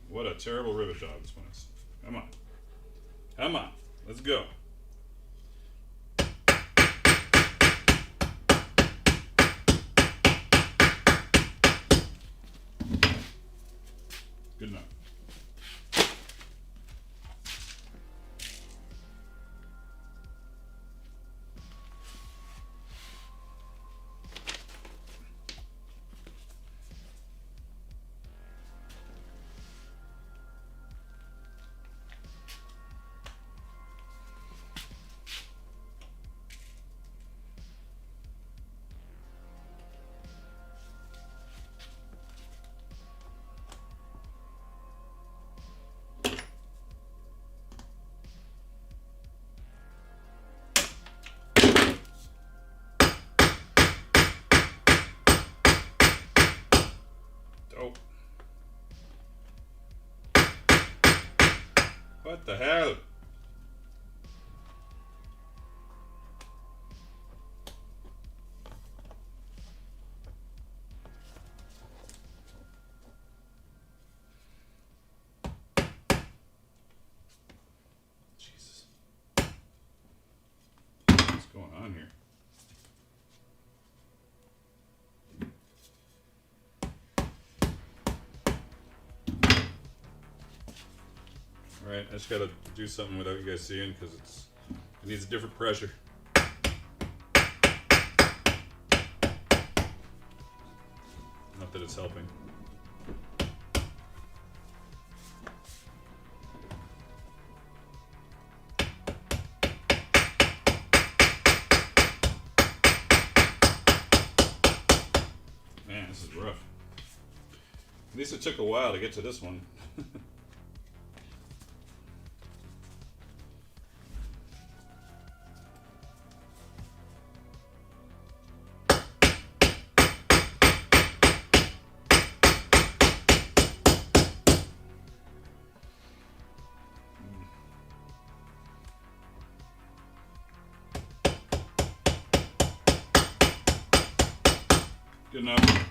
What a terrible rivet job this one is. Come on. Come on. Let's go. Good enough. What the hell? Jesus. What's going on here? Alright, I just gotta do something without you guys seeing because it needs a different pressure. Not that it's helping. Man, this is rough. At least it took a while to get to this one. Good enough.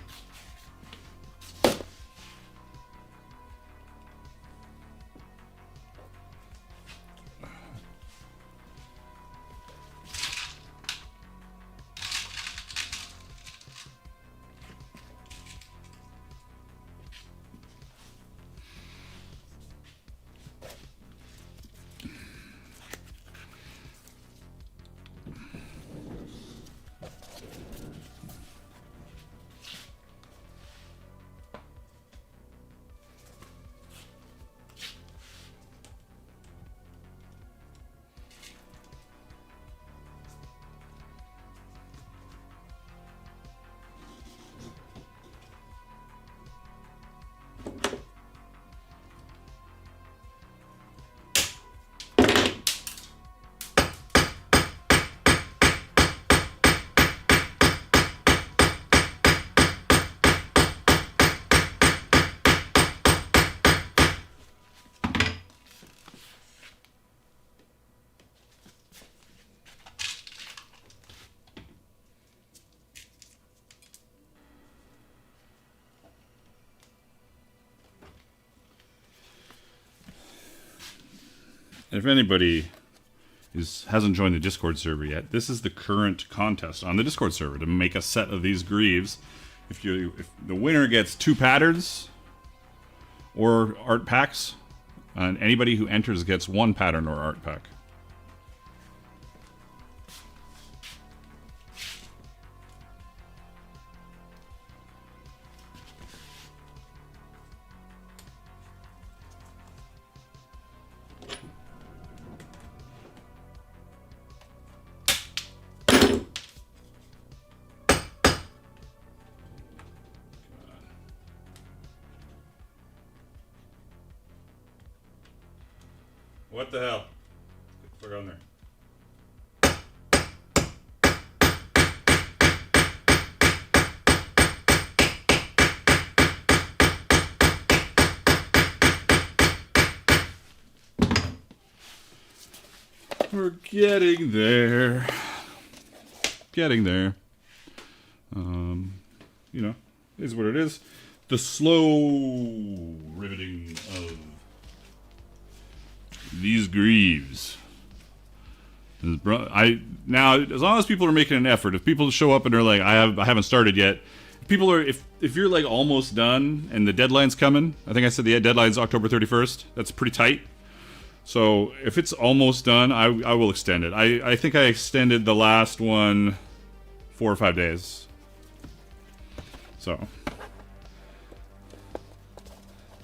if anybody hasn't joined the Discord server yet, this is the current contest on the Discord server to make a set of these Greaves. If the winner gets 2 patterns or art packs, and anybody who enters gets 1 pattern or art pack. What the hell? Get the fuck on there. We're getting there. Getting there. You know, is what it is. The slow riveting of these Greaves. Now, as long as people are making an effort, if people show up and they're like, I haven't started yet. If you're like almost done and the deadline's coming, I think I said the deadline's October 31st. That's pretty tight. So if it's almost done, I will extend it. I think I extended the last one 4 or 5 days. So,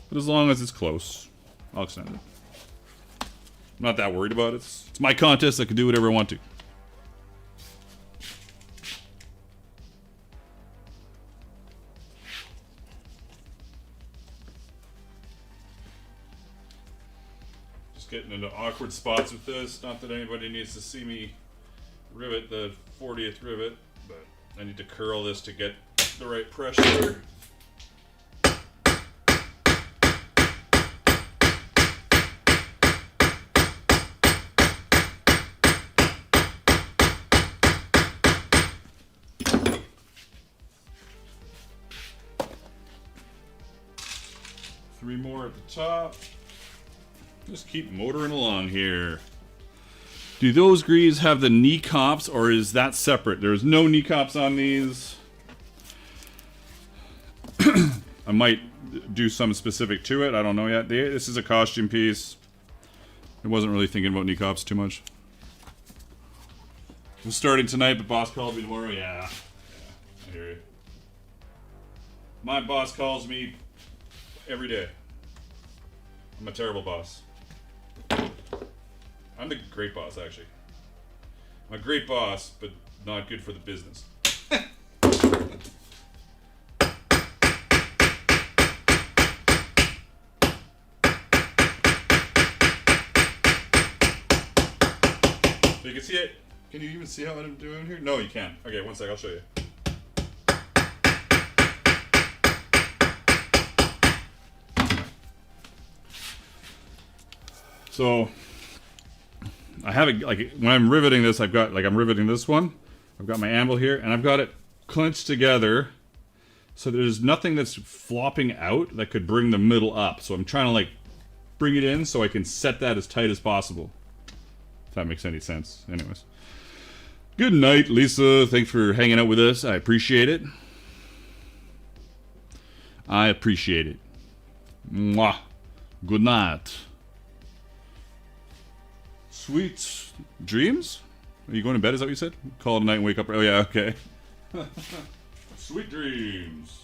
but as long as it's close, I'll extend it. I'm not that worried about it. It's my contest. I can do whatever I want to. Just getting into awkward spots with this. Not that anybody needs to see me rivet the 40th rivet, but I need to curl this to get the right pressure. 3 more at the top. Just keep motoring along here. Do those Greaves have the knee cops, or is that separate? There's no knee cops on these. I might do something specific to it. I don't know yet. This is a costume piece. I wasn't really thinking about knee cops too much. I'm starting tonight, but boss called me tomorrow. Yeah, I hear you. My boss calls me every day. I'm a terrible boss. I'm the great boss, actually. I'm a great boss, but not good for the business. So you can see it. Can you even see how I'm doing here? No, you can't. Okay, one sec, I'll show you. So I have it, like, when I'm riveting this, I've got, like, I'm riveting this one. I've got my anvil here, and I've got it clenched together so there's nothing that's flopping out that could bring the middle up. So I'm trying to, like, bring it in so I can set that as tight as possible. If that makes any sense. Anyways. Good night, Lisa. Thanks for hanging out with us. I appreciate it. I appreciate it. Mwah. Good night. Sweet dreams? Are you going to bed? Is that what you said? Call it a night and wake up. Oh, yeah, okay. Sweet dreams.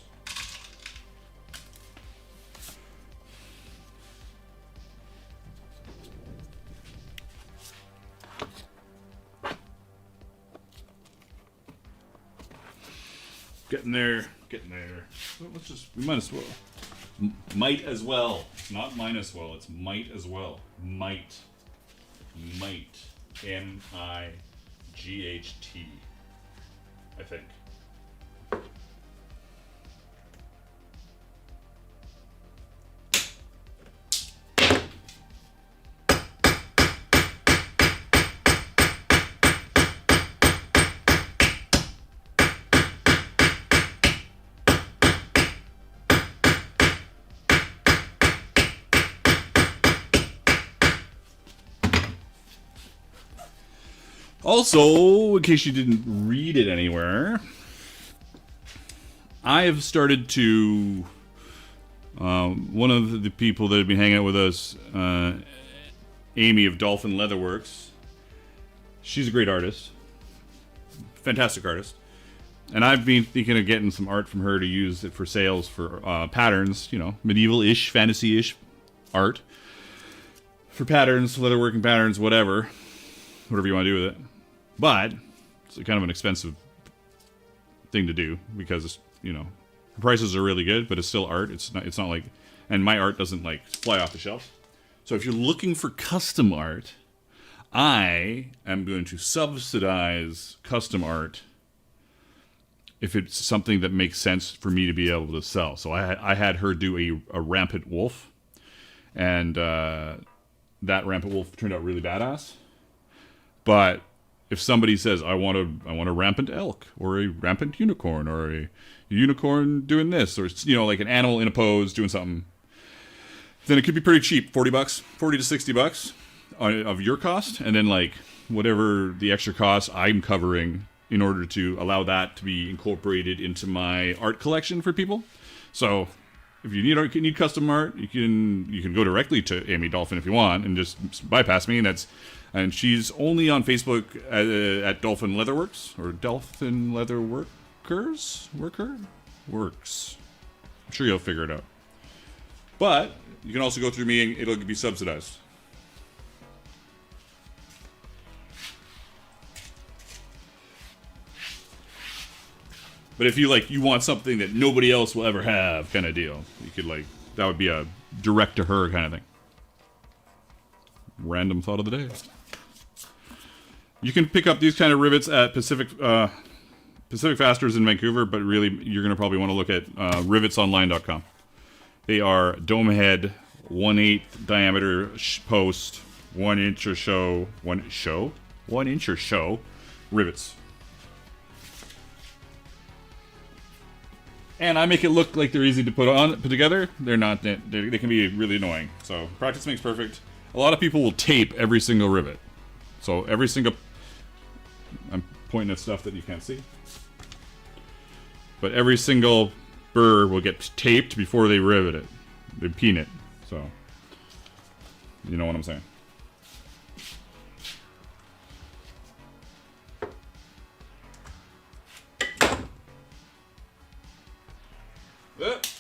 Getting there. Getting there. Well, let's just, we might as well. Might as well. It's not minus well, it's might as well. Might. Might. M-I-G-H-T. I think. Also, in case you didn't read it anywhere, I have started to. One of the people that have been hanging out with us, Amy of Dolphin Leatherworks, she's a great artist, fantastic artist, and I've been thinking of getting some art from her to use it for sales for patterns, you know, medieval-ish, fantasy-ish art for patterns, leatherworking patterns, whatever you want to do with it. But it's kind of an expensive thing to do because, you know, the prices are really good, but it's still art. It's not like, and my art doesn't like fly off the shelf. So if you're looking for custom art, I am going to subsidize custom art if it's something that makes sense for me to be able to sell. So I had her do a rampant wolf, and that rampant wolf turned out really badass. But if somebody says, I want a rampant elk, or a rampant unicorn, or a unicorn doing this, or, you know, like an animal in a pose doing something, then it could be pretty cheap, $40, $40 to $60 of your cost, and then like whatever the extra costs I'm covering in order to allow that to be incorporated into my art collection for people. So if you need custom art, you can go directly to Amy Dolphin if you want and just bypass me, and she's only on Facebook at Dolphin Leatherworks, or Dolphin Leatherworkers Works. I'm sure you'll figure it out. But you can also go through me and it'll be subsidized. But if you want something that nobody else will ever have kind of deal, you could that would be a direct to her kind of thing. Random thought of the day. You can pick up these kind of rivets at Pacific Fasters in Vancouver, but really you're going to probably want to look at rivetsonline.com. They are dome head, 1/8 diameter post, 1 inch or so, 1 inch or so rivets. And I make it look like they're easy to put together. They're not. They can be really annoying. So practice makes perfect. A lot of people will tape every single rivet. So every single, I'm pointing at stuff that you can't see, but every single burr will get taped before they rivet it. They peen it. So you know what I'm saying.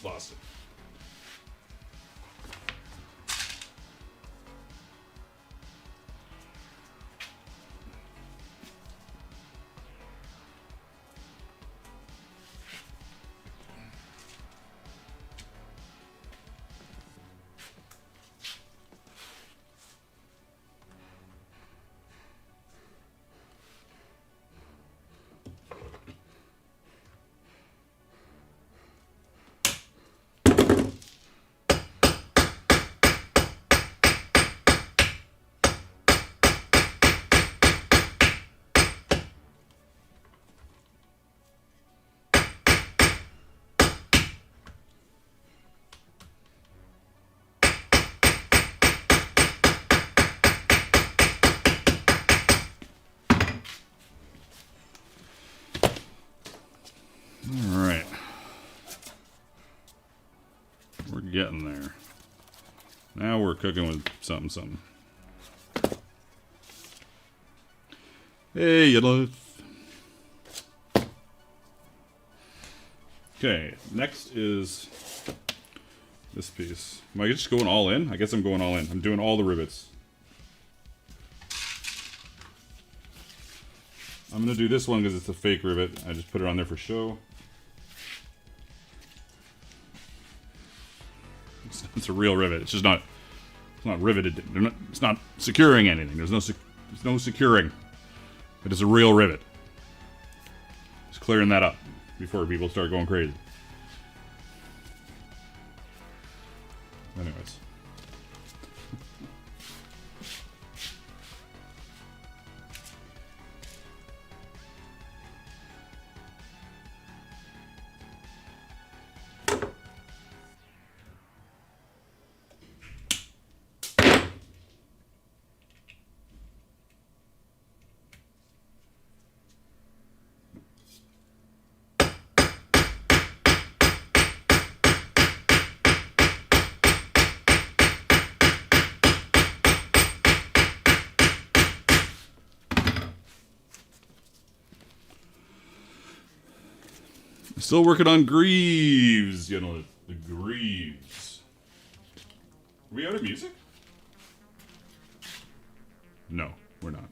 Lost it. Alright. We're getting there. Now we're cooking with something. Hey, you. Okay, next is this piece. Am I just going all in? I guess I'm going all in. I'm doing all the rivets. I'm going to do this one because it's a fake rivet. I just put it on there for show. It's a real rivet. It's just not. It's not riveted. It's not securing anything. There's no securing. It is a real rivet. Just clearing that up before people start going crazy. Anyways. Still working on Greaves. You know, the Greaves. Are we out of music? No, we're not.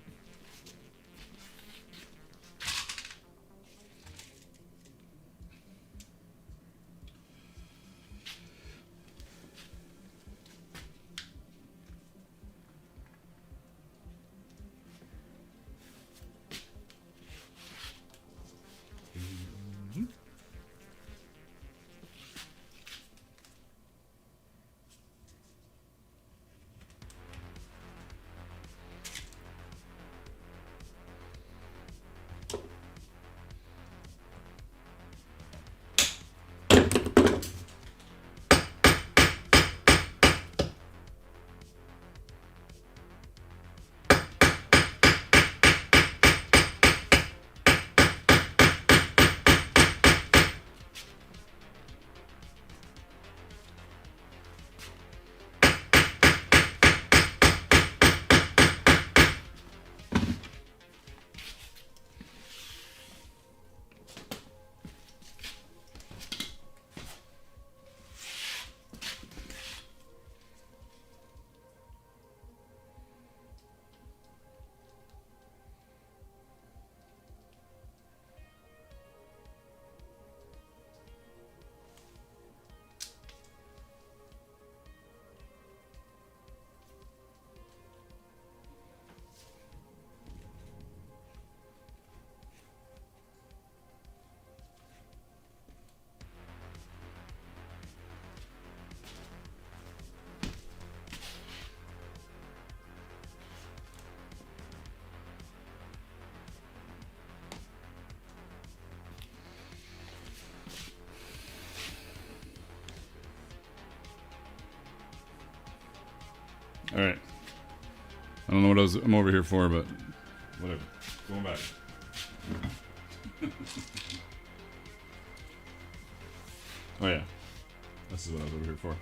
All right. I don't know what I'm over here for, but whatever. Going back. Oh yeah. This is what I was over here for.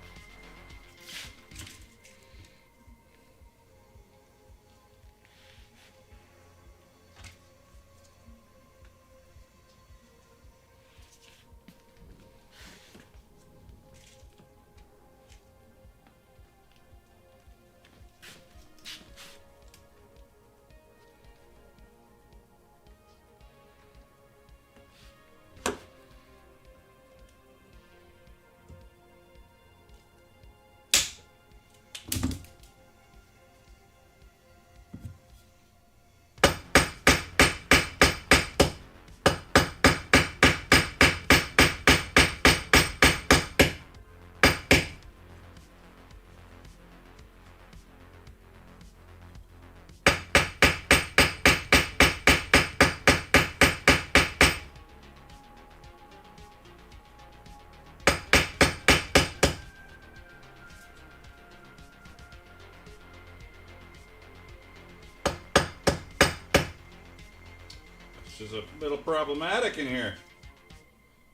Which is a little problematic in here.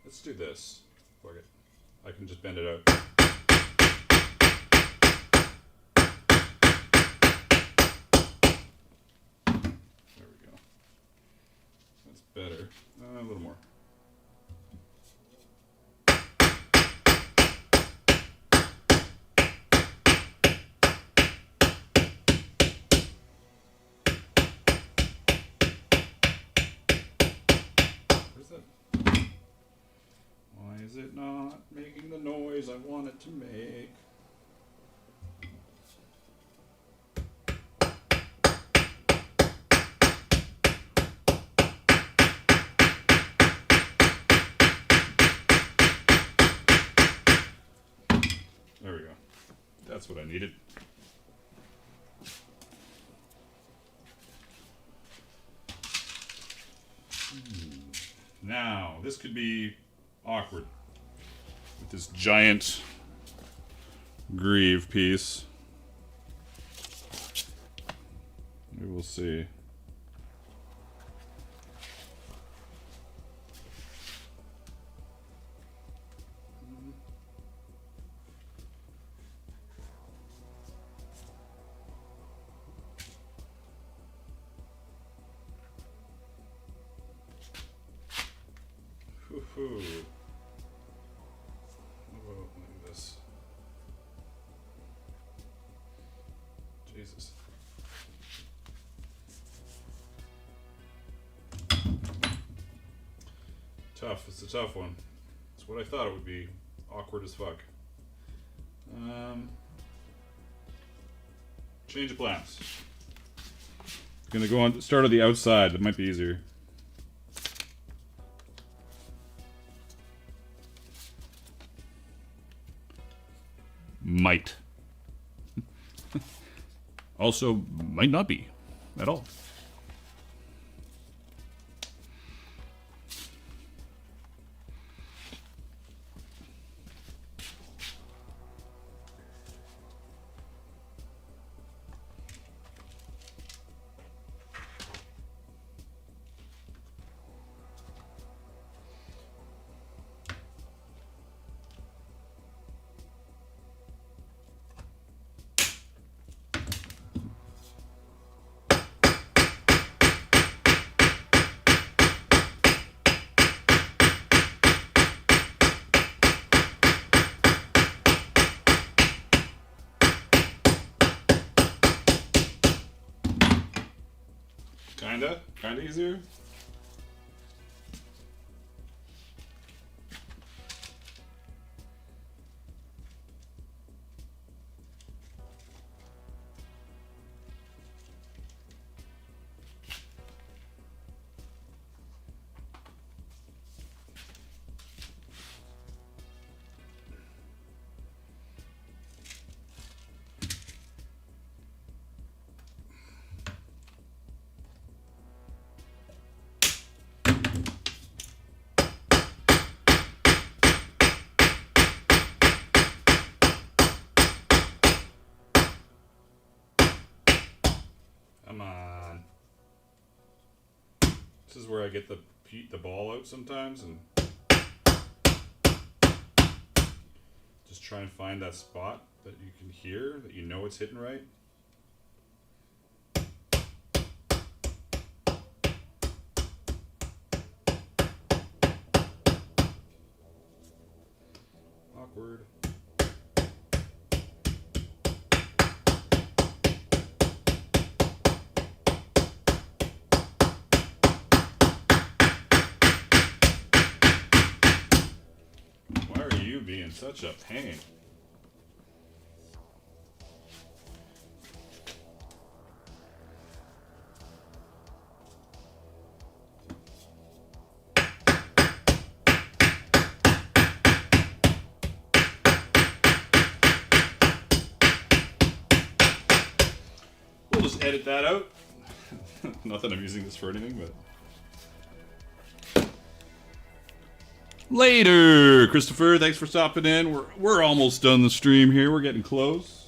Let's do this. Fuck it. I can just bend it out. There we go. That's better. A little more. Why is it not making the noise I want it to make? There we go. That's what I needed. Now, this could be awkward with this giant greave piece. We will see. Woohoo. tough. It's a tough one. It's what I thought it would be. Awkward as fuck. Change of plans. Gonna go on. Start on the outside. That might be easier. Might. Also, might not be at all. Kinda easier. Come on. This is where I get the ball out sometimes and just try and find that spot that you can hear, that you know it's hitting right. Awkward. Being such a pain. We'll just edit that out. Not that I'm using this for anything, but later, Christopher. Thanks for stopping in. We're almost done the stream here. We're getting close.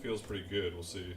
Feels pretty good. We'll see.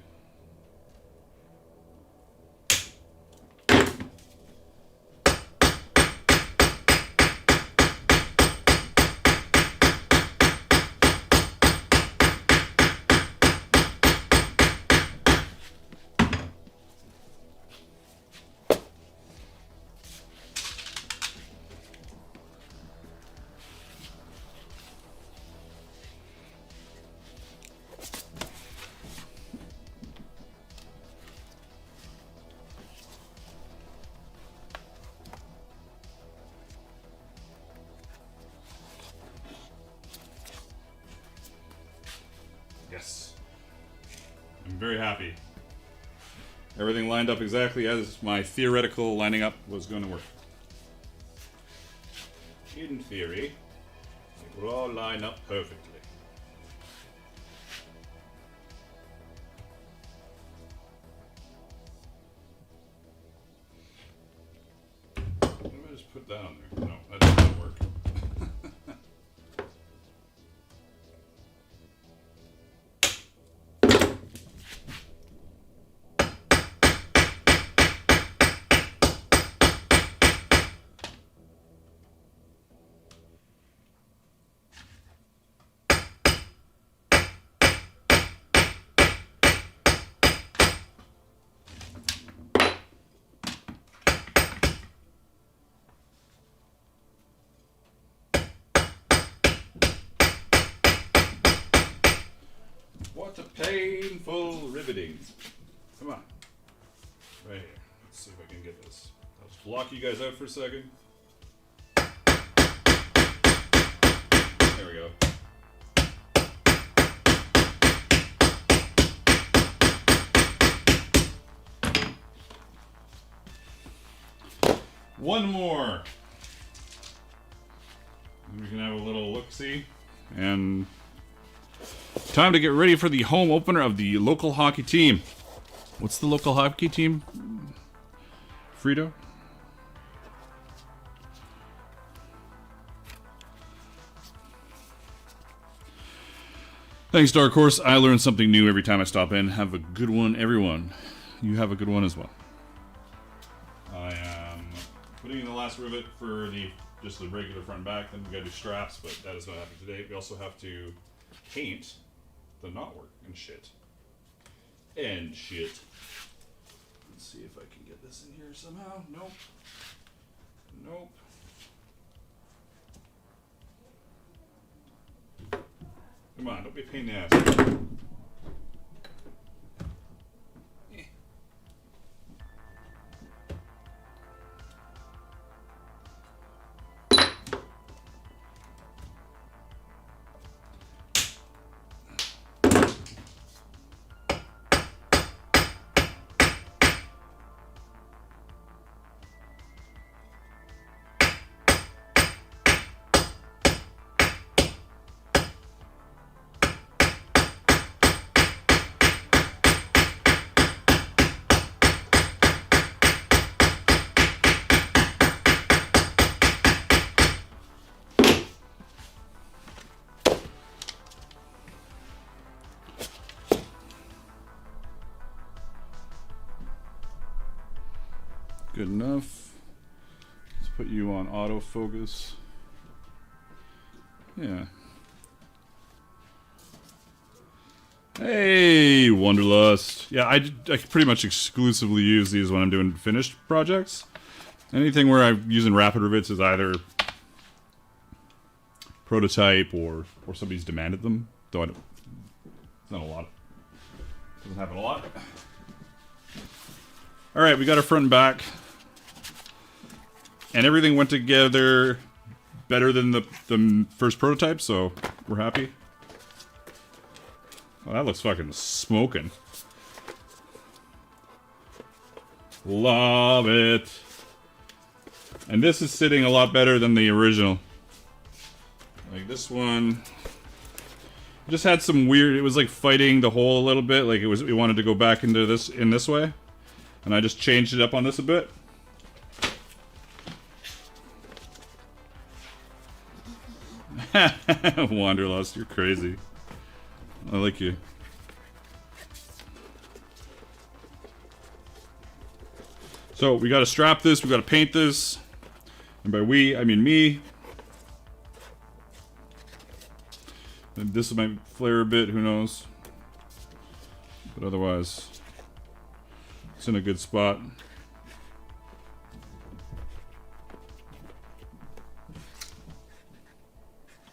Very happy. Everything lined up exactly as my theoretical lining up was going to work. In theory, it will all line up perfectly. Let me just put that on there. No, that doesn't work. Painful riveting. Come on. Right here. Let's see if I can get this. I'll just block you guys out for a second. There we go. One more. And we can have a little look-see. And time to get ready for the home opener of the local hockey team. What's the local hockey team? Frito? Thanks, Dark Horse. I learn something new every time I stop in. Have a good one, everyone. You have a good one as well. I am putting in the last rivet for just the regular front and back. Then we gotta do straps, but that is not happening today. We also have to paint the knotwork and shit. Let's see if I can get this in here somehow. Nope. Nope. Come on, don't be a pain in the ass. Good enough. Let's put you on autofocus. Yeah. Hey, Wanderlust. Yeah, I pretty much exclusively use these when I'm doing finished projects. Anything where I'm using rapid rivets is either prototype or somebody's demanded them. Though it's not a lot. Doesn't happen a lot. All right, we got our front and back. And everything went together better than the first prototype, so we're happy. Oh, that looks fucking smoking. Love it. And this is sitting a lot better than the original. Like this one just had some weird, it was like fighting the hole a little bit, like it wanted to go back into this in this way. And I just changed it up on this a bit. Wanderlust, you're crazy. I like you. So we gotta strap this, we gotta paint this. And by we, I mean me. And this might flare a bit, who knows. But otherwise, it's in a good spot.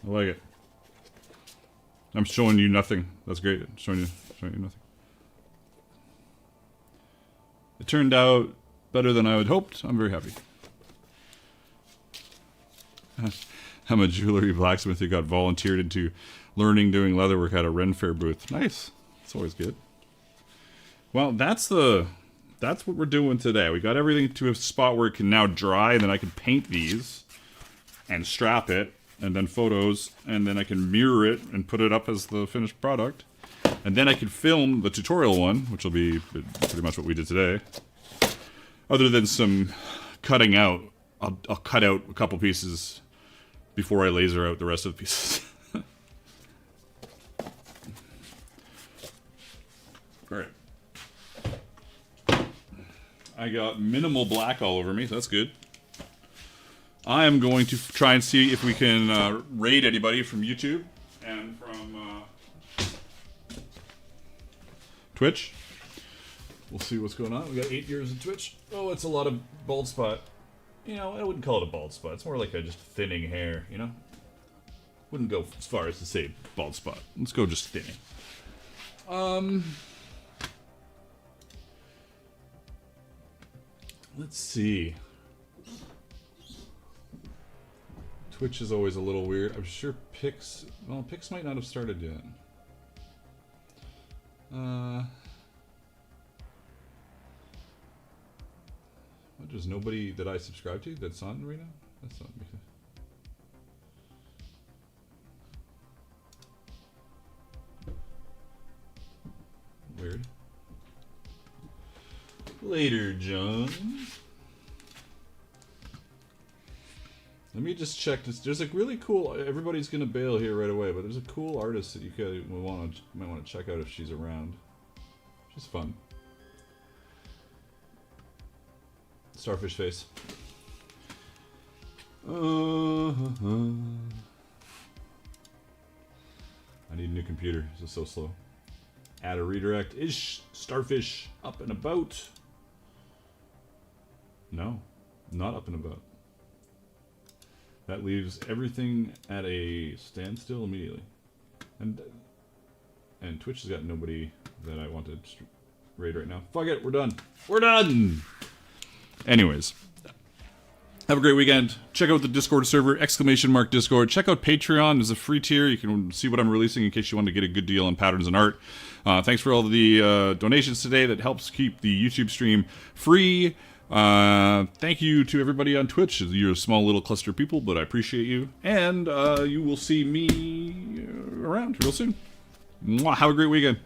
I like it. I'm showing you nothing. That's great. Showing you nothing. It turned out better than I had hoped. I'm very happy. I'm a jewelry blacksmith who got volunteered into learning doing leatherwork at a Ren Fair booth. Nice. It's always good. Well, that's what we're doing today. We got everything to a spot where it can now dry, and then I can paint these and strap it, and then photos, and then I can mirror it and put it up as the finished product. And then I can film the tutorial one, which will be pretty much what we did today. Other than some cutting out. I'll cut out a couple pieces before I laser out the rest of the pieces. Alright. I got minimal black all over me, so that's good. I am going to try and see if we can raid anybody from YouTube and from Twitch. We'll see what's going on. We got 8 years of Twitch. Oh, it's a lot of bald spot. You know, I wouldn't call it a bald spot. It's more like a just thinning hair, you know? Wouldn't go as far as to say bald spot. Let's go just thinning. Let's see. Twitch is always a little weird. I'm sure Pix... Well, Pix might not have started yet. What, there's nobody that I subscribe to that's on right now? That's not me. Weird. Later, John. Let me just check this. There's a really cool... Everybody's gonna bail here right away, but there's a cool artist that you might want to check out if she's around. She's fun. Starfish face. I need a new computer. This is so slow. Add a redirect. Is Starfish up and about? No, not up and about. That leaves everything at a standstill immediately. And Twitch has got nobody that I want to raid right now. Fuck it, we're done. We're done! Anyways. Have a great weekend. Check out the Discord server, !Discord. Check out Patreon. There's a free tier. You can see what I'm releasing in case you want to get a good deal on patterns and art. Thanks for all the donations today. That helps keep the YouTube stream free. Thank you to everybody on Twitch. You're a small little cluster of people, but I appreciate you. And you will see me around real soon. Mwah. Have a great weekend.